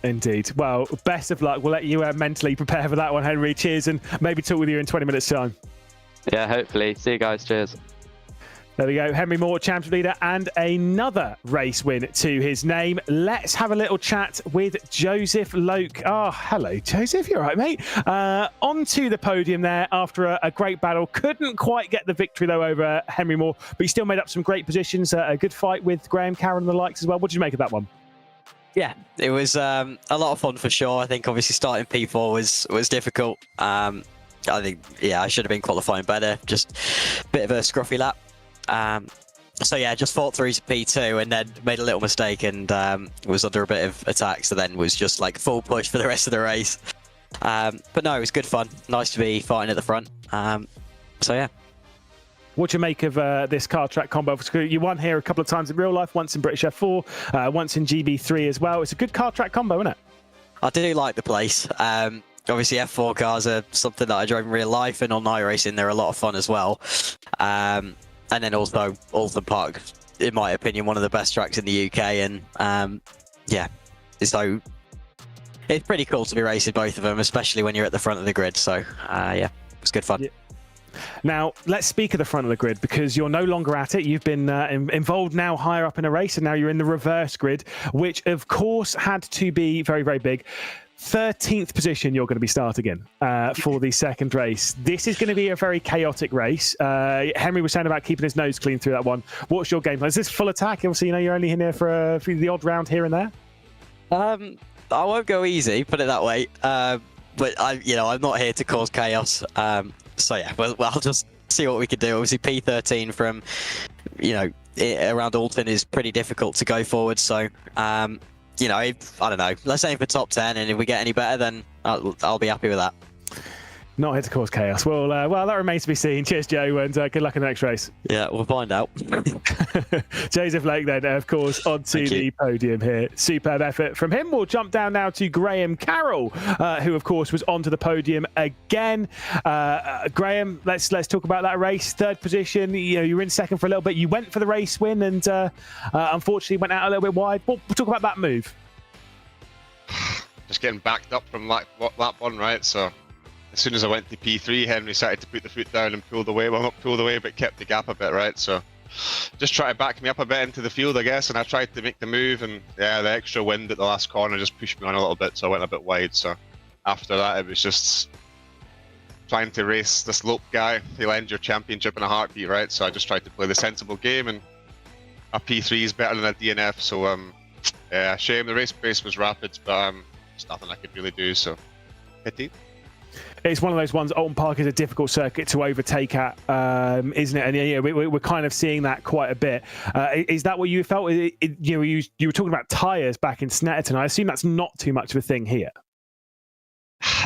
Indeed. Well, best of luck. We'll let you mentally prepare for that one, Henry. Cheers, and maybe talk with you in 20 minutes' time. Yeah, hopefully. See you guys. Cheers. There we go. Henry Moore, championship leader, and another race win to his name. Let's have a little chat with Joseph Loke. Oh, hello, Joseph. You're right, mate. Onto the podium there after a great battle. Couldn't quite get the victory, though, over Henry Moore, but he still made up some great positions. A good fight with Graham Carroll and the likes as well. What did you make of that one? Yeah, it was a lot of fun for sure. I think obviously starting P4 was difficult. I think, yeah, I should have been qualifying better. Just a bit of a scruffy lap. So yeah, just fought through to P2 and then made a little mistake and was under a bit of attack, so then was just like full push for the rest of the race. But no, it was good fun. Nice to be fighting at the front. So yeah. What do you make of this car track combo? You won here a couple of times in real life, once in British F4, once in GB3 as well. It's a good car track combo, isn't it? I do like the place. Obviously F4 cars are something that I drive in real life, and on iRacing they're a lot of fun as well. And then also Oulton Park, in my opinion, one of the best tracks in the UK. And yeah, so it's pretty cool to be racing both of them, especially when you're at the front of the grid. So yeah, it's good fun. Yeah. Now, let's speak of the front of the grid, because you're no longer at it. You've been involved now higher up in a race, and now you're in the reverse grid, which of course had to be very, very big. 13th position you're going to be starting in for the second race. This is going to be a very chaotic race. Henry was saying about keeping his nose clean through that one. What's your game plan? Is this full attack? Obviously, you're only in there for the odd round here and there. I won't go easy, put it that way. But I'm not here to cause chaos. So yeah, well, I'll just see what we can do. Obviously, P13 from around Oulton is pretty difficult to go forward. So I don't know. Let's aim for top 10, and if we get any better, then I'll be happy with that. Not here to cause chaos. Well, that remains to be seen. Cheers, Joe, and good luck in the next race. Yeah, we'll find out. Joseph Lake, then, of course, onto the podium here. Superb effort from him. We'll jump down now to Graham Carroll, who, of course, was onto the podium again. Graham, let's talk about that race. Third position. You were in second for a little bit. You went for the race win, and unfortunately went out a little bit wide. We'll talk about that move. Just getting backed up from lap one, right? So as soon as I went to P3, Henry started to put the foot down and pulled away. Well, not pulled away, but kept the gap a bit, right? So just try to back me up a bit into the field, I guess, and I tried to make the move, and yeah, the extra wind at the last corner just pushed me on a little bit, so I went a bit wide. So after that, it was just trying to race this Lope guy. He'll end your championship in a heartbeat, right? So I just tried to play the sensible game, and a P3 is better than a DNF, so yeah, shame the race pace was rapid, but there's nothing I could really do, so pity. It's one of those ones. Oulton Park is a difficult circuit to overtake at, isn't it? And yeah, we're kind of seeing that quite a bit. Is that what you felt? You were talking about tyres back in Snetterton. I assume that's not too much of a thing here.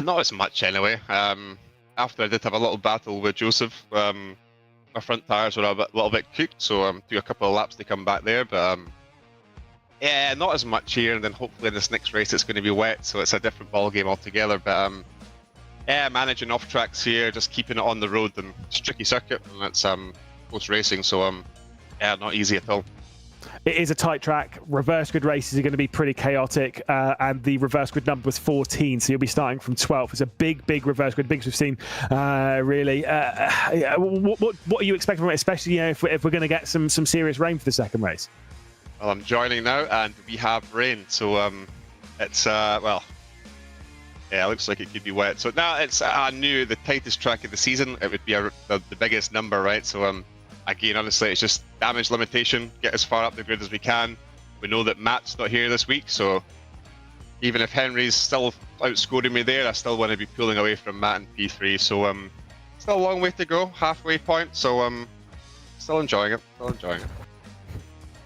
Not as much anyway. After I did have a little battle with Joseph, my front tyres were a little bit cooked, so took a couple of laps to come back there. But yeah, not as much here. And then hopefully in this next race it's going to be wet, so it's a different ball game altogether. But yeah, managing off tracks here, just keeping it on the road, and it's a tricky circuit, and it's close racing, so yeah, not easy at all. It is a tight track. Reverse grid races are going to be pretty chaotic, and the reverse grid number was 14, so you'll be starting from 12th. It's a big reverse grid, biggest we've seen, really. Yeah, what are you expecting from it, especially if we're going to get some serious rain for the second race? Well, I'm joining now, and we have rain, so it's well. Yeah, it looks like it could be wet. So now I knew the tightest track of the season, it would be the biggest number, right? So again, honestly, it's just damage limitation. Get as far up the grid as we can. We know that Matt's not here this week, so even if Henry's still outscoring me there, I still want to be pulling away from Matt in P3. So still a long way to go, halfway point. So still enjoying it. Do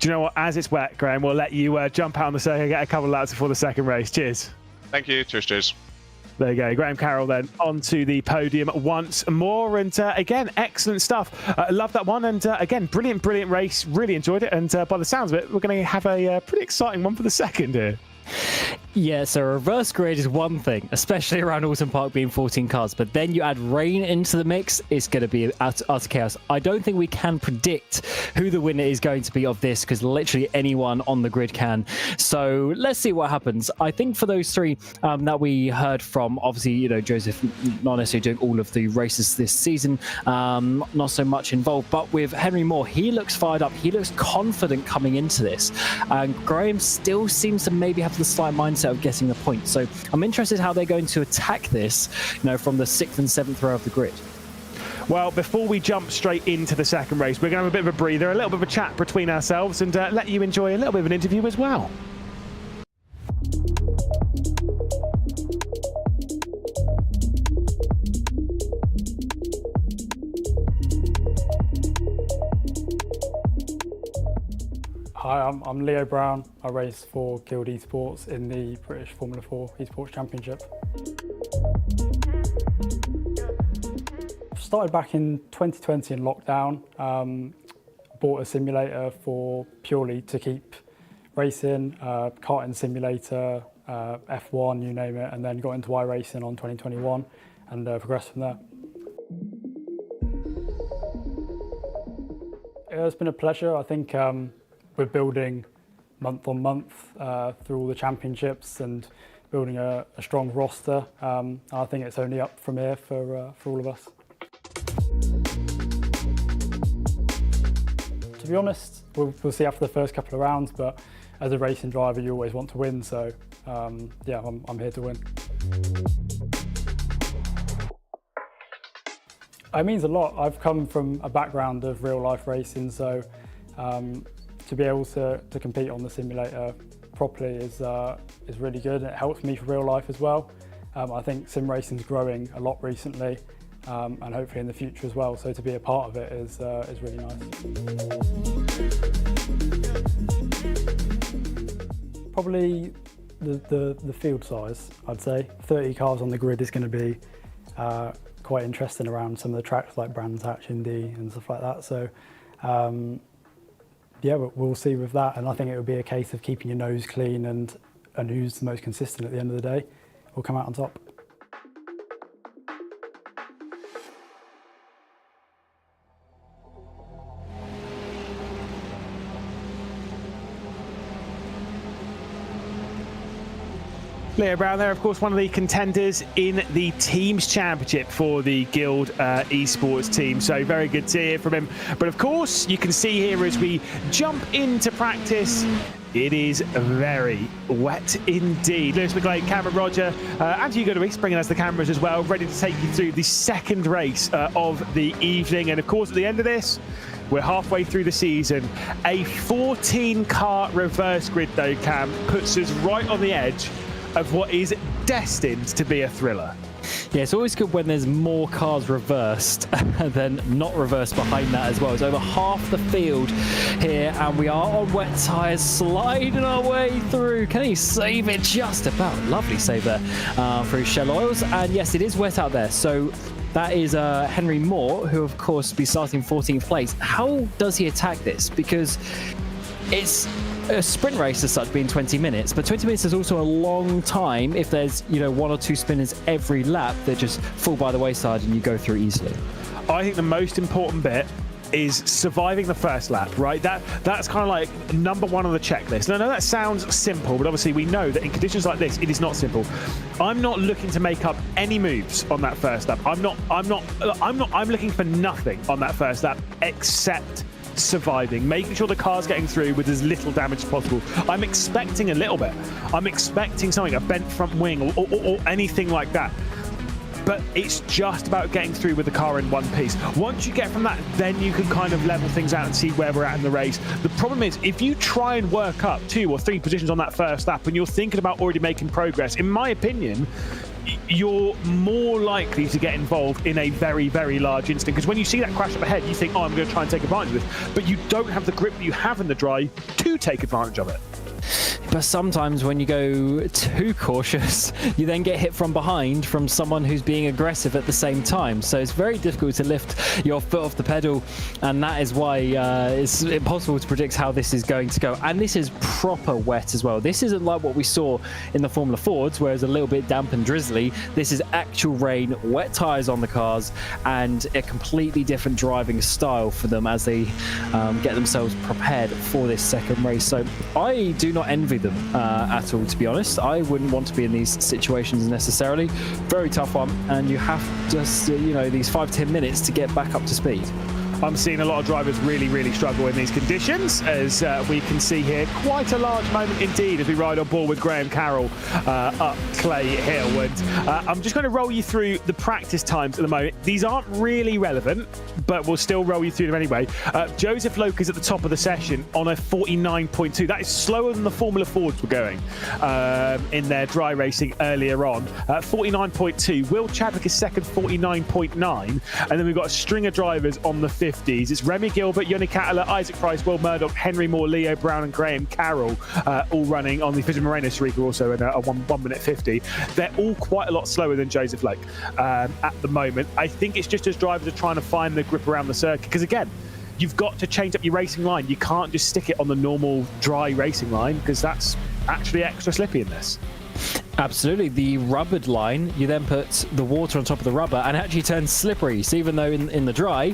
you know what? As it's wet, Graham, we'll let you jump out on the circuit and get a couple of laps before the second race. Cheers. Thank you. Cheers. There you go, Graham Carroll then onto the podium once more, and again, excellent stuff. Love that one, and again, brilliant race. Really enjoyed it, and by the sounds of it, we're going to have a pretty exciting one for the second here. Yeah, so reverse grid is one thing, especially around Oulton Park being 14 cars, but then you add rain into the mix, it's going to be utter chaos. I don't think we can predict who the winner is going to be of this, because literally anyone on the grid can. So let's see what happens. I think for those three that we heard from, obviously, Joseph not necessarily doing all of the races this season, not so much involved, but with Henry Moore, he looks fired up, he looks confident coming into this. Graham still seems to maybe have the slight mindset of getting the point. So I'm interested how they're going to attack this, from the 6th and 7th row of the grid. Well, before we jump straight into the second race, we're going to have a bit of a breather, a little bit of a chat between ourselves, and let you enjoy a little bit of an interview as well. Hi, I'm Leo Brown. I race for Guild Esports in the British Formula 4 Esports Championship. Started back in 2020 in lockdown. Bought a simulator purely to keep racing, karting simulator, F1, you name it, and then got into iRacing on 2021 and progressed from there. It's been a pleasure. I think we're building month on month through all the championships and building a strong roster. I think it's only up from here for all of us. To be honest, we'll see after the first couple of rounds, but as a racing driver, you always want to win. So yeah, I'm here to win. It means a lot. I've come from a background of real life racing, so to be able to compete on the simulator properly is really good. It helps me for real life as well. I think sim racing is growing a lot recently, and hopefully in the future as well. So to be a part of it is really nice. Probably the field size, I'd say. 30 cars on the grid is going to be quite interesting around some of the tracks like Brands Hatch, Indy and stuff like that. So yeah, we'll see with that. And I think it would be a case of keeping your nose clean and who's the most consistent at the end of the day will come out on top. Leo Brown there, of course, one of the contenders in the Teams Championship for the Guild Esports team. So very good to hear from him. But of course, you can see here as we jump into practice, it is very wet indeed. Lewis McGlade, Cameron Roger, and Hugo Luis bringing us the cameras as well, ready to take you through the second race of the evening. And of course, at the end of this, we're halfway through the season. A 14-car reverse grid, though, Cam, puts us right on the edge of what is destined to be a thriller. Yeah, it's always good when there's more cars reversed than not reversed behind that as well. It's over half the field here, and we are on wet tyres, sliding our way through. Can he save it just about? Lovely save there through Shell Oils. And yes, it is wet out there, so that is Henry Moore, who of course will be starting 14th place. How does he attack this? Because it's a sprint race as such, being 20 minutes, but 20 minutes is also a long time if there's, you know, one or two spinners every lap that just fall by the wayside and you go through easily. I think the most important bit is surviving the first lap, right? That's kind of like number one on the checklist. And I know that sounds simple, but obviously we know that in conditions like this, it is not simple. I'm not looking to make up any moves on that first lap. I'm looking for nothing on that first lap except surviving, making sure the car's getting through with as little damage as possible. I'm expecting a little bit. I'm expecting something, a bent front wing or anything like that. But it's just about getting through with the car in one piece. Once you get from that, then you can kind of level things out and see where we're at in the race. The problem is, if you try and work up 2 or 3 positions on that first lap and you're thinking about already making progress, in my opinion, you're more likely to get involved in a very, very large incident. Because when you see that crash up ahead, you think, oh, I'm going to try and take advantage of this. But you don't have the grip that you have in the dry to take advantage of it. But sometimes when you go too cautious, you then get hit from behind from someone who's being aggressive at the same time. So it's very difficult to lift your foot off the pedal, and that is why it's impossible to predict how this is going to go. And this is proper wet as well. This isn't like what we saw in the Formula Fords, where it's a little bit damp and drizzly. This is actual rain, wet tyres on the cars, and a completely different driving style for them as they get themselves prepared for this second race. So I do not envy them at all, to be honest. I wouldn't want to be in these situations necessarily. Very tough one, and you have just you know, these 5-10 minutes to get back up to speed. I'm seeing a lot of drivers really struggle in these conditions, as we can see here. Quite a large moment indeed as we ride on board with Graham Carroll up Clay Hill. And I'm just going to roll you through the practice times at the moment. These aren't really relevant, but we'll still roll you through them anyway. Joseph Loke is at the top of the session on a 49.2. That is slower than the Formula Fords were going in their dry racing earlier on. 49.2. Will Chadwick is second, 49.9. And then we've got a string of drivers on the field 50s. It's Remy Gilbert, Yannick Cattler, Isaac Price, Will Murdoch, Henry Moore, Leo Brown and Graham Carroll all running on the Fisher Moreno Sharika also in a 1 minute 50. They're all quite a lot slower than Joseph Lake at the moment. I think it's just as drivers are trying to find the grip around the circuit, because again, you've got to change up your racing line. You can't just stick it on the normal dry racing line, because that's actually extra slippy in this. Absolutely. The rubbered line, you then put the water on top of the rubber and it actually turns slippery. So even though in the dry,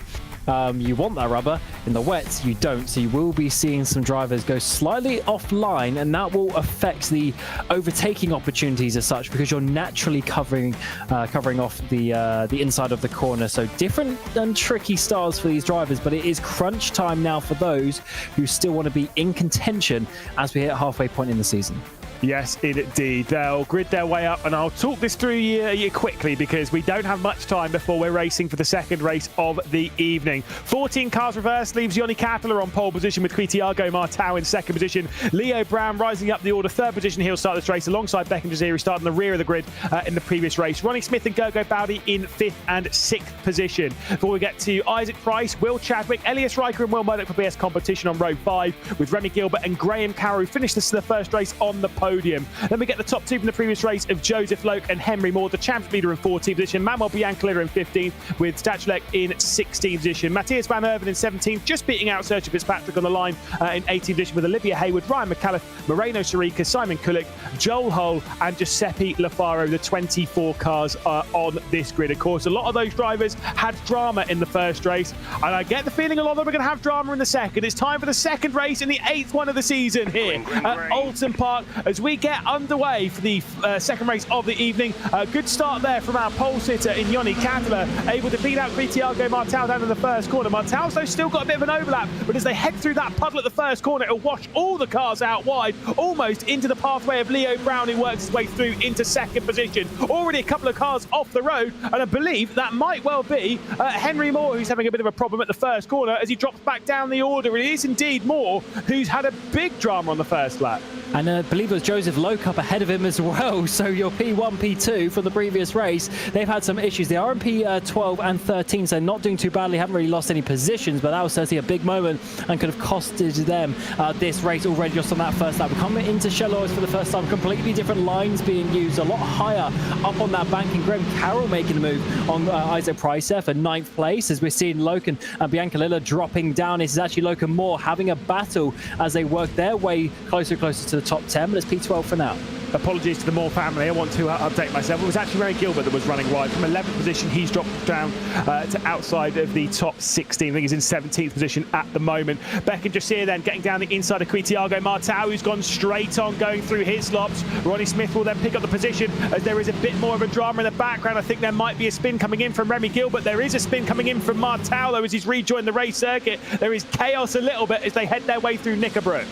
you want that rubber, in the wet you don't. So you will be seeing some drivers go slightly offline, and that will affect the overtaking opportunities as such, because you're naturally covering off the inside of the corner. So different and tricky starts for these drivers, but it is crunch time now for those who still want to be in contention as we hit halfway point in the season. Yes, indeed. They'll grid their way up, and I'll talk this through you quickly because we don't have much time before we're racing for the second race of the evening. 14 cars reverse leaves Yannick Cattler on pole position with Thiago Martau in second position. Leo Brown rising up the order, third position. He'll start this race alongside Beckham Jazir, who started in the rear of the grid in the previous race. Ronnie Smith and Gergo Bowdy in 5th and 6th position. Before we get to Isaac Price, Will Chadwick, Elias Riker and Will Murdoch for BS competition on row 5, with Remy Gilbert and Graham Carroll finished the first race on the podium. Then we get the top two from the previous race of Joseph Loke and Henry Moore, the champion leader in 14th position. Manuel Biancalilla in 15th, with Stachulek in 16th position. Matthias Van Erven in 17th, just beating out Sergio Fitzpatrick on the line in 18th position, with Olivia Hayward, Ryan McAuliffe, Moreno Sharika, Simon Kulik, Joel Hull and Giuseppe Lafaro, the 24 cars on this grid. Of course, a lot of those drivers had drama in the first race, and I get the feeling a lot of them are going to have drama in the second. It's time for the second race in the 8th one of the season here at Oulton Park as we get underway for the second race of the evening. A good start there from our pole sitter in Yannick Cattler, able to beat out Thiago Martau down in the first corner. Martau's though still got a bit of an overlap, but as they head through that puddle at the first corner, it'll wash all the cars out wide, almost into the pathway of Leo Brown, who works his way through into second position. Already a couple of cars off the road, and I believe that might well be Henry Moore, who's having a bit of a problem at the first corner as he drops back down the order. It is indeed Moore who's had a big drama on the first lap. And I believe it was Joseph Loke up ahead of him as well. So your P1, P2 from the previous race, they've had some issues. They are in P12 and 13, so not doing too badly, haven't really lost any positions, but that was certainly a big moment and could have costed them this race already just on that first lap. We're coming into Shellows for the first time, completely different lines being used, a lot higher up on that bank, and Graham Carroll making the move on Isaac Price there for 9th place, as we're seeing Loke and Biancalilla dropping down. This is actually Loke and Moore having a battle as they work their way closer and closer to the top 10, but it's P12 for now. Apologies to the Moore family, I want to update myself. It was actually Ray Gilbert that was running wide. From 11th position, he's dropped down to outside of the top 16. I think he's in 17th position at the moment. Beckham Jazir then getting down the inside of Thiago Martau, who's gone straight on going through his laps. Ronnie Smith will then pick up the position as there is a bit more of a drama in the background. I think there might be a spin coming in from Remy Gilbert. There is a spin coming in from Martau, though, as he's rejoined the race circuit. There is chaos a little bit as they head their way through Knickerbrook.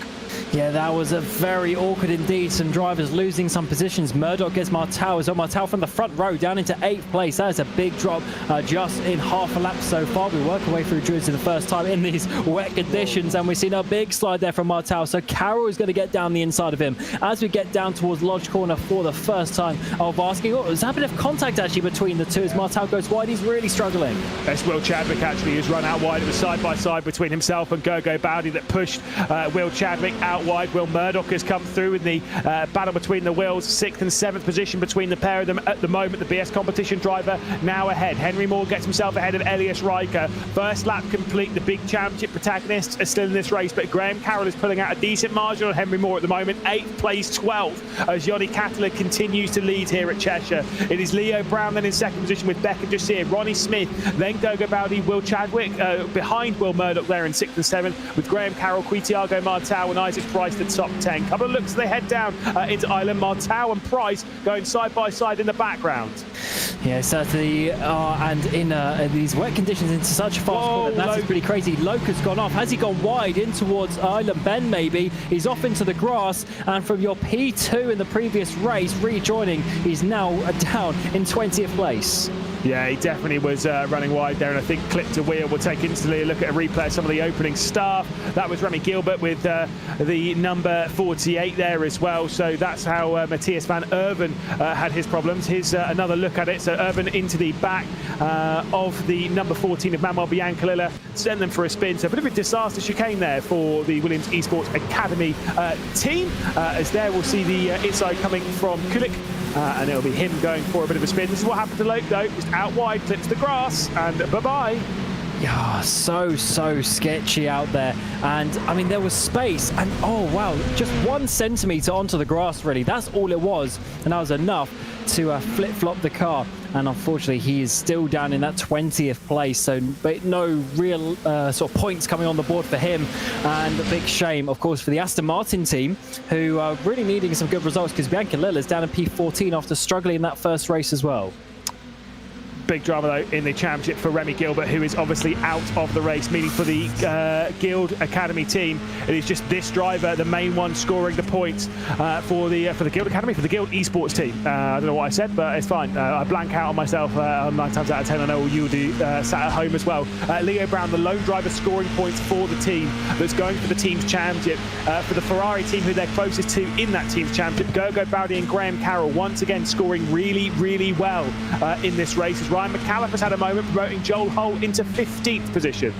Yeah, that was a very awkward indeed. Some drivers losing some positions. Murdoch gets Martau. So Martau from the front row down into 8th place. That is a big drop just in half a lap so far. We work our way through Druids for the first time in these wet conditions, and we've seen a big slide there from Martau. So Carroll is going to get down the inside of him as we get down towards Lodge Corner for the first time of asking. Oh, there's a bit of contact actually between the two as Martau goes wide. He's really struggling. That's Will Chadwick actually has run out wide. It was side by side between himself and Gergo Bowdy that pushed Will Chadwick out wide. Will Murdoch has come through in the battle between the wheels. 6th and 7th position between the pair of them at the moment. The BS competition driver now ahead. Henry Moore gets himself ahead of Elias Riker. First lap complete. The big championship protagonists are still in this race, but Graham Carroll is pulling out a decent margin on Henry Moore at the moment. 8th place, 12th, as Yannick Cattler continues to lead here at Cheshire. It is Leo Brown then in second position with Beckham Jazir, Ronnie Smith, then Gergo Bowdy, Will Chadwick behind Will Murdoch there in 6th and 7th, with Graham Carroll, Thiago Martau and Isaac Price the top 10. Couple of looks as they head down into Island. Martau and Price going side by side in the background. Yeah, certainly, and in these wet conditions into such a fast corner, that's pretty crazy. Loke has gone off. Has he gone wide in towards Island Bend maybe? He's off into the grass, and from your P2 in the previous race, rejoining, he's now down in 20th place. Yeah, he definitely was running wide there, and I think clip to wheel. We'll take instantly a look at a replay of some of the opening stuff. That was Remy Gilbert with the number 48 there as well. So that's how Matthias van Erven had his problems. Here's another look at it. So Erven into the back of the number 14 of Manuel Biancalilla, sent them for a spin. So a bit of a disaster chicane there for the Williams Esports Academy team. As there we'll see the inside coming from Kulik. And it'll be him going for a bit of a spin. This is what happened to Loke though, just out wide, clips the grass, and bye-bye. Yeah, so sketchy out there. And I mean, there was space, and oh wow, just 1 centimetre onto the grass really. That's all it was, and that was enough to flip-flop the car. And unfortunately, he is still down in that 20th place. So but no real sort of points coming on the board for him. And a big shame, of course, for the Aston Martin team, who are really needing some good results, because Biancalilla is down in P14 after struggling in that first race as well. Big drama though in the championship for Remy Gilbert, who is obviously out of the race, meaning for the Guild Academy team, it is just this driver, the main one, scoring the points for the Guild Academy, for the Guild Esports team. I don't know what I said, but it's fine. I blank out on myself 9 times out of 10. I know you'll do sat at home as well. Leo Brown, the lone driver, scoring points for the team that's going for the team's championship. For the Ferrari team, who they're closest to in that team's championship, Gergo Bowdy and Graham Carroll once again scoring really well in this race. As Ryan McAuliffe has had a moment, promoting Joel Hull into 15th position.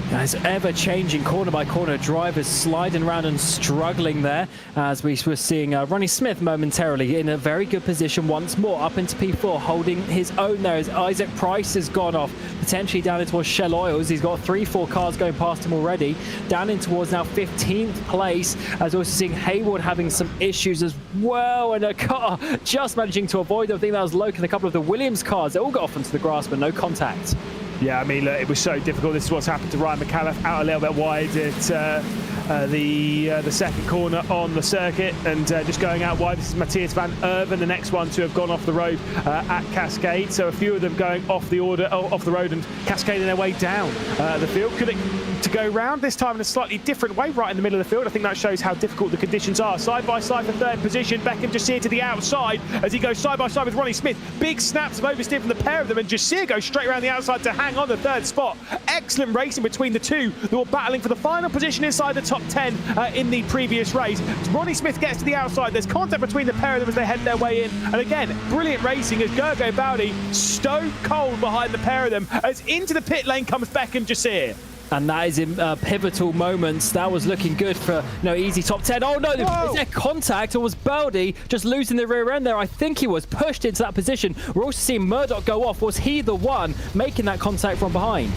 It's ever-changing corner-by-corner drivers sliding around and struggling there, as we were seeing Ronnie Smith momentarily in a very good position once more, up into P4, holding his own there as Isaac Price has gone off, potentially down in towards Shell Oils. He's got 3-4 cars going past him already, down in towards now 15th place, as we're also seeing Hayward having some issues as well, and a car just managing to avoid them. I think that was Loke and a couple of the Williams cars. They all got off onto the grass, but no contact. Yeah, I mean, look, it was so difficult. This is what's happened to Ryan McAuliffe, out a little bit wide at the second corner on the circuit, and just going out wide. This is Matthias van Erven, the next one to have gone off the road at Cascade. So a few of them going off the road and cascading their way down the field. Could it to go round this time in a slightly different way, right in the middle of the field? I think that shows how difficult the conditions are. Side by side for third position. Beckham Jasir to the outside as he goes side by side with Ronnie Smith. Big snaps of oversteer from the pair of them, and Jasir goes straight around the outside to hang on the third spot. Excellent racing between the two who were battling for the final position inside the top 10 in the previous race. Ronnie Smith gets to the outside. There's contact between the pair of them as they head their way in. And again, brilliant racing as Gergo Bowdy stone cold behind the pair of them as into the pit lane comes Beckham Jasir. And that is in pivotal moments. That was looking good for easy top 10. Oh no, is there contact, or was Bowdy just losing the rear end there? I think he was pushed into that position. We're also seeing Murdoch go off. Was he the one making that contact from behind?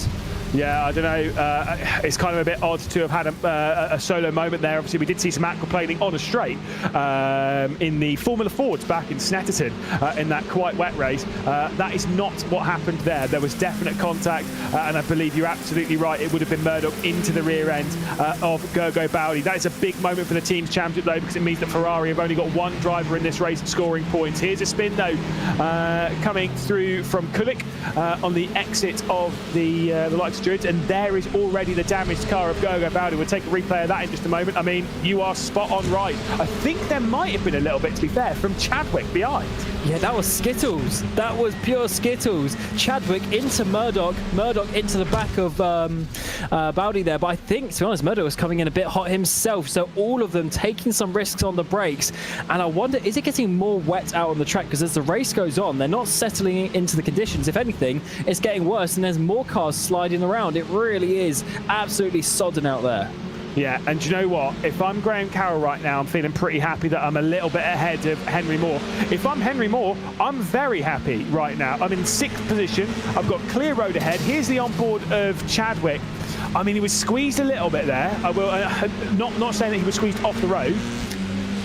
Yeah, I don't know. It's kind of a bit odd to have had a solo moment there. Obviously, we did see some aquaplaning on a straight in the Formula Fords back in Snetterton in that quite wet race. That is not what happened there. There was definite contact, and I believe you're absolutely right. It would have been Murdoch into the rear end of Gergo Bowdy. That is a big moment for the team's championship, though, because it means that Ferrari have only got one driver in this race scoring points. Here's a spin, though, coming through from Kulik on the exit of the likes of Druids, and there is already the damaged car of Gergo Bowdy. We'll take a replay of that in just a moment. I mean, you are spot on right. I think there might have been a little bit, to be fair, from Chadwick behind. Yeah, that was Skittles. That was pure Skittles. Chadwick into Murdoch. Murdoch into the back of Bowdy there. But I think, to be honest, Murdoch was coming in a bit hot himself. So all of them taking some risks on the brakes. And I wonder, is it getting more wet out on the track? Because as the race goes on, they're not settling into the conditions. If anything, it's getting worse, and there's more cars sliding around. It really is absolutely sodden out there. Yeah, and do you know what? If I'm Graham Carroll right now, I'm feeling pretty happy that I'm a little bit ahead of Henry Moore. If I'm Henry Moore, I'm very happy right now. I'm in 6th position. I've got clear road ahead. Here's the onboard of Chadwick. I mean, he was squeezed a little bit there. I will not saying that he was squeezed off the road,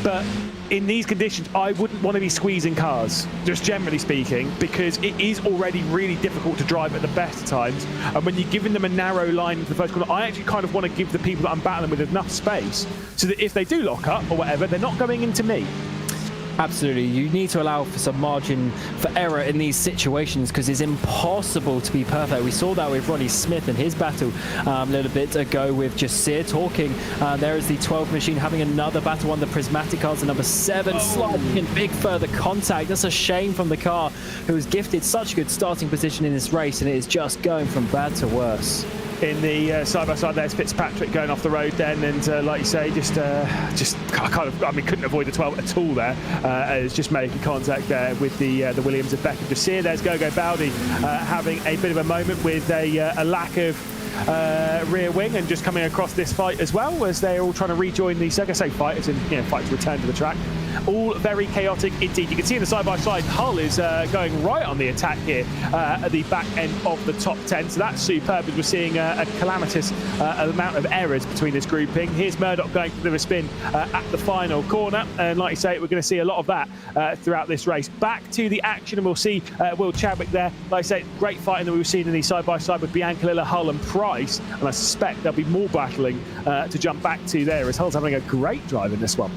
but in these conditions, I wouldn't want to be squeezing cars, just generally speaking, because it is already really difficult to drive at the best times. And when you're giving them a narrow line into the first corner, I actually kind of want to give the people that I'm battling with enough space so that if they do lock up or whatever, they're not going into me. Absolutely, you need to allow for some margin for error in these situations because it's impossible to be perfect. We saw that with Ronnie Smith and his battle a little bit ago with Jasir talking. There is the 12 machine having another battle on the prismatic cars, the number 7 sliding in big further contact. That's a shame from the car who was gifted such a good starting position in this race, and it is just going from bad to worse. In the side-by-side there's Fitzpatrick going off the road then, and like you say, just kind of, I mean, couldn't avoid the 12 at all there. It's just making contact there with the Williams of Beckham Jasir. There's Gogo Baldi having a bit of a moment with a lack of rear wing, and just coming across this fight as well, as they're all trying to rejoin the circuit. I say fight, as in, you know, fight to return to the track. All very chaotic indeed. You can see in the side-by-side, Hull is going right on the attack here at the back end of the top 10. So that's superb, as we're seeing a calamitous amount of errors between this grouping. Here's Murdoch going for the spin at the final corner. And like you say, we're going to see a lot of that throughout this race. Back to the action, and we'll see Will Chadwick there. Like I say, great fighting that we've seen in the side-by-side with Bianca Lilla, Hull and Price. And I suspect there'll be more battling to jump back to there, as Hull's having a great drive in this one.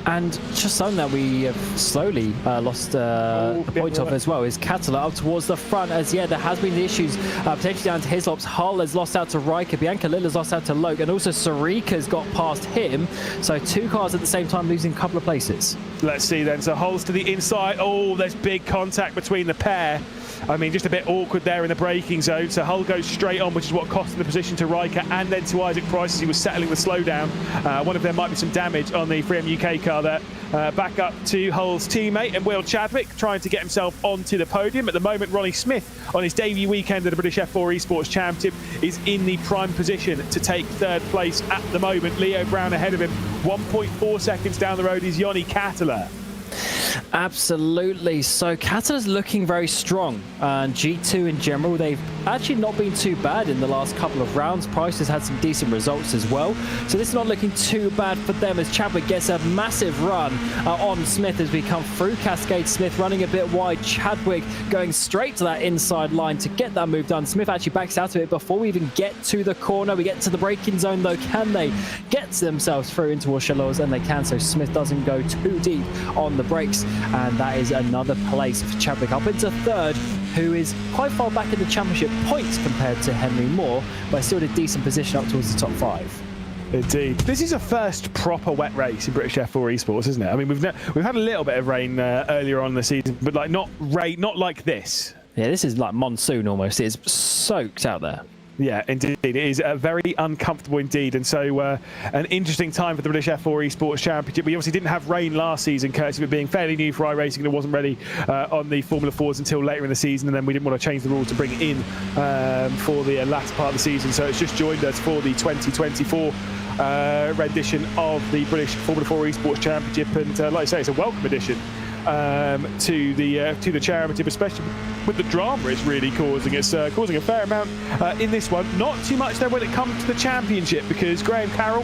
And just something that we have slowly lost the point of as well is Katala up towards the front, as there has been the issues potentially down to Hislop's. Hull has lost out to Riker, Bianca Lilla's lost out to Loke, and also Sarika's got past him. So 2 cars at the same time losing a couple of places. Let's see then, so Hull's to the inside. Oh, there's big contact between the pair. I mean, just a bit awkward there in the braking zone. So Hull goes straight on, which is what cost him the position to Riker and then to Isaac Price as he was settling the slowdown. One of them might be some damage on the 3M UK car there. Back up to Hull's teammate and Will Chadwick trying to get himself onto the podium. At the moment, Ronnie Smith on his debut weekend of the British F4 Esports Championship is in the prime position to take 3rd place at the moment. Leo Brown ahead of him, 1.4 seconds down the road is Yoni Katala. Absolutely. So Katala's looking very strong, and G2 in general, they've actually not been too bad in the last couple of rounds. Price has had some decent results as well, so this is not looking too bad for them as Chadwick gets a massive run on Smith as we come through Cascade. Smith running a bit wide, Chadwick going straight to that inside line to get that move done. Smith actually backs out of it before we even get to the corner. We get to the braking zone though. Can they get themselves through into Warshalos? And they can, so Smith doesn't go too deep on the brakes. And that is another place for Chadwick up into 3rd, who is quite far back in the championship points compared to Henry Moore, but still in a decent position up towards the top 5. Indeed. This is a first proper wet race in British F4 Esports, isn't it? I mean, we've had a little bit of rain earlier on in the season, but like not like this. Yeah, this is like monsoon almost. It is soaked out there. Yeah, indeed. It is very uncomfortable indeed. And so an interesting time for the British F4 Esports Championship. We obviously didn't have rain last season, courtesy of it being fairly new for iRacing, and it wasn't ready on the Formula 4s until later in the season. And then we didn't want to change the rules to bring it in for the latter part of the season. So it's just joined us for the 2024 rendition of the British Formula 4 Esports Championship. And like I say, it's a welcome addition to the championship, especially with the drama it's really causing. It's causing a fair amount in this one. Not too much though when it comes to the championship, because Graham Carroll,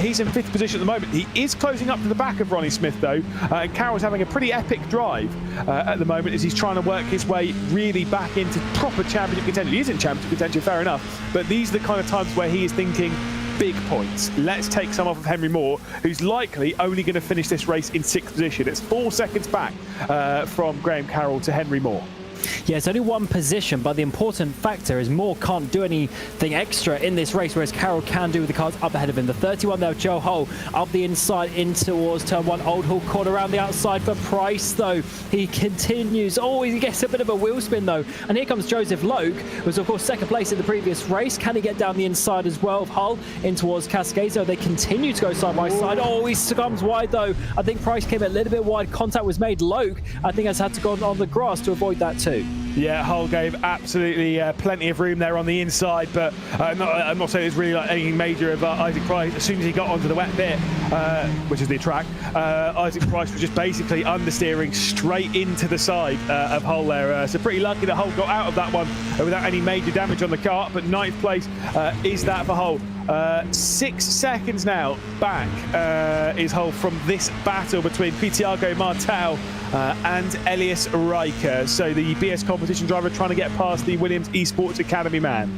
he's in 5th position at the moment. He is closing up to the back of Ronnie Smith though, and Carroll's having a pretty epic drive at the moment as he's trying to work his way really back into proper championship contention. He is in championship contention, fair enough, but these are the kind of times where he is thinking, big points. Let's take some off of Henry Moore, who's likely only going to finish this race in 6th position. It's 4 seconds back from Graham Carroll to Henry Moore. Yeah, it's only 1 position, but the important factor is Moore can't do anything extra in this race, whereas Carroll can do with the cars up ahead of him. The 31 there, Joe Hull, up the inside in towards turn 1. Old Hall caught around the outside for Price, though. He continues. Oh, he gets a bit of a wheel spin, though. And here comes Joseph Loke, who was, of course, 2nd place in the previous race. Can he get down the inside as well of Hull in towards Cascade? So they continue to go side by side. Oh, he comes wide, though. I think Price came a little bit wide. Contact was made. Loke, I think, has had to go on the grass to avoid that, too. Yeah, Hull gave absolutely plenty of room there on the inside, but I'm not saying it's really like anything major of Isaac Price. As soon as he got onto the wet bit, which is the track, Isaac Price was just basically understeering straight into the side of Hull there. So pretty lucky that Hull got out of that one without any major damage on the car, but 9th place is that for Hull. 6 seconds now back is Hull from this battle between Thiago Martel and Elias Riker. So the BS competition driver trying to get past the Williams Esports Academy man.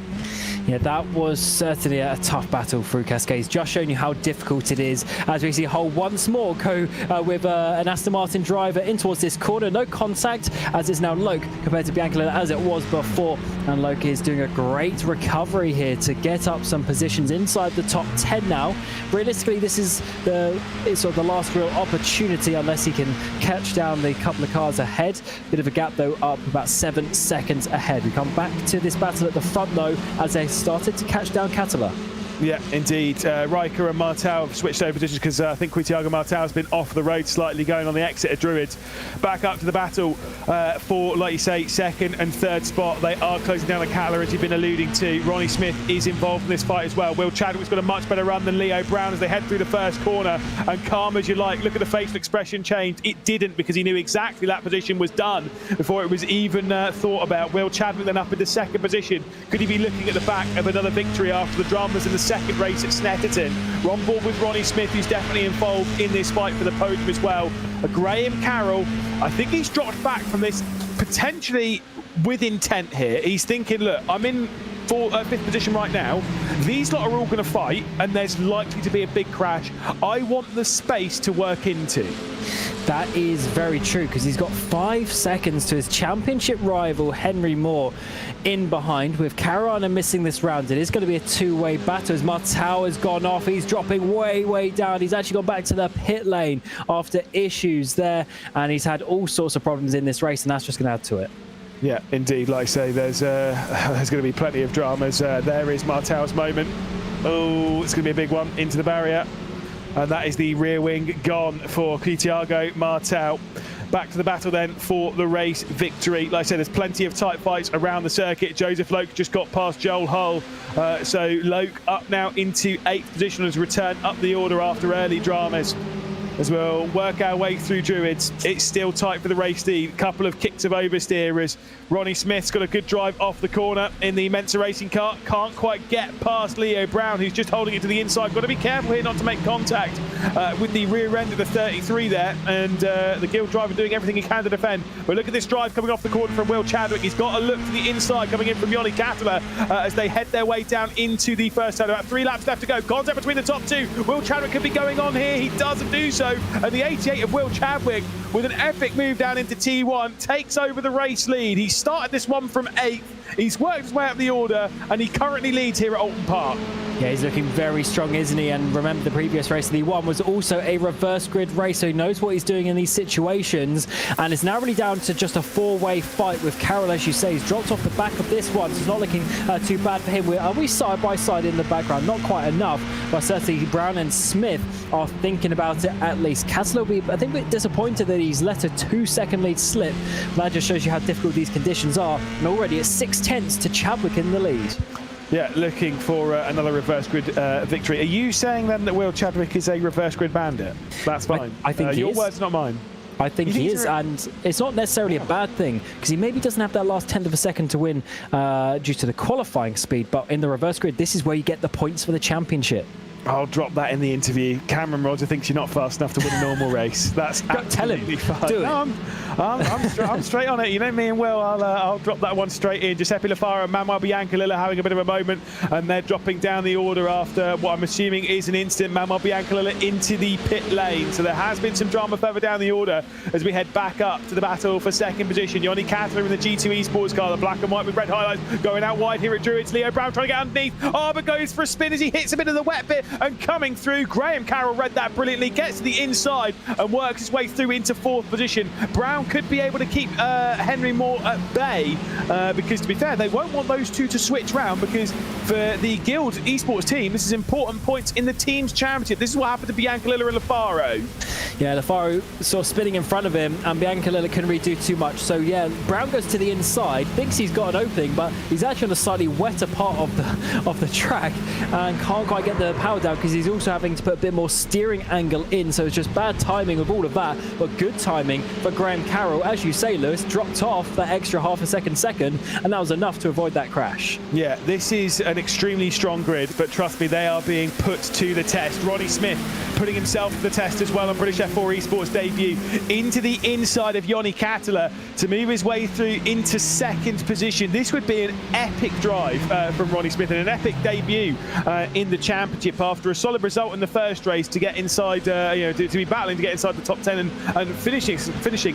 Yeah, that was certainly a tough battle through Cascades. Just showing you how difficult it is as we see Hull once more go with an Aston Martin driver in towards this corner. No contact as it's now Loke compared to Biancalilla as it was before. And Loke is doing a great recovery here to get up some positions inside the top 10 now. Realistically, this is sort of the last real opportunity unless he can catch down the couple of cars ahead. Bit of a gap though, up about 7 seconds ahead. We come back to this battle at the front though as they started to catch down Catala. Yeah, indeed. Riker and Martel have switched over positions because I think Thiago Martel has been off the road slightly, going on the exit of Druids. Back up to the battle for, like you say, second and third spot. They are closing down the Catala, as you've been alluding to. Ronnie Smith is involved in this fight as well. Will Chadwick's got a much better run than Leo Brown as they head through the first corner. And calm as you like, look at the facial expression change. It didn't, because he knew exactly that position was done before it was even thought about. Will Chadwick then up into second position. Could he be looking at the back of another victory after the dramas in the second race at Snetterton? We're on board with Ronnie Smith, who's definitely involved in this fight for the podium as well. Graham Carroll, I think he's dropped back from this potentially with intent here. He's thinking, look, I'm in fifth position right now. These lot are all going to fight, and there's likely to be a big crash. I want the space to work into. That is very true, because he's got 5 seconds to his championship rival, Henry Moore, in behind. With Caruana missing this round, it is going to be a two-way battle as Martel has gone off. He's dropping way, way down. He's actually gone back to the pit lane after issues there, and he's had all sorts of problems in this race, and that's just going to add to it. Yeah, indeed. Like I say, there's going to be plenty of dramas. There is Martel's moment. Oh, it's going to be a big one into the barrier. And that is the rear wing gone for Thiago Martel. Back to the battle then for the race victory. Like I said, there's plenty of tight fights around the circuit. Joseph Loke just got past Joel Hull. So Loke up now into 8th position as return up the order after early dramas. As we'll work our way through Druids. It's still tight for the race lead. Couple of kicks of oversteerers. Ronnie Smith's got a good drive off the corner in the Mensa Racing car. Can't quite get past Leo Brown, who's just holding it to the inside. Got to be careful here not to make contact with the rear end of the 33 there. And the Guild driver doing everything he can to defend. But look at this drive coming off the corner from Will Chadwick. He's got a look to the inside coming in from Yoni Catala as they head their way down into the first turn. About 3 laps left to go. Contact between the top two. Will Chadwick could be going on here. He doesn't do so. And the 88 of Will Chadwick, with an epic move down into T1, takes over the race lead. He started this one from 8th. He's worked his way up the order, and he currently leads here at Oulton Park. Yeah, he's looking very strong, isn't he? And remember, the previous race that he won was also a reverse grid race, so he knows what he's doing in these situations. And it's now really down to just a 4-way fight with Carroll, as you say. He's dropped off the back of this one, so it's not looking too bad for him. Are we side by side in the background? Not quite enough, but certainly Brown and Smith are thinking about it at least. Catala will be, I think, a bit disappointed that he's let a 2-second lead slip. That just shows you how difficult these conditions are. And already it's 6/10 to Chadwick in the lead. Yeah, looking for another reverse grid victory. Are you saying then that Will Chadwick is a reverse grid bandit? That's fine. I think your words, not mine. I think he is, and it's not necessarily a bad thing, because he maybe doesn't have that last 10th of a second to win due to the qualifying speed, but in the reverse grid, this is where you get the points for the championship. I'll drop that in the interview. Cameron Roger thinks you're not fast enough to win a normal race. That's absolutely fine. Do it. No, I'm straight on it. You know me and Will. I'll drop that one straight in. Giuseppe Lafaro and Manuel Biancalilla having a bit of a moment, and they're dropping down the order after what I'm assuming is an instant. Manuel Biancalilla into the pit lane. So there has been some drama further down the order as we head back up to the battle for second position. Yoni Catala in the G2 Esports car, the black and white with red highlights, going out wide here at Druids. Leo Brown trying to get underneath. Arbor goes for a spin as he hits a bit of the wet bit. And coming through, Graham Carroll read that brilliantly, gets to the inside and works his way through into 4th position. Brown could be able to keep Henry Moore at bay because, to be fair, they won't want those two to switch round, because for the Guild Esports team, this is important points in the team's championship. This is what happened to Biancalilla and Lafaro. Yeah, Lafaro sort of spinning in front of him, and Biancalilla couldn't really do too much. So yeah, Brown goes to the inside, thinks he's got an opening, but he's actually on a slightly wetter part of the track and can't quite get the power down, because he's also having to put a bit more steering angle in. So it's just bad timing with all of that, but good timing for Graham Carroll, as you say, Lewis, dropped off that extra half a second, and that was enough to avoid that crash. Yeah, this is an extremely strong grid, but trust me, they are being put to the test. Ronnie Smith putting himself to the test as well on British F4 Esports debut into the inside of Joni Katela to move his way through into second position. This would be an epic drive from Ronnie Smith and an epic debut in the championship after a solid result in the first race to get inside, to be battling to get inside the top 10 and finishing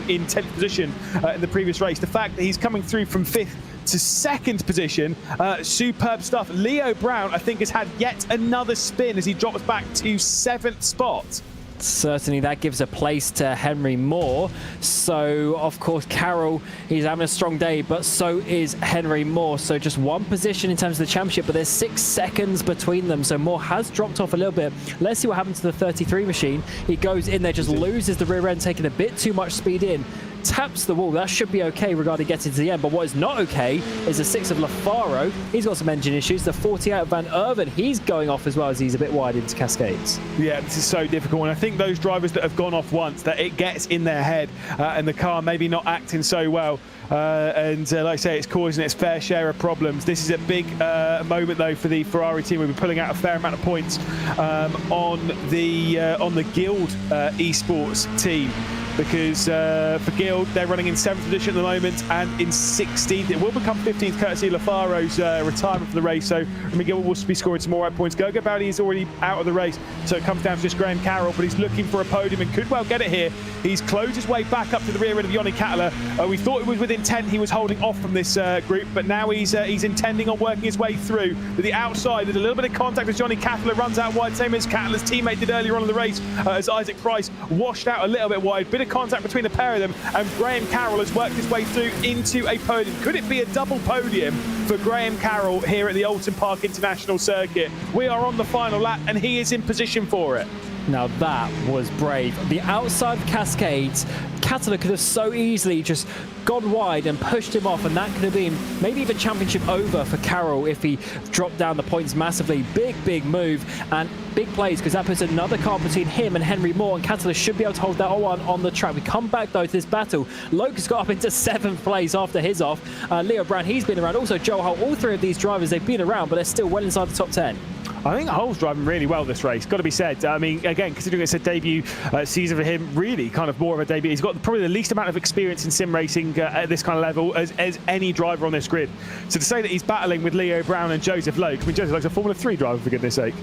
in 10th position in the previous race. The fact that he's coming through from 5th to second position, superb stuff. Leo Brown, I think, has had yet another spin as he drops back to 7th spot. Certainly that gives a place to Henry Moore. So of course Carroll, he's having a strong day, but so is Henry Moore. So just one position in terms of the championship, but there's 6 seconds between them. So Moore has dropped off a little bit. Let's see what happens to the 33 machine. He goes in there, just loses the rear end, taking a bit too much speed in. Taps the wall. That should be okay regarding getting to the end, but what is not okay is the 6 of Lafaro. He's got some engine issues. The 48 of Van Erven, he's going off as well as he's a bit wide into Cascades. Yeah, this is so difficult, and I think those drivers that have gone off once, that it gets in their head and the car maybe not acting so well, and like I say, it's causing its fair share of problems. This is a big moment though for the Ferrari team. We'll be pulling out a fair amount of points on the Guild Esports team, because for Guild, they're running in 7th position at the moment and in 16th. It will become 15th courtesy of Lafaro's retirement for the race, so Guild will be scoring some more right points. Gogo Bowdy is already out of the race, so it comes down to just Graham Carroll, but he's looking for a podium and could well get it here. He's closed his way back up to the rear end of Joni Katela. We thought it was within 10, he was holding off from this group, but now he's intending on working his way through. To the outside, there's a little bit of contact as Joni Katela runs out wide, same as Katela's teammate did earlier on in the race, as Isaac Price washed out a little bit wide. Bit of contact between the pair of them, and Graham Carroll has worked his way through into a podium. Could it be a double podium for Graham Carroll here at the Oulton Park International Circuit? We are on the final lap and he is in position for it. Now that was brave. The outside Cascades, Katela could have so easily just gone wide and pushed him off, and that could have been maybe even championship over for Carroll if he dropped down the points massively. Big move and big plays, because that puts another car between him and Henry Moore, and Katela should be able to hold that one on the track. We come back though to this battle. Locus got up into 7th place after his off. Leo Brown, he's been around. Also Joe Hull. All 3 of these drivers, they've been around, but they're still well inside the top 10. I think Hull's driving really well this race, got to be said. I mean, again, considering it's a debut season for him, really kind of more of a debut. He's got probably the least amount of experience in sim racing at this kind of level as any driver on this grid. So to say that he's battling with Leo Brown and Joseph Loke, I mean, Joseph Loke's a Formula 3 driver, for goodness sake.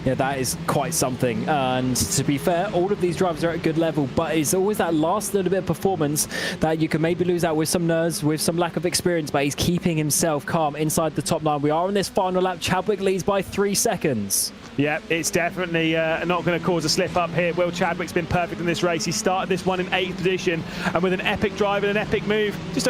Yeah, that is quite something. And to be fair, all of these drivers are at a good level, but it's always that last little bit of performance that you can maybe lose out with some nerves, with some lack of experience, but he's keeping himself calm inside the top 9. We are on this final lap. Chadwick leads by 3 seconds. Yeah, it's definitely not going to cause a slip up here. Will Chadwick's been perfect in this race. He started this one in 8th position, and with an epic drive and an epic move, just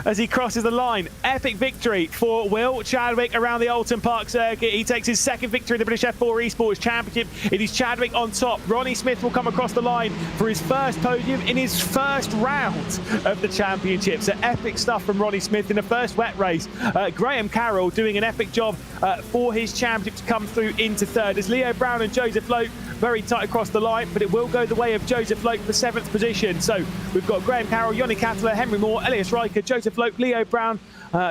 as he crosses the line. Epic victory for Will Chadwick around the Oulton Park circuit. He takes his 2nd victory in the British F4 Esports Championship. It is Chadwick on top. Ronnie Smith will come across the line for his 1st podium in his 1st round of the championship. So epic stuff from Ronnie Smith in the 1st wet race. Graham Carroll doing an epic job for his championship to come through into 3rd. As Leo Brown and Joseph Loke very tight across the line, but it will go the way of Joseph Loke for 7th position. So we've got Graham Carroll, Joni Katela, Henry Moore, Elias Riker, Joseph Loke, Leo Brown,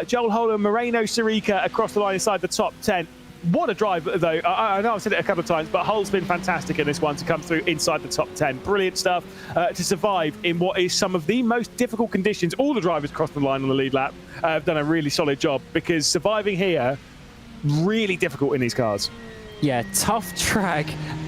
Joel Holler, Moreno Sirica across the line inside the top 10. What a drive, though. I know I've said it a couple of times, but Hull's been fantastic in this one to come through inside the top 10. Brilliant stuff to survive in what is some of the most difficult conditions. All the drivers across the line on the lead lap have done a really solid job, because surviving here, really difficult in these cars. Yeah, tough track,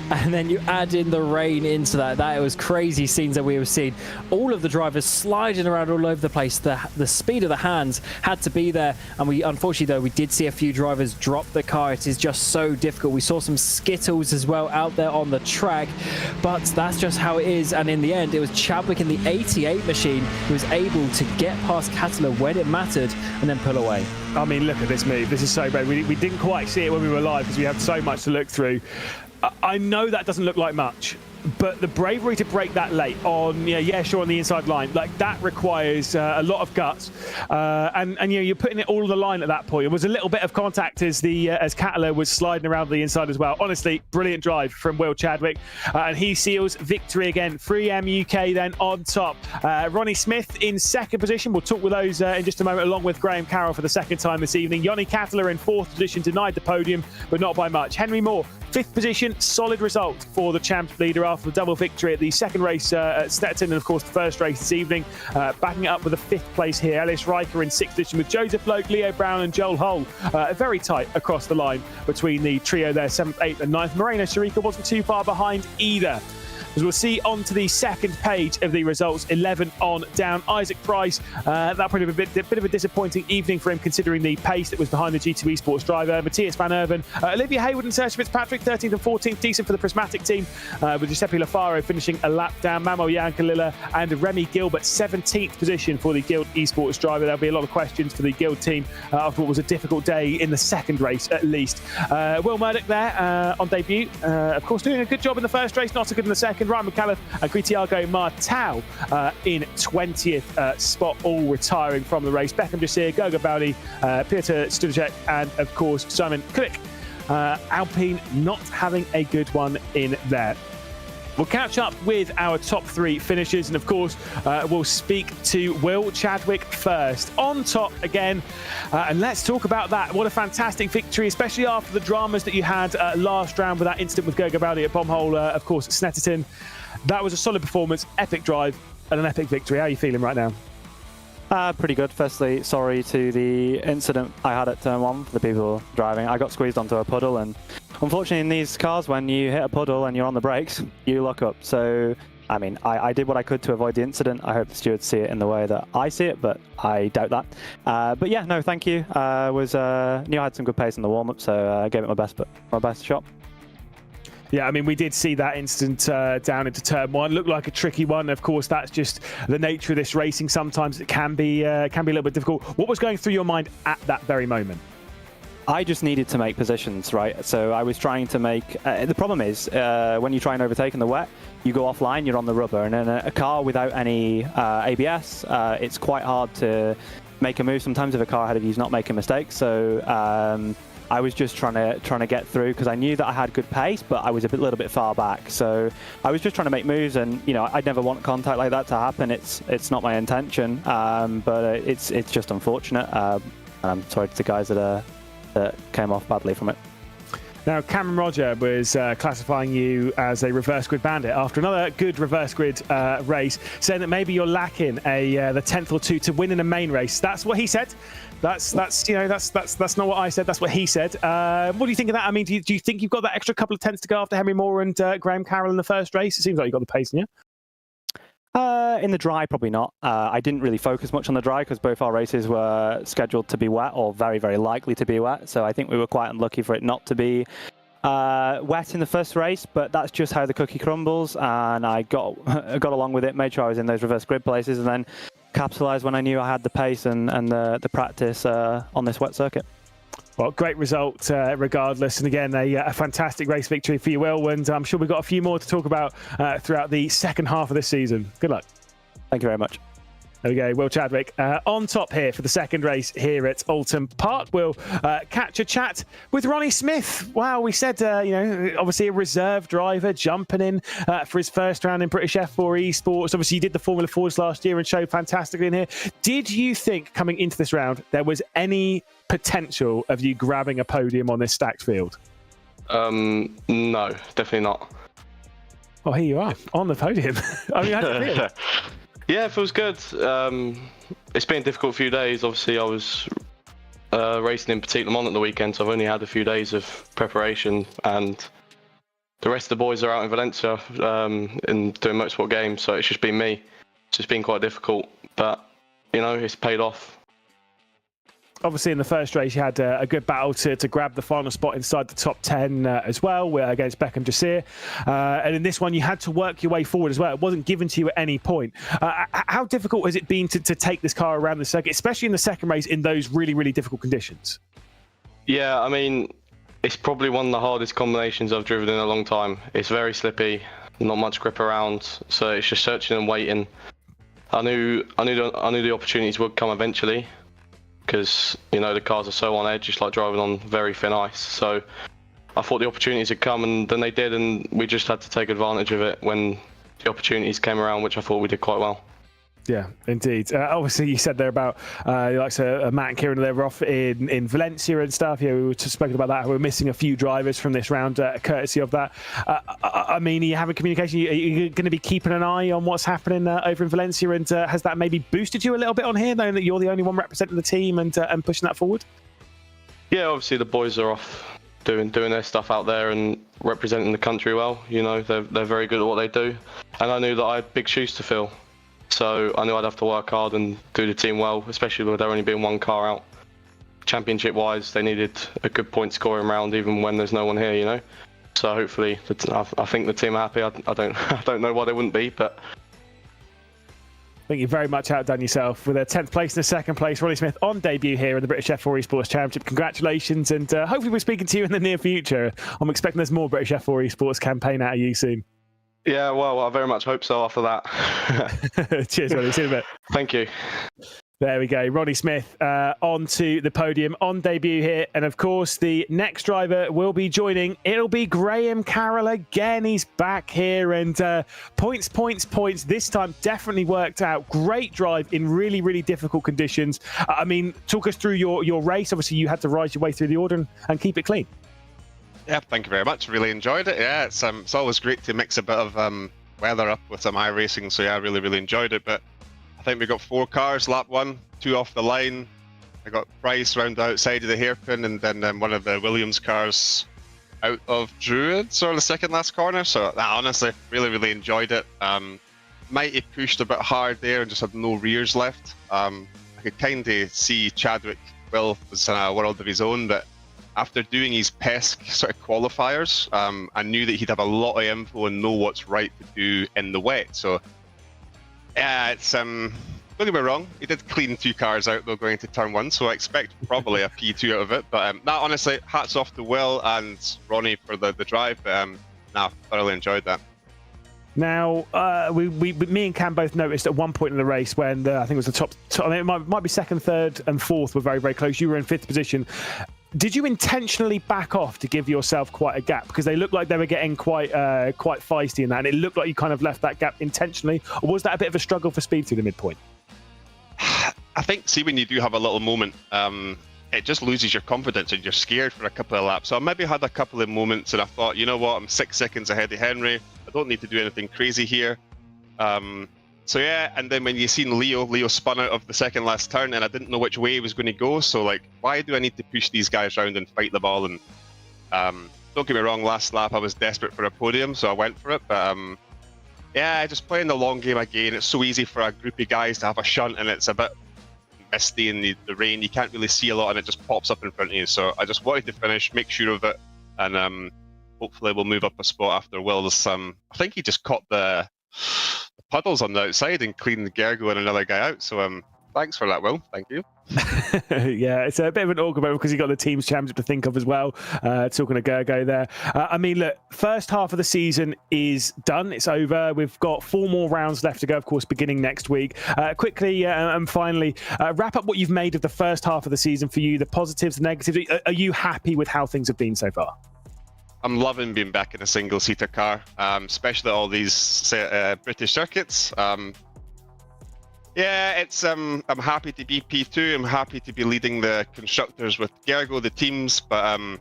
and then you add in the rain into that. That was crazy scenes that we have seen. All of the drivers sliding around all over the place. The speed of the hands had to be there, and we unfortunately though we did see a few drivers drop the car. It is just so difficult. We saw some skittles as well out there on the track, but that's just how it is. And in the end, it was Chadwick in the 88 machine who was able to get past Katela when it mattered and then pull away. I mean, look at this move. This is so bad. We didn't quite see it when we were live because we had so much to look through. I know that doesn't look like much, But the bravery to break that late on, sure, on the inside line, like that requires a lot of guts. And you're putting it all on the line at that point. It was a little bit of contact as Cattler was sliding around the inside as well. Honestly, brilliant drive from Will Chadwick. And he seals victory again. 3M UK then on top. Ronnie Smith in second position. We'll talk with those in just a moment, along with Graham Carroll for the second time this evening. Yanni Cattler in fourth position, denied the podium, but not by much. Henry Moore, fifth position, solid result for the champ leader after the double victory at the second race at Snetterton and, of course, the first race this evening. Backing it up with a fifth place here. Ellis Riker in sixth position with Joseph Loke, Leo Brown and Joel Hull. Very tight across the line between the trio there, 7th, 8th and 9th. Moreno Sharika wasn't too far behind either. As we'll see on to the second page of the results, 11 on down. Isaac Price, that probably a bit of a disappointing evening for him considering the pace that was behind the G2 Esports driver. Matthias Van Erven, Olivia Hayward and Serge Fitzpatrick, 13th and 14th, decent for the Prismatic team, with Giuseppe Lafaro finishing a lap down. Mamo Yankalila and Remy Gilbert, 17th position for the Guild Esports driver. There'll be a lot of questions for the Guild team after what was a difficult day in the second race at least. Will Murdoch there on debut, of course doing a good job in the first race, not so good in the second. Ryan McAuliffe and Gritiago Martau in 20th spot, all retiring from the race. Beckham Jasir, Goga Bowdy, Peter Studacek and, of course, Simon Kulik. Alpine not having a good one in there. We'll catch up with our top three finishers and, of course, we'll speak to Will Chadwick first. On top again, and let's talk about that. What a fantastic victory, especially after the dramas that you had last round with that incident with Goga Bowdy at Bombhole, of course, Snetterton. That was a solid performance, epic drive and an epic victory. How are you feeling right now? Pretty good. Firstly, sorry to the incident I had at turn 1 for the people driving. I got squeezed onto a puddle, and unfortunately in these cars, when you hit a puddle and you're on the brakes, you lock up. So, I mean, I did what I could to avoid the incident. I hope the stewards see it in the way that I see it, but I doubt that. But yeah, no, thank you. Knew I had some good pace in the warm-up, so I gave it my best shot. Yeah, I mean, we did see that incident down into turn 1. Looked like a tricky one. Of course, that's just the nature of this racing. Sometimes it can be a little bit difficult. What was going through your mind at that very moment? I just needed to make positions, right? So I was trying to make... the problem is, when you try and overtake in the wet, you go offline, you're on the rubber. And in a car without any ABS, it's quite hard to make a move. Sometimes if a car ahead of you is not making mistakes. So... I was just trying to get through because I knew that I had good pace, but I was a little bit far back. So I was just trying to make moves, and I'd never want contact like that to happen. It's not my intention, but it's just unfortunate. And I'm sorry to the guys that came off badly from it. Now, Cameron Roger was classifying you as a reverse grid bandit after another good reverse grid race, saying that maybe you're lacking the 10th or 2 to win in a main race. That's what he said. That's not what I said. That's what he said. What do you think of that? I mean, do you think you've got that extra couple of tenths to go after Henry Moore and Graham Carroll in the first race? It seems like you've got the pace in you. In the dry, probably not. I didn't really focus much on the dry because both our races were scheduled to be wet or very, very likely to be wet. So I think we were quite unlucky for it not to be wet in the first race, but that's just how the cookie crumbles. And I got along with it, made sure I was in those reverse grid places, and then capitalised when I knew I had the pace and the practice on this wet circuit. Well, great result regardless. And again, a fantastic race victory for you, Will. And I'm sure we've got a few more to talk about throughout the second half of this season. Good luck. Thank you very much. There we go, Will Chadwick on top here for the second race here at Oulton Park. We'll catch a chat with Ronnie Smith. Wow, we said, obviously a reserve driver jumping in for his first round in British F4 Esports. Obviously, you did the Formula 4s last year and showed fantastically in here. Did you think coming into this round there was any potential of you grabbing a podium on this stacked field? No, definitely not. Oh, here you are on the podium. I mean, how do you feel? Yeah, it feels good. It's been a difficult few days. Obviously, I was racing in Petit Le Mans at the weekend, so I've only had a few days of preparation, and the rest of the boys are out in Valencia and doing motorsport games, so it's just been me. It's just been quite difficult, but, it's paid off. Obviously, in the first race, you had a good battle to grab the final spot inside the top 10 as well against Beckham Jasir. And in this one, you had to work your way forward as well. It wasn't given to you at any point. How difficult has it been to take this car around the circuit, especially in the second race in those really, really difficult conditions? Yeah, I mean, it's probably one of the hardest combinations I've driven in a long time. It's very slippy. not much grip around, so it's just searching and waiting. I knew the opportunities would come eventually, because the cars are so on edge, it's like driving on very thin ice. So I thought the opportunities had come, and then they did, and we just had to take advantage of it when the opportunities came around, which I thought we did quite well. Yeah, indeed. Obviously, you said there about like Matt and Kieran, they were off in Valencia and stuff. Yeah, we were just speaking about that. We're missing a few drivers from this round, courtesy of that. I mean, are you having communication? Are you going to be keeping an eye on what's happening over in Valencia? And has that maybe boosted you a little bit on here, knowing that you're the only one representing the team and pushing that forward? Yeah, obviously the boys are off doing their stuff out there and representing the country well. They're very good at what they do, and I knew that I had big shoes to fill. So I knew I'd have to work hard and do the team well, especially with there only being one car out. Championship-wise, they needed a good point-scoring round, even when there's no one here. So hopefully, I think the team are happy. I don't know why they wouldn't be, but. I think you've very much outdone yourself with a 10th place and a 2nd place. Ronnie Smith on debut here in the British F4 Esports Championship. Congratulations, and hopefully we're speaking to you in the near future. I'm expecting there's more British F4 Esports campaign out of you soon. Yeah, well, I very much hope so after that. Cheers, Ronnie. See you in a bit. Thank you. There we go. Ronnie Smith onto the podium on debut here. And of course, the next driver will be joining. It'll be Graham Carroll again. He's back here, and points. This time definitely worked out. Great drive in really, really difficult conditions. I mean, talk us through your race. Obviously, you had to ride your way through the order and keep it clean. Yeah, thank you very much. Really enjoyed it. Yeah, it's always great to mix a bit of weather up with some iRacing. So yeah, I really enjoyed it. But I think we got 4 cars, lap 1, 2 off the line. I got Price round the outside of the hairpin, and then one of the Williams cars out of Druids or the second last corner. So honestly, really enjoyed it. Might have pushed a bit hard there and just had no rears left. I could kind of see Chadwick Will was in a world of his own, but after doing his PESC sort of qualifiers, I knew that he'd have a lot of info and know what's right to do in the wet. So, yeah, it's don't get me wrong, he did clean 2 cars out though going into turn 1, so I expect probably a P2 out of it. But honestly, hats off to Will and Ronnie for the drive. Thoroughly enjoyed that. Now, me and Cam both noticed at one point in the race when I think it was the top I mean, it might be 2nd, 3rd, and 4th were very close. You were in 5th position. Did you intentionally back off to give yourself quite a gap? Because they looked like they were getting quite feisty in that, and it looked like you kind of left that gap intentionally. Or was that a bit of a struggle for speed through the midpoint? I think, see, when you do have a little moment, it just loses your confidence and you're scared for a couple of laps. So I maybe had a couple of moments and I thought, you know what, I'm 6 seconds ahead of Henry. I don't need to do anything crazy here. So yeah, and then when you seen Leo spun out of the second last turn, and I didn't know which way he was going to go. So like, why do I need to push these guys around and fight the ball? And don't get me wrong, last lap I was desperate for a podium, so I went for it. But yeah, just playing the long game again. It's so easy for a group of guys to have a shunt, and it's a bit misty in the rain. You can't really see a lot, and it just pops up in front of you. So I just wanted to finish, make sure of it, and hopefully we'll move up a spot after Will's. I think he just caught the puddles on the outside and cleaned Gergo and another guy out. So thanks for that, Will. Thank you. Yeah, it's a bit of an awkward moment because you've got the team's championship to think of as well. Talking to Gergo there. I mean, look, first half of the season is done. It's over. We've got 4 more rounds left to go, of course, beginning next week. Quickly and finally, wrap up what you've made of the first half of the season for you, the positives, the negatives. Are you happy with how things have been so far? I'm loving being back in a single-seater car, especially all these British circuits. Yeah, it's I'm happy to be P2. I'm happy to be leading the constructors with Gergo, the teams, but I'm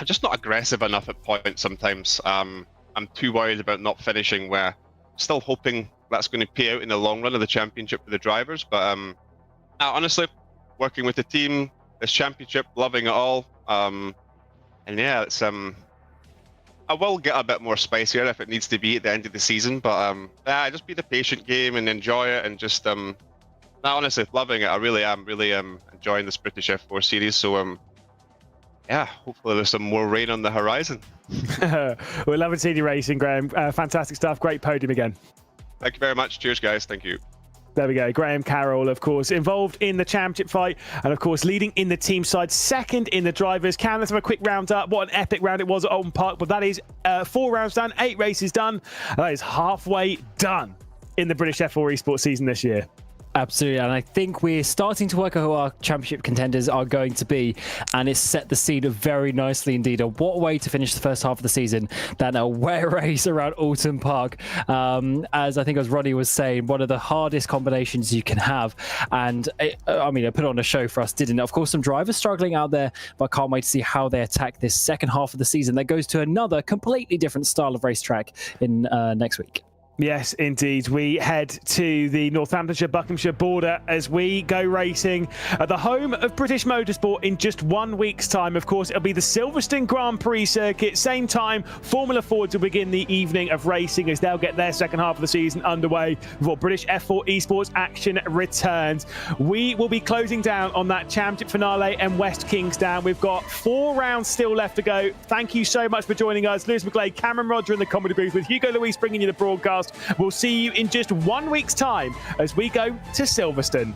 just not aggressive enough at points sometimes. I'm too worried about not finishing, where I'm still hoping that's going to pay out in the long run of the championship for the drivers. But honestly, working with the team, this championship, loving it all. And yeah, it's I will get a bit more spicier if it needs to be at the end of the season, but yeah, just be the patient game and enjoy it, and just honestly loving it. I really am enjoying this British F4 series. So yeah, hopefully there's some more rain on the horizon. We're loving seeing you racing, Graham. Fantastic stuff. Great podium again. Thank you very much. Cheers, guys. Thank you. There we go. Graham Carroll, of course, involved in the championship fight and, of course, leading in the team side, second in the drivers. Cam, let's have a quick round up. What an epic round it was at Oulton Park. But that is 4 rounds done, 8 races done. That is halfway done in the British F4 esports season this year. Absolutely, and I think we're starting to work out who our championship contenders are going to be, and it's set the scene very nicely indeed. What way to finish the first half of the season than a wet race around Oulton Park. As I think, as Roddy was saying, one of the hardest combinations you can have, and it put on a show for us, didn't it? Of course, some drivers struggling out there, but I can't wait to see how they attack this second half of the season that goes to another completely different style of racetrack in next week. Yes, indeed. We head to the Northamptonshire-Buckinghamshire border as we go racing at the home of British Motorsport in just 1 week's time. Of course, it'll be the Silverstone Grand Prix circuit. Same time, Formula Ford will begin the evening of racing as they'll get their second half of the season underway before British F4 esports action returns. We will be closing down on that championship finale in West Kingsdown. We've got 4 rounds still left to go. Thank you so much for joining us. Lewis McGlade, Cameron Roger in the comedy booth with Hugo Luis bringing you the broadcast. We'll see you in just 1 week's time as we go to Silverstone.